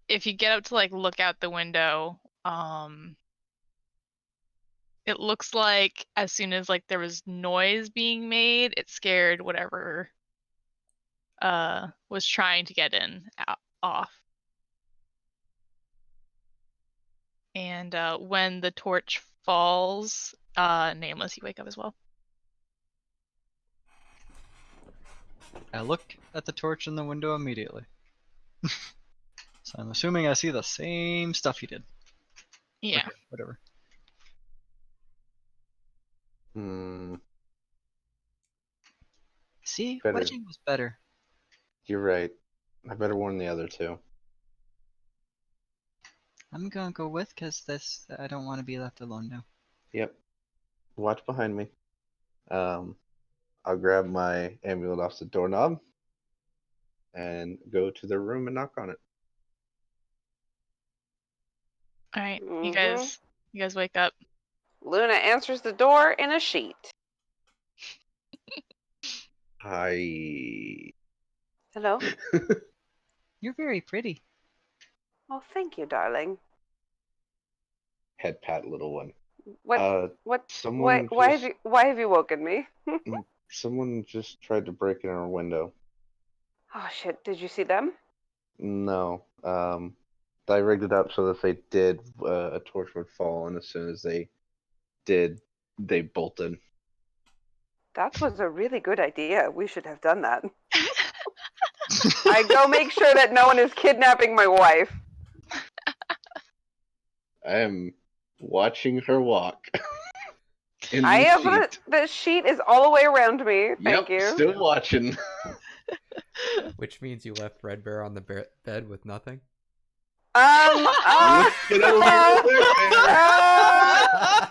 if you get up to like look out the window, it looks like as soon as like there was noise being made, it scared whatever was trying to get off. And when the torch falls, Nameless, you wake up as well. I look at the torch in the window immediately. So I'm assuming I see the same stuff you did. Yeah. Okay, whatever. See, Better. wedging was better. You're right. I better warn the other two. I'm gonna go with because I don't want to be left alone now. Yep. Watch behind me. I'll grab my amulet off the doorknob and go to their room and knock on it. All right, Mhm. you guys wake up. Luna answers the door in a sheet. Hi. Hello? You're very pretty. Oh, thank you, darling. Head pat, little one. What? Someone Why just, have you woken me? someone just tried to break in our window. Oh shit! Did you see them? No. I rigged it up so that if they did, a torch would fall, and as soon as they did, they bolted. That was a really good idea. We should have done that. I go make sure that no one is kidnapping my wife. I am watching her walk. In I the have sheet. the sheet is all the way around me. Thank Yep, you. still watching. Which means you left Red Bear on the bed with nothing? Get over here,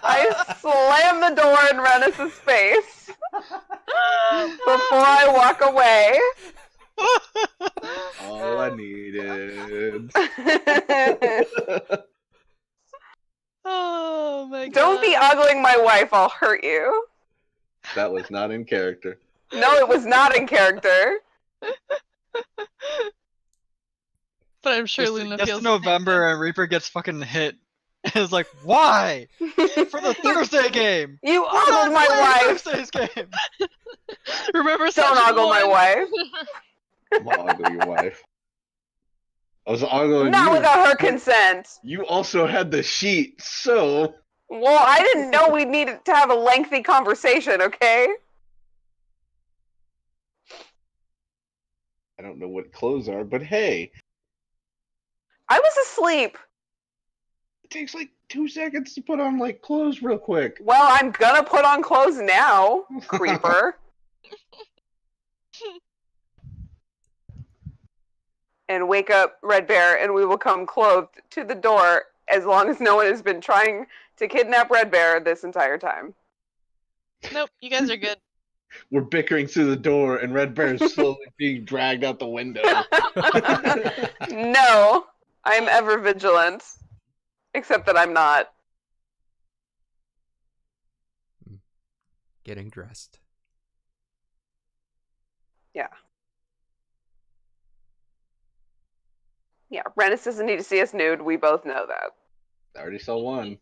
I slam the door in Rennis's face before I walk away. All I needed. Oh my god. Don't be ogling my wife, I'll hurt you. That was not in character. No, it was not in character. But I'm sure Gets Luna to feels the same November and Reaper gets fucking hit. And it's like, why? For the Thursday game! You We're not ogled my playing wife! Thursday's game! Remember Don't Session ogle my 1? wife. I'm gonna ogle your wife. I was ogling Not you. without her consent. You also had the sheet, so... Well, I didn't know we needed to have a lengthy conversation, okay? I don't know what clothes are, but hey. I was asleep. It takes like 2 seconds to put on, like, clothes real quick. Well, I'm gonna put on clothes now, creeper. And wake up Red Bear, and we will come clothed to the door as long as no one has been trying to kidnap Red Bear this entire time. Nope, you guys are good. We're bickering through the door, and Red Bear is slowly being dragged out the window. No, I'm ever vigilant. Except that I'm not. Getting dressed. Yeah. Yeah, Rennis doesn't need to see us nude. We both know that. I already saw one.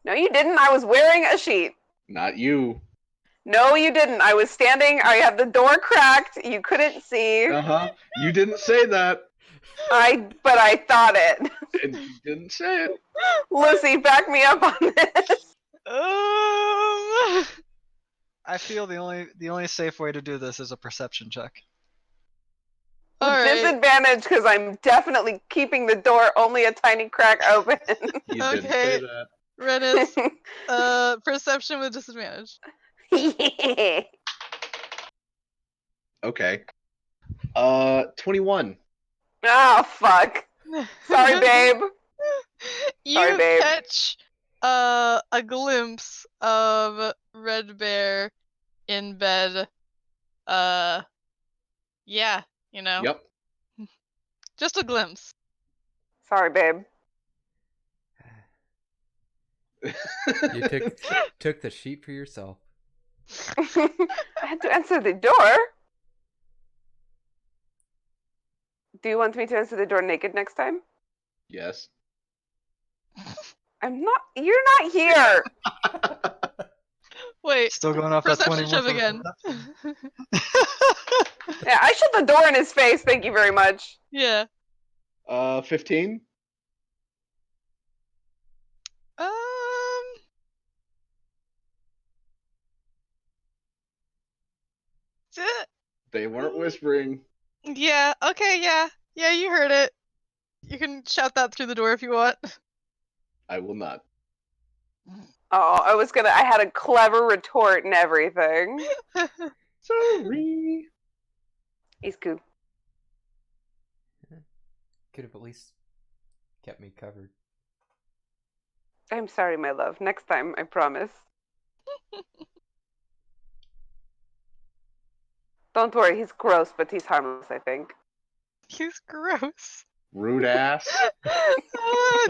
No, you didn't. I was wearing a sheet. Not you. No, you didn't. I was standing. I had the door cracked. You couldn't see. Uh-huh. You didn't say that. But I thought it. And you didn't say it. Lucy, back me up on this. I feel the only safe way to do this is a perception check. All right. Disadvantage because I'm definitely keeping the door only a tiny crack open. You didn't say that. Rennis, perception with disadvantage. Yeah. Okay. 21. Oh, fuck. Sorry, babe. You Sorry, babe. catch a glimpse of Red Bear in bed. Yeah, you know. Yep. Just a glimpse. Sorry, babe. You took the sheet for yourself. I had to answer the door. Do you want me to answer the door naked next time? Yes. I'm not. You're not here. Wait, Still going off that perception 21 check for again. Yeah, I shut the door in his face. Thank you very much. Yeah. 15? They weren't whispering. Yeah, okay, yeah. Yeah, you heard it. You can shout that through the door if you want. I will not. Oh, I had a clever retort and everything. Sorry. He's cool. Could have at least kept me covered. I'm sorry, my love. Next time, I promise. Don't worry, he's gross, but he's harmless, I think. He's gross. Rude ass.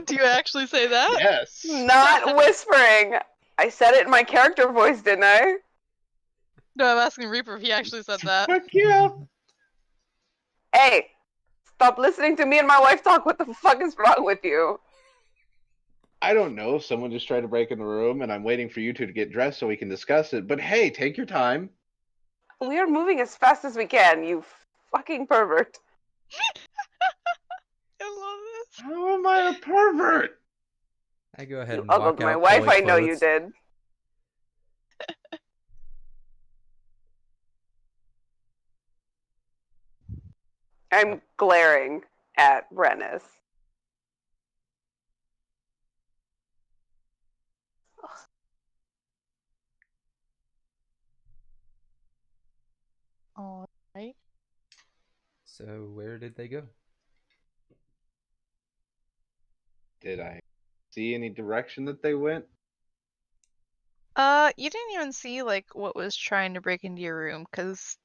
Do you actually actually say that? Yes. Not whispering. I said it in my character voice, didn't I? No, I'm asking Reaper if he actually said that. Fuck yeah. Hey, stop listening to me and my wife talk. What the fuck is wrong with you? I don't know. Someone just tried to break in the room, and I'm waiting for you two to get dressed so we can discuss it. But hey, take your time. We are moving as fast as we can, you fucking pervert. I love this. How am I a pervert? I go ahead You and walk ogled my out wife, fully I know you clothed. did. I'm glaring at Rennis. All right. So where did they go? Did I see any direction that they went? You didn't even see like what was trying to break into your room because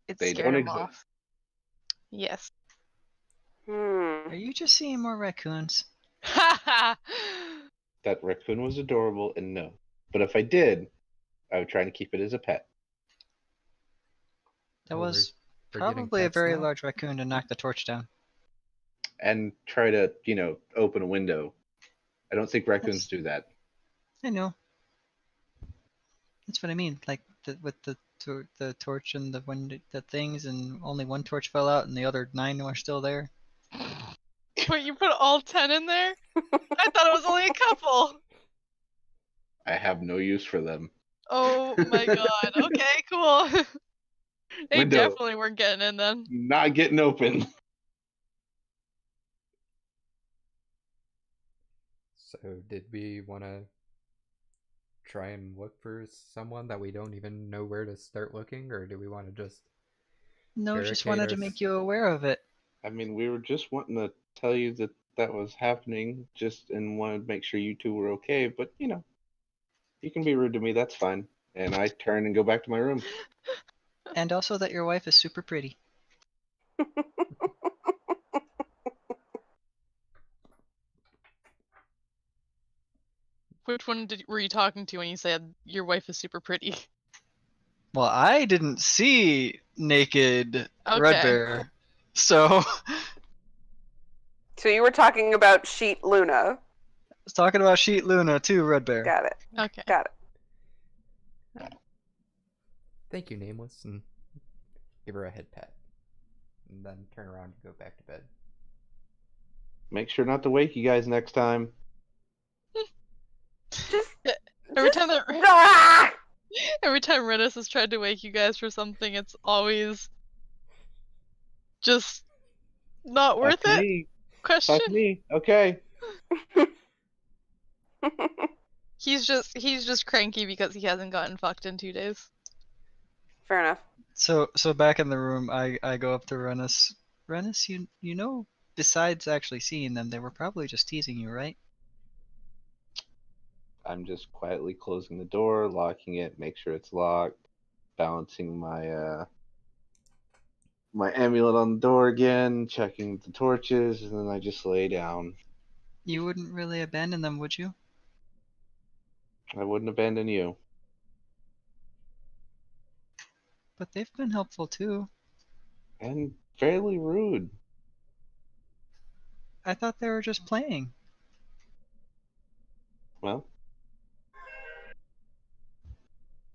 it They scared don't him exist. off. Yes. Hmm. Are you just seeing more raccoons? That raccoon was adorable, and no. But if I did, I would try to keep it as a pet. That Oh, was we're getting probably a pets very now? large raccoon to knock the torch down. And try to, open a window. I don't think raccoons That's- do that. I know. That's what I mean. Like with the torch and the things, and only one torch fell out, and the other 9 are still there. Wait, you put all 10 in there? I thought it was only a couple. I have no use for them. Oh my god. Okay, cool. They Window. definitely weren't getting in then. Not getting open. So did we want to try and look for someone that we don't even know where to start looking, or do we want to just No, just barricade wanted to our- make you aware of it. I mean, we were just wanting to tell you that that was happening, and wanted to make sure you two were okay. But, you can be rude to me, that's fine. And I turn and go back to my room. And also that your wife is super pretty. Which one were you talking to when you said your wife is super pretty? Well, I didn't see naked Okay. Red Bear, so So you were talking about Sheet Luna. I was talking about Sheet Luna too, Red Bear. Got it. Okay. Got it. thank you, Nameless, and give her a head pat, and then turn around and go back to bed. Make sure not to wake you guys next time. Every time that Ah! every time Rennis has tried to wake you guys for something, it's always just not worth Fuck it. me. Question. Fuck me. Okay. He's just cranky because he hasn't gotten fucked in 2 days. Fair enough. So back in the room, I go up to Rennis. Rennis, you know, besides actually seeing them, they were probably just teasing you, right? I'm just quietly closing the door, locking it, make sure it's locked, balancing my my amulet on the door again, checking the torches, and then I just lay down. You wouldn't really abandon them, would you? I wouldn't abandon you. But they've been helpful too. And fairly rude. I thought they were just playing. Well,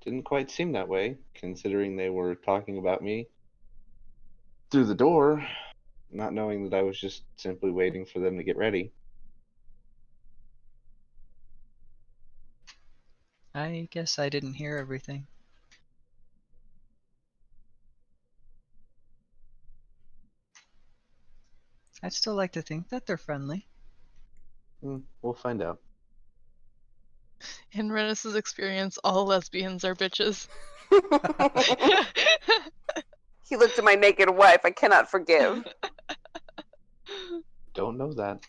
didn't quite seem that way, considering they were talking about me through the door, not knowing that I was just simply waiting for them to get ready. I guess I didn't hear everything. I'd still like to think that they're friendly. We'll find out. In Rennis's experience, all lesbians are bitches. He looked at my naked wife. I cannot forgive. Don't know that.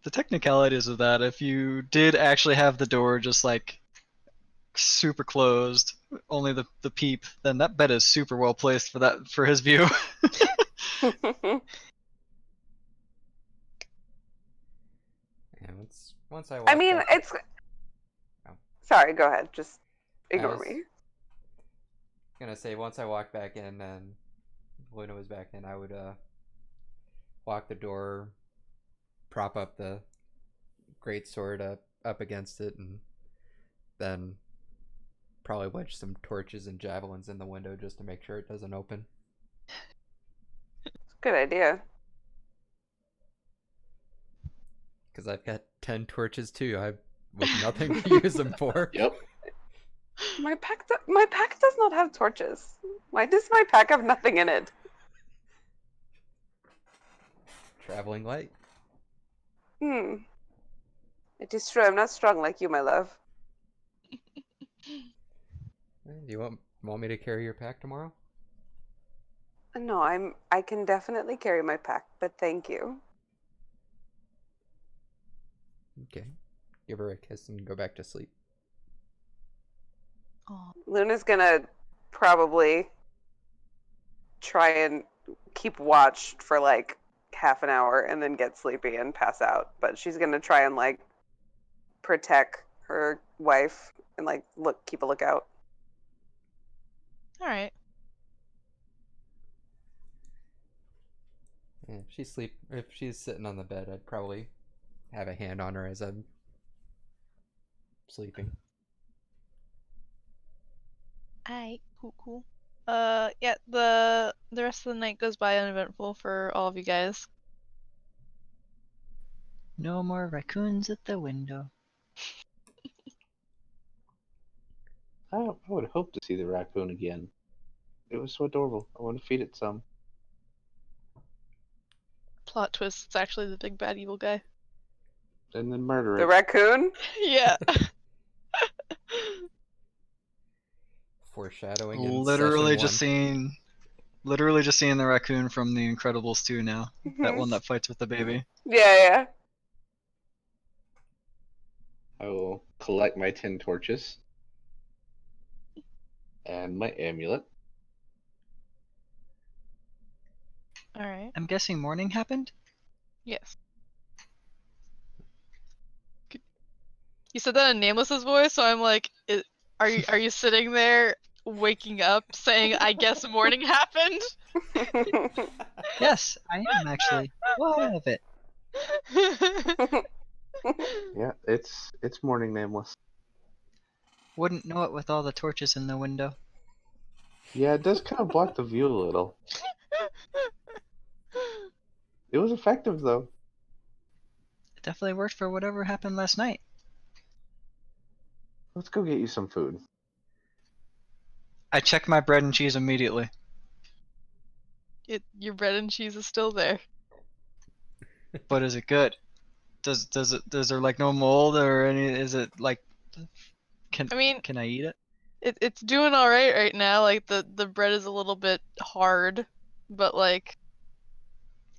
The technicalities of that, if you did actually have the door just like super closed, only the peep, then that bed is super well placed for his view. once I walk I mean, back, it's. Oh. Sorry, go ahead. Just I ignore was me. gonna say once I walk back in and Luna was back in, I would lock the door, prop up the great sword up against it, and then probably wedge some torches and javelins in the window just to make sure it doesn't open. Good idea. Because I've got 10 torches too. I with nothing to use them for. Yep. My pack does not have torches. Why does my pack have nothing in it? Traveling light. It is true. I'm not strong like you, my love. Do you want me to carry your pack tomorrow? No, I can definitely carry my pack, but thank you. Okay. Give her a kiss and go back to sleep. Oh. Luna's gonna probably try and keep watch for like half an hour and then get sleepy and pass out. But she's gonna try and like protect her wife and like keep a lookout. All right. Yeah, if she's sitting on the bed, I'd probably have a hand on her as I'm sleeping. Alright, cool. Yeah, the rest of the night goes by uneventful for all of you guys. No more raccoons at the window. I would hope to see the raccoon again. It was so adorable. I want to feed it some. Plot twist, it's actually the big bad evil guy. And then murder The it. raccoon? Yeah. Foreshadowing in Literally session literally just seeing the raccoon from The Incredibles 2 now. That Mhm. one that fights with the baby. Yeah. I will collect my 10 torches and my amulet. Alright. I'm guessing morning happened? Yes. You said that in Nameless's voice, so I'm like, are you sitting there waking up saying, I guess morning happened? Yes, I am actually. What of it? Yeah, it's morning, Nameless. Wouldn't know it with all the torches in the window. Yeah, it does kind of block the view a little. It was effective though. It definitely worked for whatever happened last night. Let's go get you some food. I checked my bread and cheese immediately. Your bread and cheese is still there. But is it good? Does there like no mold or any? Is it like? Can I eat it? It's doing all right now. Like the bread is a little bit hard, but like.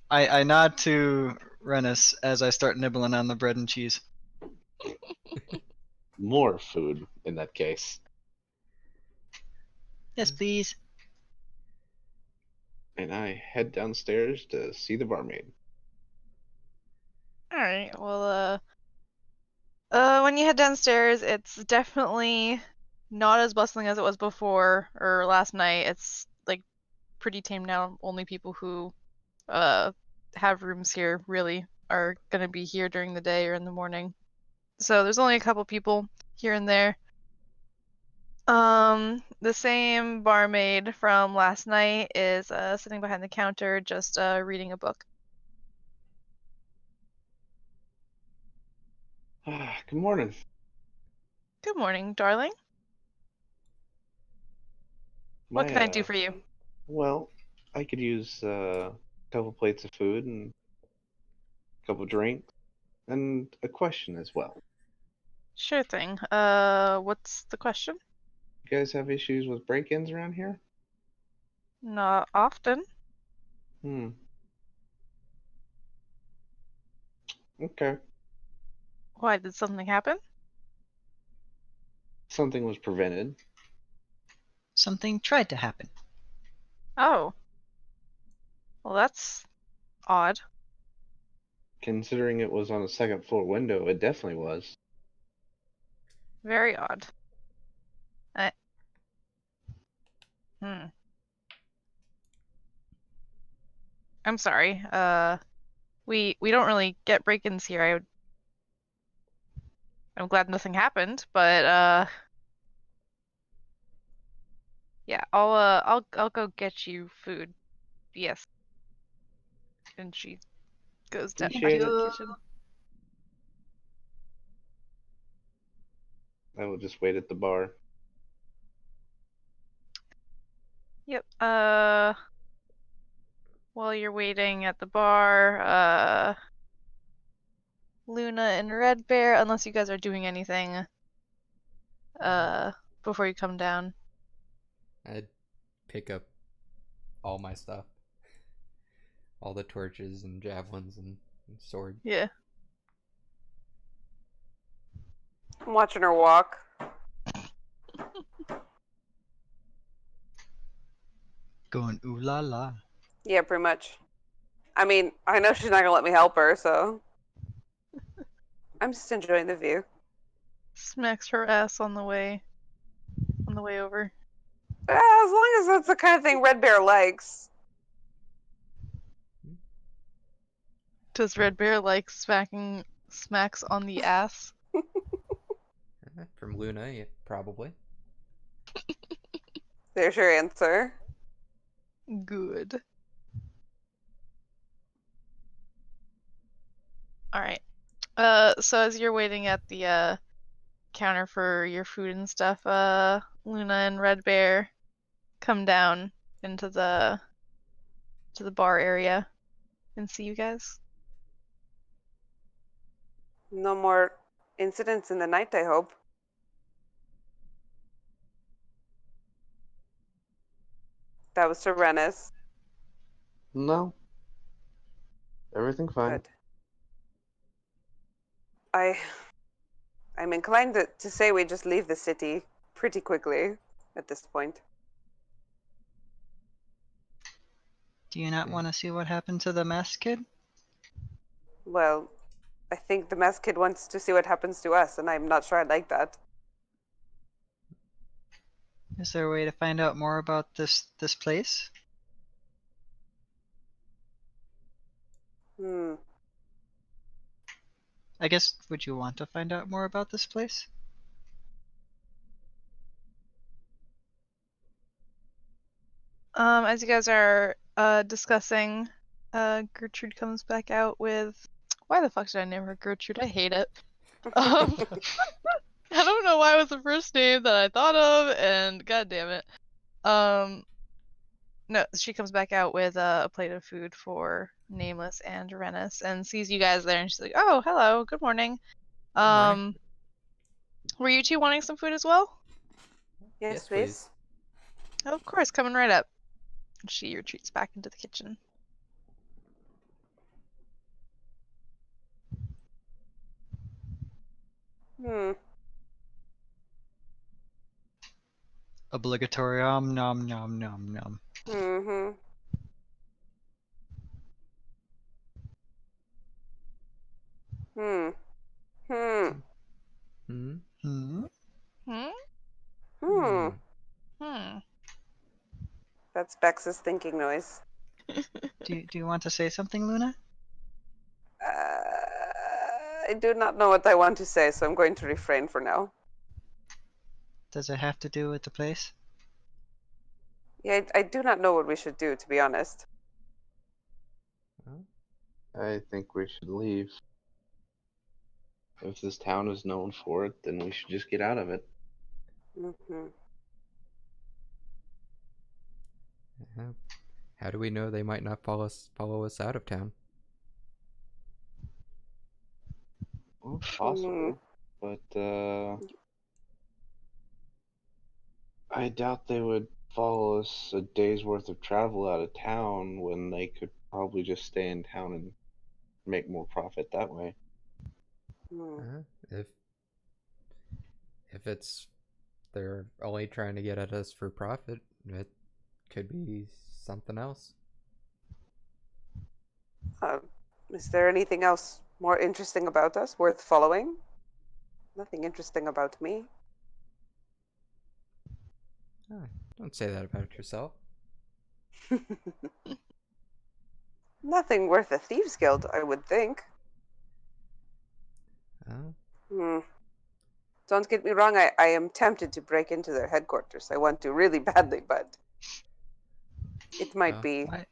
I nod to Rennis as I start nibbling on the bread and cheese. More food in that case. Yes, please. And I head downstairs to see the barmaid. All right. Well, when you head downstairs, it's definitely not as bustling as it was before or last night. It's like pretty tame now. Only people who have rooms here really are gonna be here during the day or in the morning. So there's only a couple people here and there. The same barmaid from last night is sitting behind the counter just reading a book. Good morning. Good morning, darling. What can I do for you? Well, I could use a couple plates of food and a couple drinks and a question as well. Sure thing. What's the question? You guys have issues with break-ins around here? Not often. Okay. Why, did something happen? Something was prevented. Something tried to happen. Oh. Well, that's odd. considering it was on a second floor window, it definitely was. Very odd. I'm sorry. We don't really get break-ins here. I'm glad nothing happened, but yeah, I'll go get you food. Yes. And she goes back Appreciate into the it. kitchen. I will just wait at the bar. Yep. While you're waiting at the bar, Luna and Red Bear, unless you guys are doing anything, before you come down. I'd pick up all my stuff. All the torches and javelins and sword. Yeah. I'm watching her walk. Going ooh la la. Yeah, pretty much. I mean, I know she's not gonna let me help her, so I'm just enjoying the view. Smacks her ass on the way over. As long as that's the kind of thing Red Bear likes. Does Red Bear like smacks on the ass? From Luna, yeah, probably. There's your answer. Good. Alright. So as you're waiting at the counter for your food and stuff, Luna and Red Bear come down into the bar area and see you guys. No more incidents in the night, I hope. That was Serenus. No. Everything fine. Good. I'm inclined to say we just leave the city pretty quickly at this point. Do you not want to see what happened to the masked kid? Well, I think the masked kid wants to see what happens to us, and I'm not sure I like that. Is there a way to find out more about this place? I guess, would you want to find out more about this place? As you guys are discussing, Gertrude comes back out with, why the fuck did I name her Gertrude? I hate it. I don't know why it was the first name that I thought of, and god damn it. No, she comes back out with a plate of food for Nameless and Renus, and sees you guys there, and she's like, "Oh, hello, good morning. Morning. Were you two wanting some food as well?" Yes, please. Oh, of course, coming right up. She retreats back into the kitchen. Obligatory nom nom nom nom. Mm-hmm. Hmm. Hmm. Hmm? Hmm? Hmm. Hmm. That's Bex's thinking noise. Do you want to say something, Luna? I do not know what I want to say, so I'm going to refrain for now. Does it have to do with the place? Yeah, I do not know what we should do, to be honest. I think we should leave. If this town is known for it, then we should just get out of it. Mm-hmm. How do we know they might not follow us out of town? Well, possible, but I doubt they would follow us a day's worth of travel out of town when they could probably just stay in town and make more profit that way. If it's they're only trying to get at us for profit, it could be something else. Is there anything else more interesting about us, worth following? Nothing interesting about me. Oh, don't say that about yourself. Nothing worth a Thieves Guild, I would think. Oh, Don't get me wrong, I am tempted to break into their headquarters. I want to really badly, but it might be Why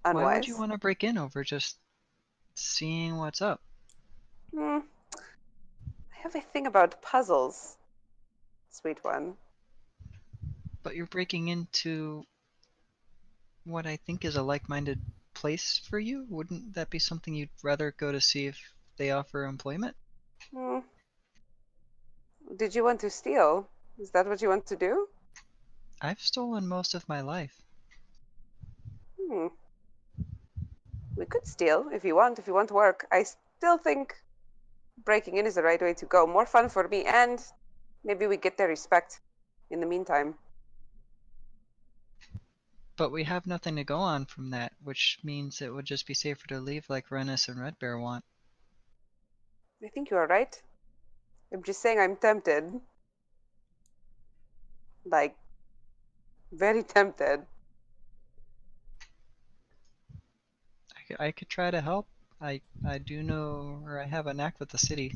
unwise. would you want to break in over just seeing what's up? I have a thing about puzzles, sweet one. But you're breaking into what I think is a like-minded place for you. Wouldn't that be something you'd rather go to see if they offer employment? Did you want to steal? Is that what you want to do? I've stolen most of my life. We could steal if you want to work. I still think breaking in is the right way to go. More fun for me, and maybe we get their respect in the meantime. But we have nothing to go on from that, which means it would just be safer to leave like Rennis and Red Bear want. I think you are right. I'm just saying I'm tempted. Like, very tempted. I could try to help. I do know, or I have a knack with the city.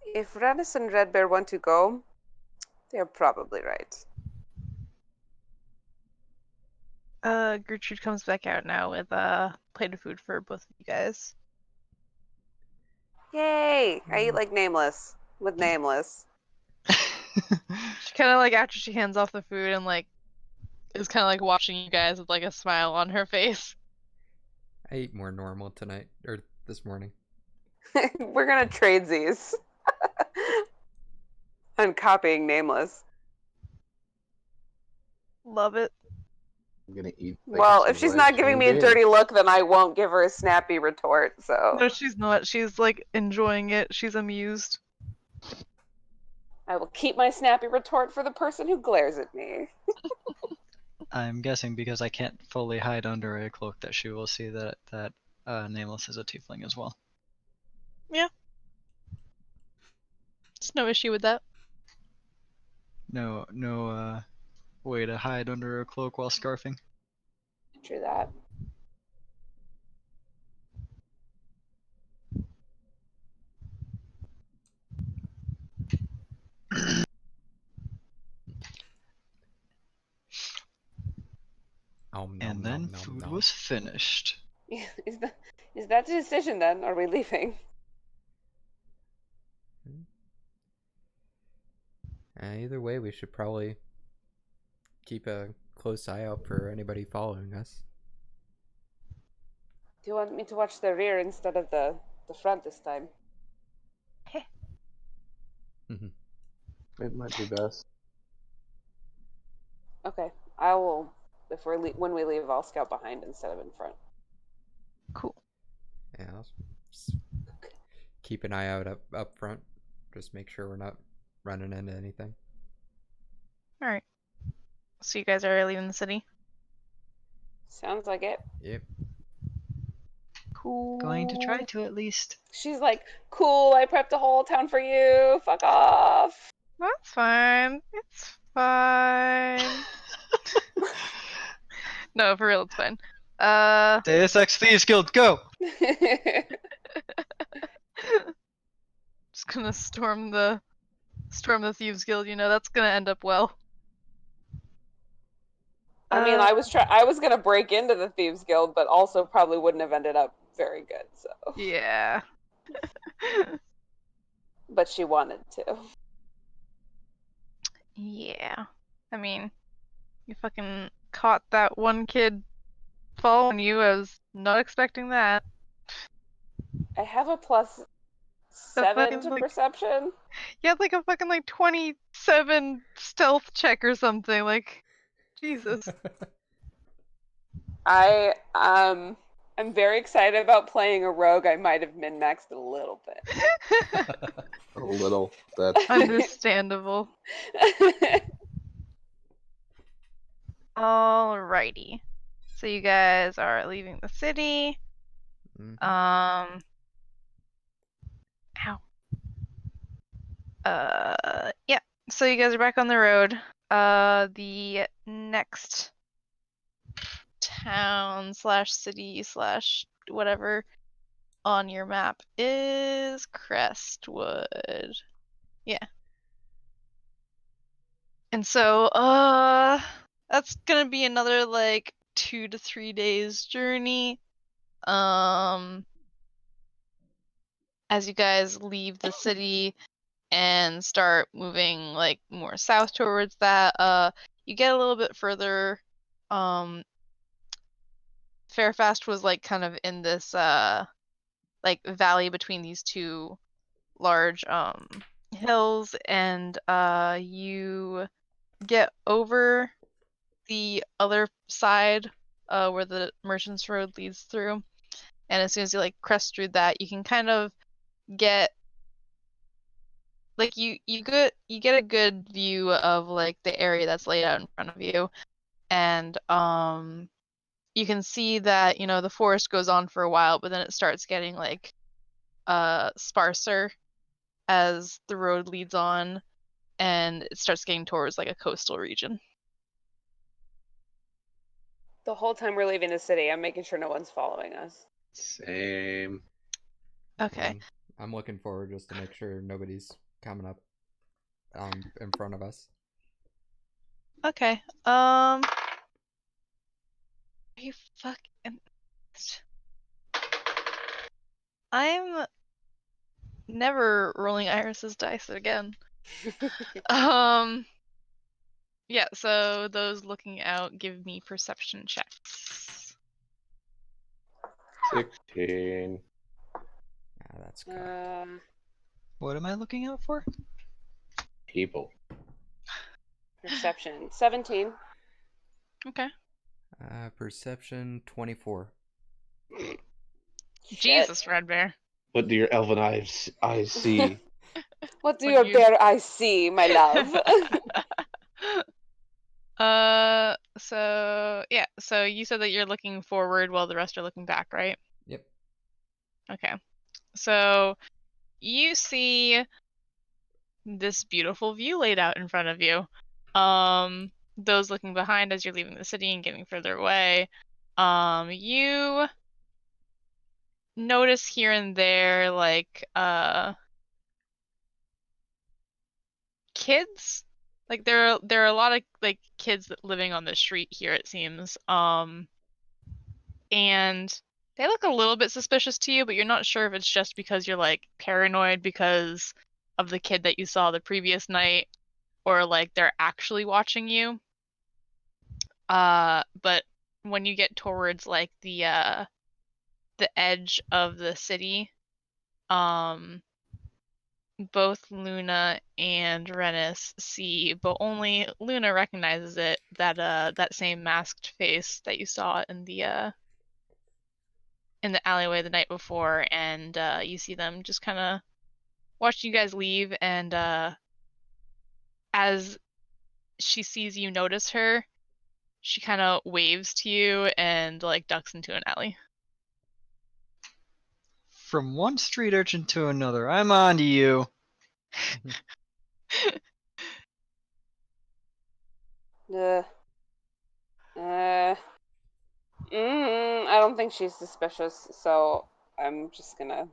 If Rannis and Red Bear want to go, they're probably right. Gertrude comes back out now with a plate of food for both of you guys. Yay! I eat like Nameless. With Nameless. She kind of like, after she hands off the food and like is kind of like watching you guys with like a smile on her face. I ate more normal tonight, or this morning. We're gonna trade these. I'm copying Nameless. Love it. I'm gonna eat. Like Well, if she's not giving me a dirty look, then I won't give her a snappy retort, so. No, she's not. She's like enjoying it. She's amused. I will keep my snappy retort for the person who glares at me. I'm guessing because I can't fully hide under a cloak that she will see that Nameless is a tiefling as well. Yeah. There's no issue with that. No way to hide under a cloak while scarfing. True that. And then food was finished. Is that the decision then? Are we leaving? Either way, we should probably keep a close eye out for anybody following us. Do you want me to watch the rear instead of the front this time? It might be best. Okay, I will. If when we leave, I'll scout behind instead of in front. Cool. Yeah, I'll keep an eye out up front. Just make sure we're not running into anything. All right. So you guys are leaving the city? Sounds like it. Yep. Cool. Going to try to at least. She's like, cool, I prepped a whole town for you. Fuck off. That's fine. It's fine. No, for real, it's fine. Deus Ex Thieves Guild, go! Just gonna storm the Thieves Guild. You know that's gonna end up well. I mean, I was gonna break into the Thieves Guild, but also probably wouldn't have ended up very good. So. Yeah. But she wanted to. Yeah. I mean, you fucking caught that one kid following you. I was not expecting that. I have a +7 to perception. You had like a fucking 27 stealth check or something. Like, Jesus. I'm very excited about playing a rogue. I might have min-maxed it a little bit. A little. That's understandable. Alrighty. So So you guys are leaving the city. Mhm. Ow. Yeah. So you guys are back on the road. The next town slash city slash whatever on your map is Crestwood. Yeah. And so, that's gonna be another like 2 to 3 days journey. As you guys leave the city and start moving like more south towards that, you get a little bit further. Fairfast was like kind of in this like valley between these two large hills, and you get over the other side where the Merchants Road leads through, and as soon as you like crest through that, you can kind of get like you get a good view of like the area that's laid out in front of you, and you can see that the forest goes on for a while, but then it starts getting like sparser as the road leads on, and it starts getting towards like a coastal region. The whole time we're leaving the city, I'm making sure no one's following us. Same. Okay. I'm looking forward just to make sure nobody's coming up in front of us. Okay. Are you fucking... I'm never rolling Iris's dice again. Yeah, so those looking out, give me perception checks. 16. Yeah, that's correct. What am I looking out for? People. Perception 17. Okay. Perception 24. Jesus, Red Bear. What do your elven eyes see? What do What your do you- bare eyes see, my love? So yeah, so you said that you're looking forward while the rest are looking back, right? Yep. Okay. So you see this beautiful view laid out in front of you. Those looking behind as you're leaving the city and getting further away, you notice here and there like kids. Like there are a lot of like kids living on the street here, it seems. And they look a little bit suspicious to you, but you're not sure if it's just because you're like paranoid because of the kid that you saw the previous night, or like they're actually watching you. But when you get towards like the edge of the city, both Luna and Rennis see, but only Luna recognizes it, that same masked face that you saw in the alleyway the night before, and you see them just kind of watching you guys leave, and as she sees you notice her, she kind of waves to you and like ducks into an alley. From one street urchin to another, I'm on to you. I don't think she's suspicious, so I'm just gonna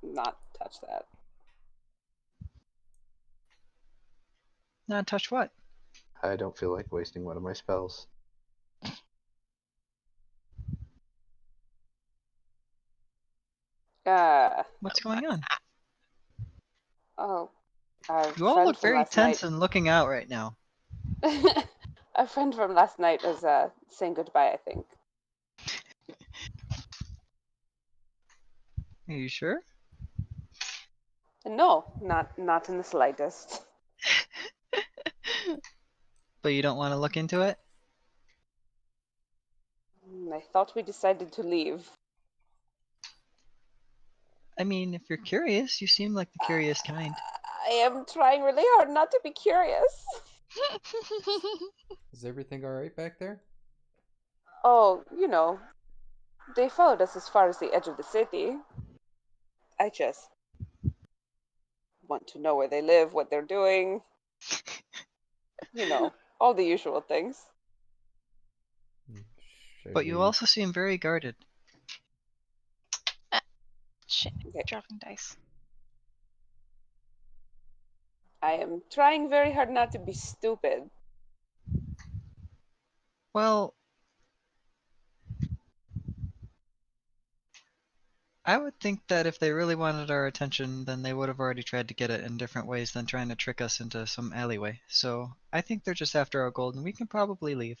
not touch that. Not touch what? I don't feel like wasting one of my spells. What's going on? Oh, You all look very tense and looking out right now. A friend from last night is saying goodbye, I think. Are you sure? No, not in the slightest. But you don't want to look into it? I thought we decided to leave. I mean, if you're curious, you seem like the curious kind. I am trying really hard not to be curious. Is everything alright back there? Oh, they followed us as far as the edge of the city. I just want to know where they live, what they're doing, all the usual things. Should But you we- also seem very guarded. Shit, Okay. dropping dice. I am trying very hard not to be stupid. Well, I would think that if they really wanted our attention, then they would have already tried to get it in different ways than trying to trick us into some alleyway. So I think they're just after our gold, and we can probably leave.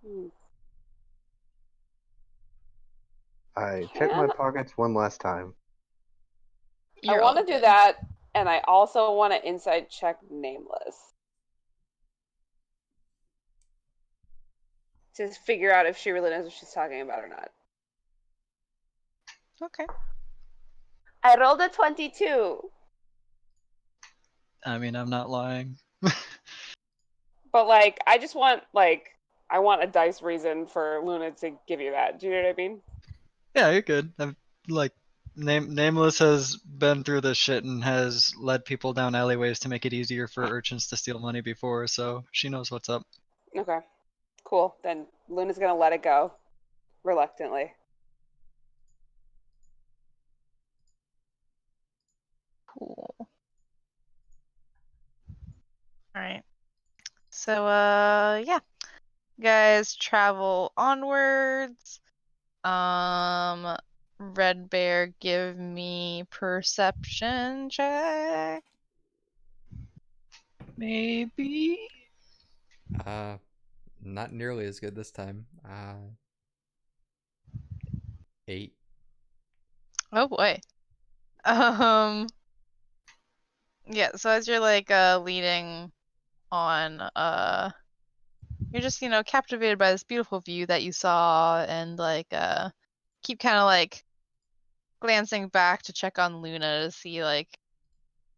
Hmm. I check my Can pockets one last time. I You're want all to do good. that, and I also want to inside check Nameless to figure out if she really knows what she's talking about or not. Okay. I rolled a 22, I mean, I'm not lying. but I just want I want a dice reason for Luna to give you that. Do you know what I mean? Yeah, you're good. Like, Nameless has been through this shit and has led people down alleyways to make it easier for urchins to steal money before, so she knows what's up. Okay, cool. Then Luna's gonna let it go, reluctantly. Cool. Alright. So, yeah. You guys travel onwards. Red Bear, give me perception check. Maybe? Not nearly as good this time. 8. Oh boy. Yeah, so as you're leading on, you're just, captivated by this beautiful view that you saw and keep kind of glancing back to check on Luna to see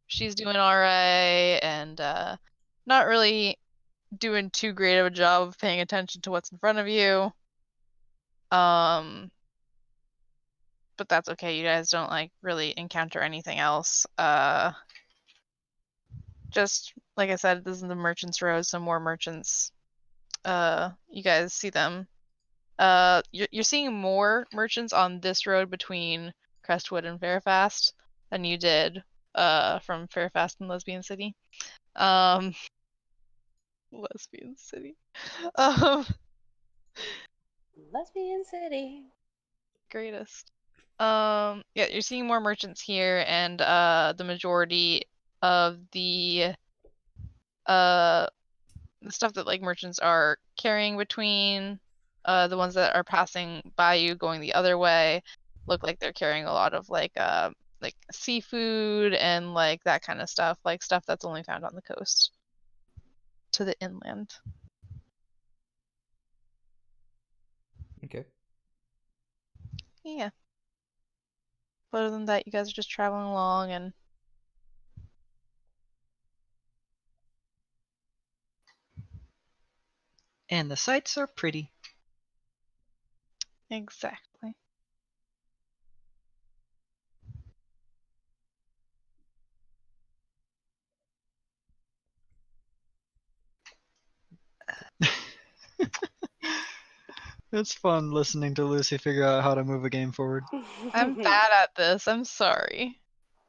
she's doing all right and not really doing too great of a job of paying attention to what's in front of you. But that's okay. You guys don't really encounter anything else. Just like I said, this is the Merchants Road, so more merchants. You guys see them. You're seeing more merchants on this road between Crestwood and Fairfast than you did from Fairfast and Lesbian City. Lesbian City. Lesbian City. Greatest. Yeah, you're seeing more merchants here, and the majority of the stuff that merchants are carrying between the ones that are passing by you going the other way look like they're carrying a lot of like seafood and that kind of stuff, stuff that's only found on the coast to the inland. Okay. Yeah. But other than that, you guys are just traveling along and And the sights are pretty. exactly. It's fun listening to Lucy figure out how to move a game forward. I'm bad at this. I'm sorry.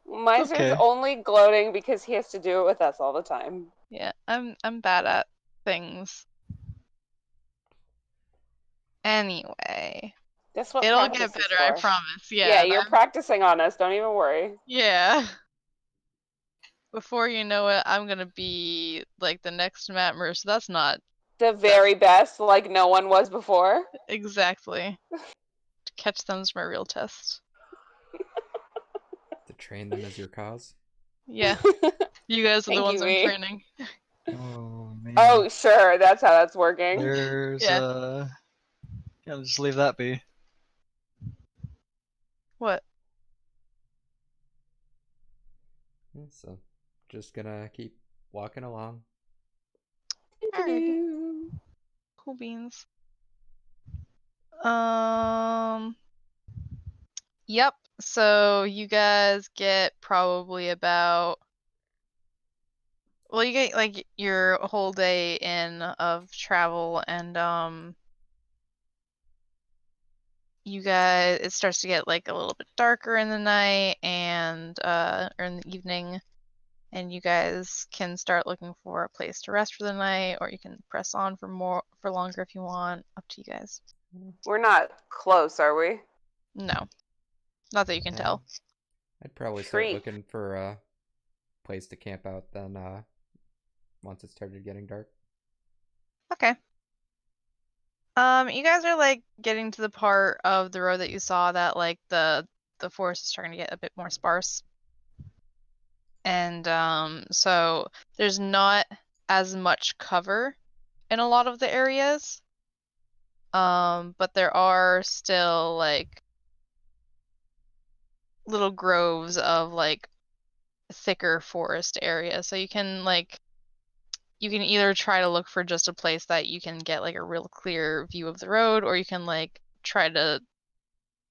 Miser's okay. only gloating because he has to do it with us all the time. Yeah, I'm bad at things. Anyway, That's what it'll practice get is better, for. I promise. Yeah, you're practicing on us. Don't even worry. Yeah. Before you know it, I'm gonna be the next Matt Mercer. That's not The very best, like no one was before. exactly. To catch them's my real test. To train them as your cause. Yeah. You guys are the Thank ones you, I'm V. training. Oh man. Oh, sure, that's how that's working. There's Yeah. yeah, just leave that be. What? Yeah, so just gonna keep walking along. Alrighty. Cool beans. Yep. So you guys get probably about, well, you get like your whole day in of travel, and you guys, it starts to get like a little bit darker in the night and or in the evening, and you guys can start looking for a place to rest for the night, or you can press on for longer if you want. Up to you guys. We're not close, are we? No, not that you can tell. I'd probably start Treat. looking for a place to camp out then once it started getting dark. Okay. You guys are like getting to the part of the road that you saw that like the forest is starting to get a bit more sparse. And so there's not as much cover in a lot of the areas. But there are still like little groves of like thicker forest areas. So you can either try to look for just a place that you can get like a real clear view of the road, or you can like try to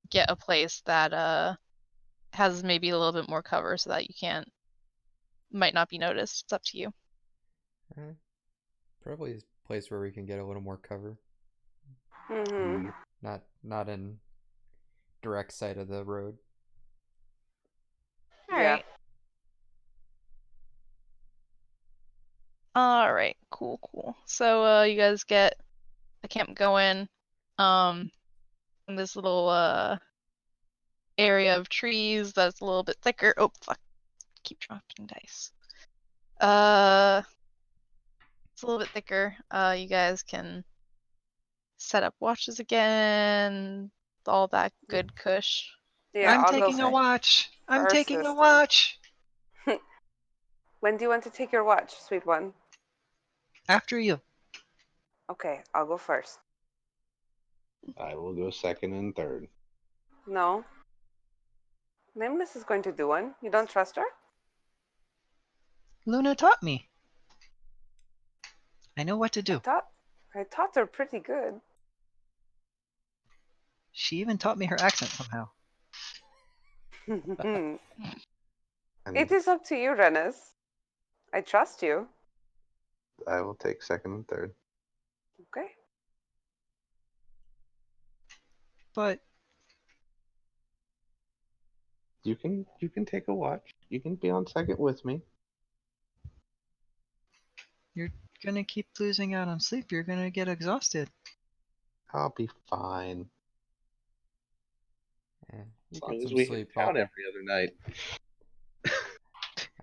get a place that has maybe a little bit more cover so that you might not be noticed. It's up to you. Probably a place where we can get a little more cover. Mm-hmm. Not in direct sight of the road. Alright. Alright, cool. So you guys get the camp going. In this little area of trees that's a little bit thicker. Oh fuck. Keep dropping dice. It's a little bit thicker. You guys can set up watches again. All that good cush. Yeah, I'm I'll taking go a watch. I'm first taking this a time. watch. When do you want to take your watch, sweet one? After you. Okay, I'll go first. I will go second and third. No. Nameless is going to do one. You don't trust her? Luna taught me. I know what to do. I taught her pretty good. She even taught me her accent somehow. It is up to you, Rennis. I trust you. I will take second and third. Okay. But You can take a watch. You can be on second with me. you're gonna keep losing out on sleep. You're gonna get exhausted. I'll be fine. You As get long as some we sleep. hit town every other night.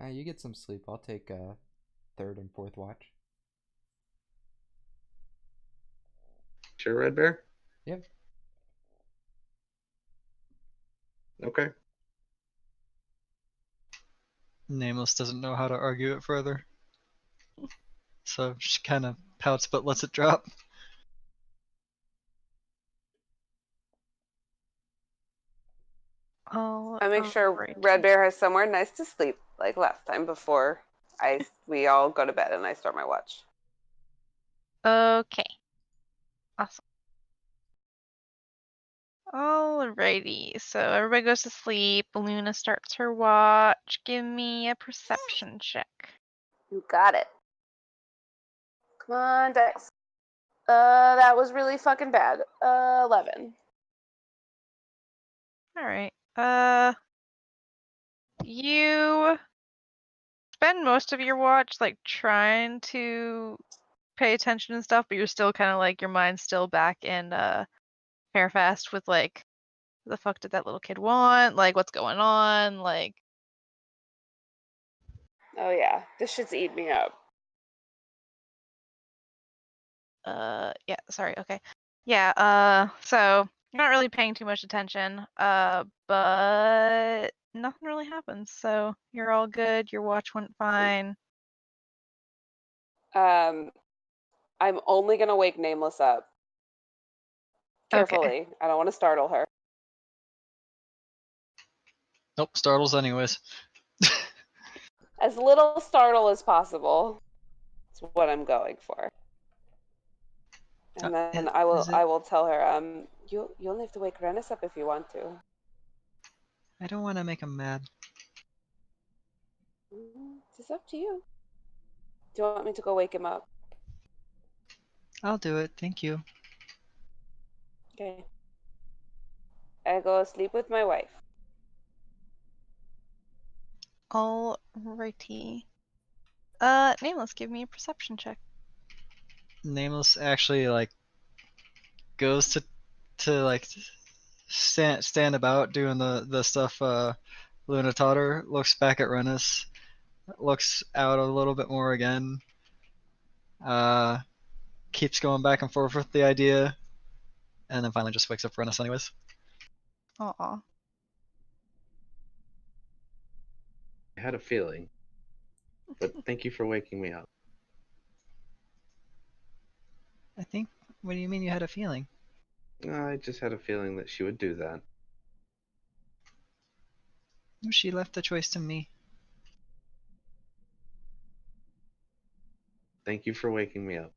You get some sleep. I'll take third and fourth watch. Sure, Red Bear? Yep. Okay. Nameless doesn't know how to argue it further. So she kind of pouts but lets it drop. I make sure right. Red Bear has somewhere nice to sleep, like last time before we all go to bed and I start my watch. Okay. Awesome. Alrighty, so everybody goes to sleep. Luna starts her watch. Give me a perception check. You got it. Come on, dice. That was really fucking bad. 11. Alright. You spend most of your watch like trying to pay attention and stuff, but you're still kind of like your mind's still back in Fairfast with like, the fuck did that little kid want? Like, what's going on? Like, Oh yeah, this shit's eating me up. yeah, sorry, okay. Yeah, so you're not really paying too much attention, but nothing really happens, so you're all good, your watch went fine. I'm only gonna wake Nameless up. Carefully. Okay. I don't want to startle her. Nope, startles anyways. As little startle as possible. That's what I'm going for. And then I will tell her, You only have to wake Rennis up if you want to. I don't want to make him mad. It's up to you. Do you want me to go wake him up? I'll do it. Thank you. Okay. I go sleep with my wife. Alrighty. Nameless, give me a perception check. Nameless actually like goes to like stand about doing the stuff Luna taught her, looks back at Rennis, looks out a little bit more again, keeps going back and forth with the idea, and then finally just wakes up Rennis anyways. Aw. I had a feeling, but thank you for waking me up. I think, what do you mean you had a feeling? I just had a feeling that she would do that. She left the choice to me. Thank you for waking me up.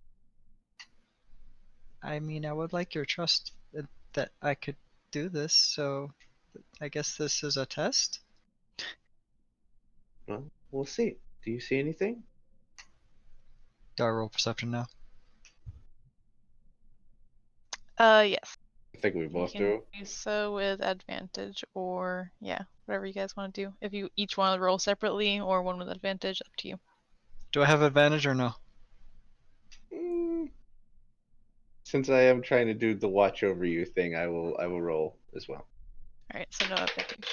I mean, I would like your trust that I could do this, so I guess this is a test? Well, we'll see. Do you see anything? Do I roll perception now? Yes. I think we both You do. can do so with advantage, or yeah, whatever you guys want to do. If you each want to roll separately, or one with advantage, up to you. Do I have advantage or no? Since I am trying to do the watch over you thing, I will roll as well. Alright, so no advantage.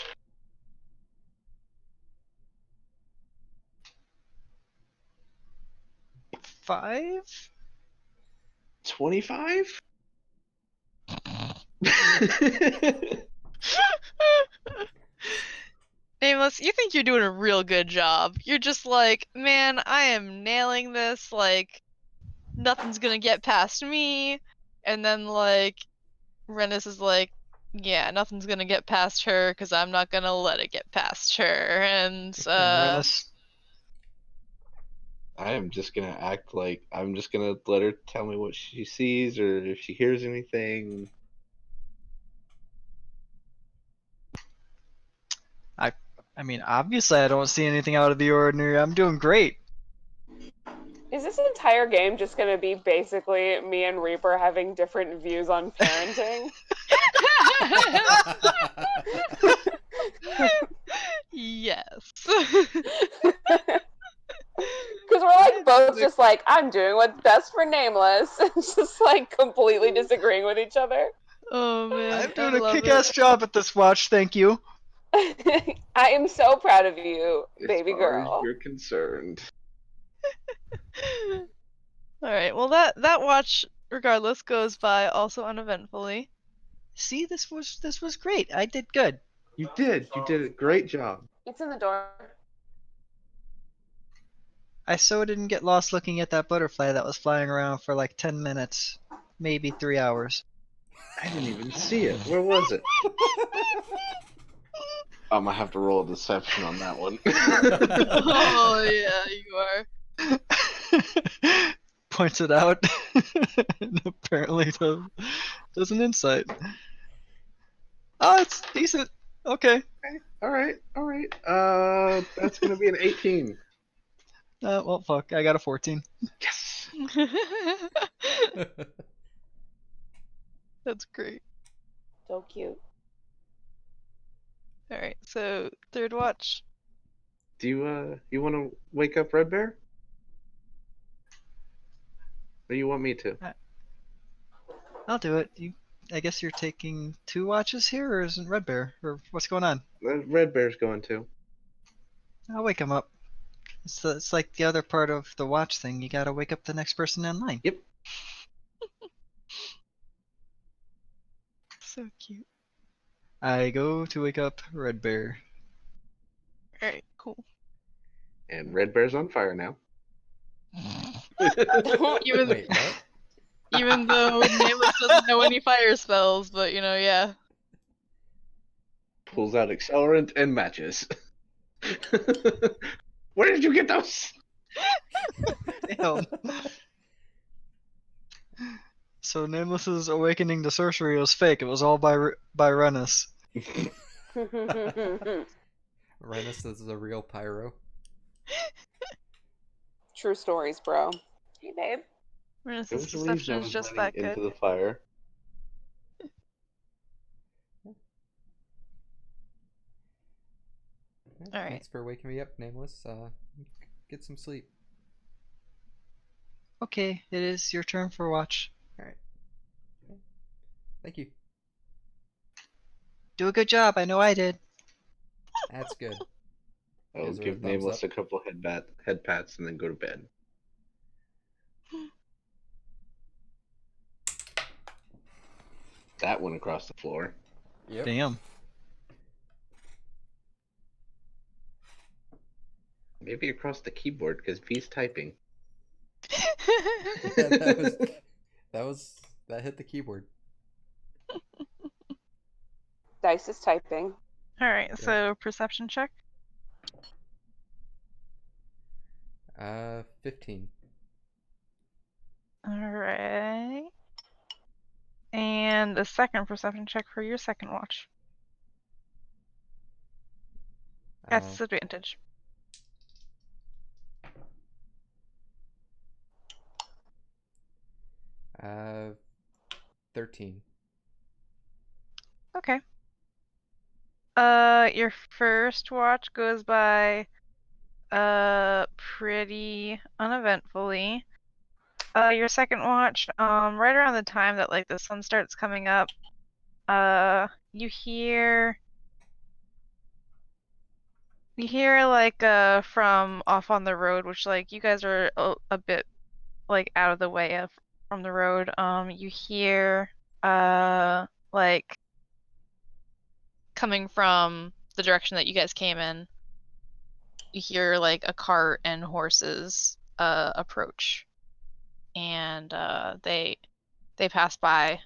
Five? 25? Nameless, you think you're doing a real good job. You're just like, man, I am nailing this, like, nothing's gonna get past me. And then, like, Rennis is like, yeah, nothing's gonna get past her, because I'm not gonna let it get past her. And, Rennis, I am just gonna act like I'm just gonna let her tell me what she sees or if she hears anything. I mean, obviously I don't see anything out of the ordinary. I'm doing great. Is this entire game just going to be basically me and Reaper having different views on parenting? yes. Because we're like both just like, I'm doing what's best for Nameless. And just like completely disagreeing with each other. Oh man, I'm doing I a love kick-ass it. job at this watch, thank you. I am so proud of you, baby As far as girl. you're concerned. Alright, well that watch, regardless, goes by also uneventfully. See, this was great. I did good. You did a great job. It's in the door. I so didn't get lost looking at that butterfly that was flying around for like 10 minutes, maybe 3 hours. I didn't even see it. Where was it? I'm gonna have to roll a deception on that one. Oh yeah, you are. Points it out. And apparently does an insight. Oh, it's decent. Okay. All right. That's gonna be an 18. Well, fuck. I got a 14. Yes. That's great. So cute. Alright, so third watch. Do you want to wake up Red Bear? Or you want me to? I'll do it. I guess you're taking 2 watches here, or isn't Red Bear? Or what's going on? Red Bear's going to. I'll wake him up. It's like the other part of the watch thing. You gotta wake up the next person in line. Yep. So cute. I go to wake up Red Bear. Alright, cool. And Red Bear's on fire now. Even, Wait, what? even though Nameless doesn't know any fire spells, but you know, yeah. Pulls out accelerant and matches. Where did you get those? Damn. So Nameless's awakening to sorcery was fake. It was all by Renus. Renus is a real pyro. True stories, bro. Hey, babe. Renus's deception is just that good. Into the fire. Yeah, Alright. Thanks for waking me up, Nameless. Get some sleep. Okay, it is your turn for watch. Alright. Okay. Thank you. Do a good job. I know I did. That's good. I'll Is there a give thumbs Nameless up? a couple head pats and then go to bed. That went across the floor. Yep. Damn. Maybe across the keyboard because V's typing. Yeah, that hit the keyboard. Dice is typing. Alright, so perception check. 15. Alright. And a second perception check for your second watch. At Uh, disadvantage. uh, 13. Okay. Your first watch goes by pretty uneventfully. Your second watch, right around the time that like the sun starts coming up, you hear like from off on the road, which like you guys are a bit like out of the way from the road. You hear like coming from the direction that you guys came in, you hear like a cart and horses approach, and they pass by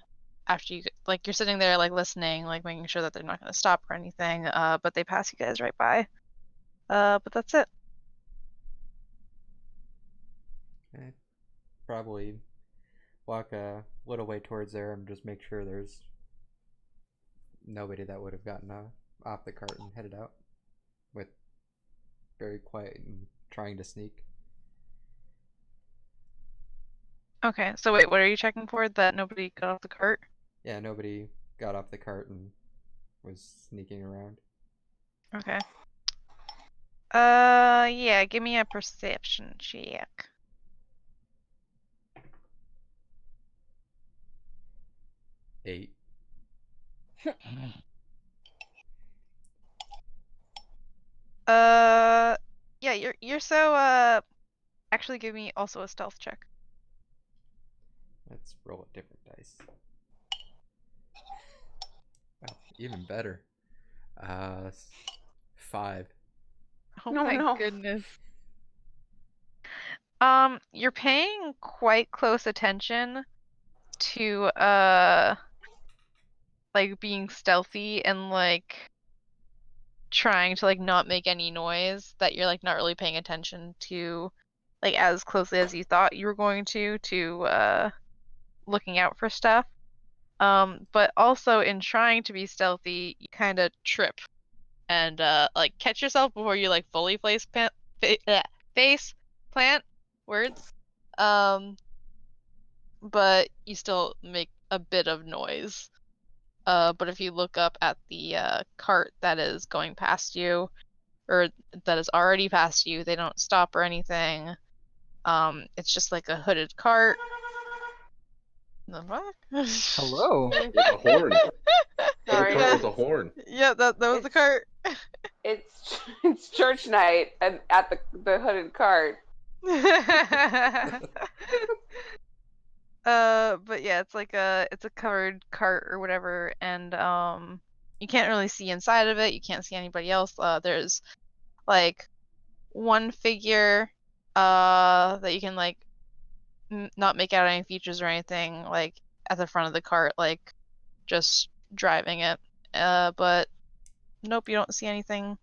after you, like, you're sitting there like listening, like making sure that they're not going to stop or anything, but they pass you guys right by. But that's it. Probably walk a little way towards there and just make sure there's nobody that would have gotten off the cart and headed out with very quiet and trying to sneak. Okay, so wait, what are you checking for? That nobody got off the cart? Yeah, nobody got off the cart and was sneaking around. Okay. Yeah, give me a perception check. Eight. Yeah, you're so actually give me also a stealth check. Let's roll a different dice. Oh, even better. 5. Oh No, my no. goodness. You're paying quite close attention to like being stealthy and like trying to like not make any noise, that you're like not really paying attention to like as closely as you thought you were going to looking out for stuff. But also in trying to be stealthy, you kind of trip and like catch yourself before you like fully face plant words. But you still make a bit of noise. But if you look up at the cart that is going past you, or that is already past you, they don't stop or anything. It's just like a hooded cart. The fuck? Hello. With a horn. Sorry. Cart with a horn. Yeah, that was the cart. It's church night and at the hooded cart. But yeah, it's like it's a covered cart or whatever, and you can't really see inside of it. You can't see anybody else. There's like one figure that you can like not make out any features or anything, like at the front of the cart, like just driving it. But nope, you don't see anything.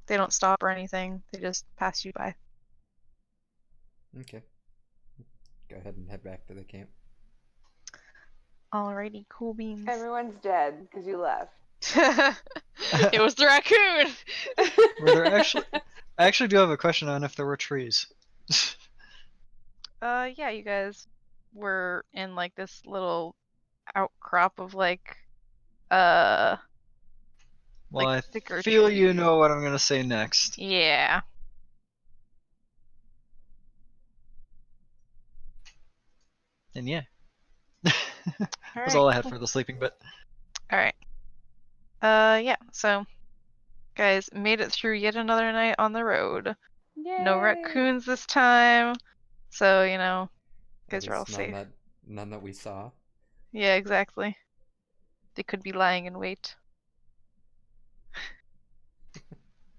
They don't stop or anything. They just pass you by. Okay. Go ahead and head back to the camp. Alrighty, cool beans. Everyone's dead because you left. It was the raccoon. Were there actually? I actually do have a question on if there were trees. Yeah, you guys were in like this little outcrop of like Well, like I thicker feel you trees. know what I'm gonna say next. Yeah. And yeah, that's all I had for the sleeping bit. Alright. Yeah, so guys made it through yet another night on the road. No Yay. raccoons this time. So, you know, At guys are all least safe. none that we saw. Yeah, exactly. They could be lying in wait.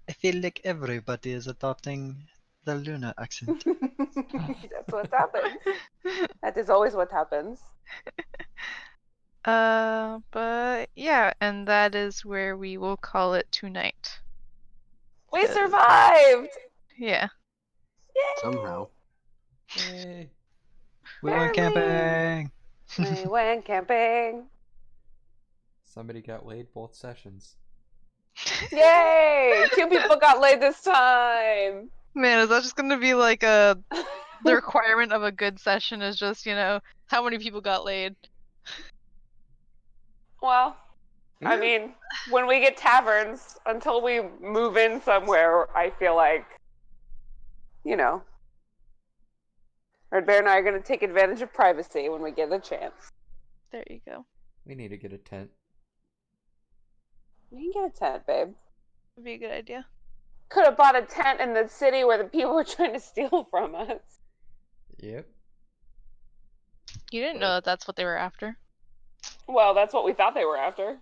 I feel like everybody is adopting the Luna accent. That's what happens. That is always what happens. But yeah, and that is where we will call it tonight. We survived! Yeah. Yay! Somehow. Yay. We went camping. We went camping. Somebody got laid both sessions. Yay! 2 people got laid this time. Man, is that just gonna be like the requirement of a good session is just, you know, how many people got laid? Well, I mean, when we get taverns, until we move in somewhere, I feel like, you know, Red Bear and I are going to take advantage of privacy when we get a chance. There you go. We need to get a tent. We can get a tent, babe. Would be a good idea. Could have bought a tent in the city where the people were trying to steal from us. Yep. You didn't know that that's what they were after. Well, that's what we thought they were after.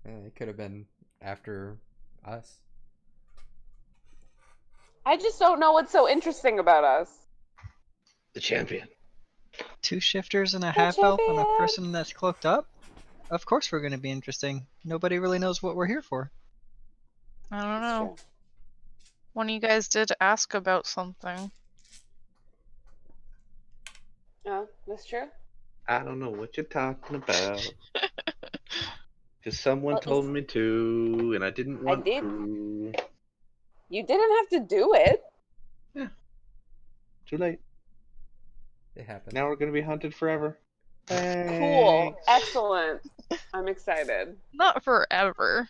It could have been after us. I just don't know what's so interesting about us. The champion. 2 shifters and a The half elf and a champion. person that's cloaked up? Of course we're gonna be interesting. Nobody really knows what we're here for. I don't That's know. true. One of you guys did ask about something. Oh, that's true. I don't know what you're talking about. Because someone Well, told me to, and I didn't want did. to. You didn't have to do it. Too late. It happened. Now we're gonna be hunted forever. Cool. Thanks. Excellent. I'm excited. Not forever.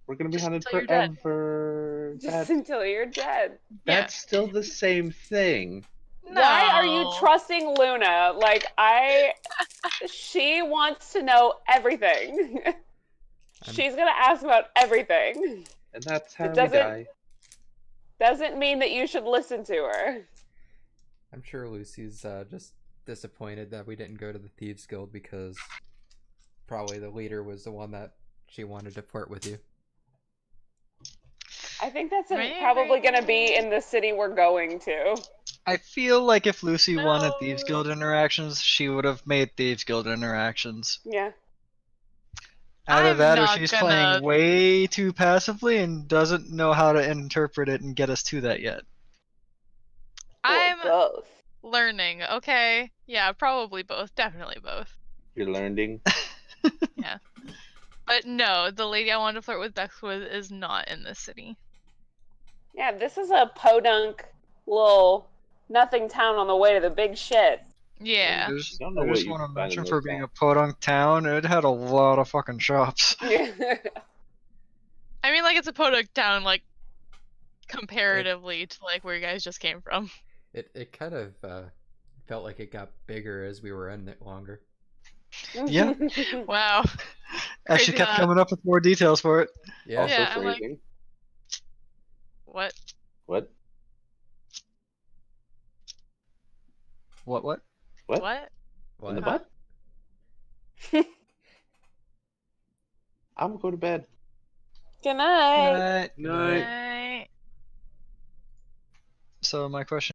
We're gonna be hunted until you're dead. forever. Just until you're dead. That's still the same thing. No. Why are you trusting Luna? Like, she wants to know everything. She's gonna ask about everything. And that's how we doesn't- die. Doesn't mean that you should listen to her. I'm sure Lucy's just disappointed that we didn't go to the Thieves Guild because probably the leader was the one that she wanted to flirt with you. I think that's Maybe. probably gonna be in the city we're going to. I feel like if Lucy wanted No. Thieves Guild interactions, she would have made Thieves Guild interactions. Yeah. Either I'm that or not she's gonna- playing way too passively and doesn't know how to interpret it and get us to that yet. I'm Or both. learning, okay? Yeah, probably both. Definitely both. You're learning. But no, the lady I wanted to flirt with Bex with is not in this city. Yeah, this is a podunk little nothing town on the way to the big shit. Yeah. I just, Don't know I what just you want to find in mention those for being a towns. podunk town, it had a lot of fucking shops. Yeah. I mean, like, it's a podunk town, like, comparatively to, like, where you guys just came from. It kind of felt like it got bigger as we were in it longer. Yeah. Wow. Actually Crazy kept that. coming up with more details for it. Yeah. Also Yeah, I'm like- freezing. What? What? What? What? What? In the Huh? butt? I'm gonna go to bed. Good night. Right. Night. Night. So my question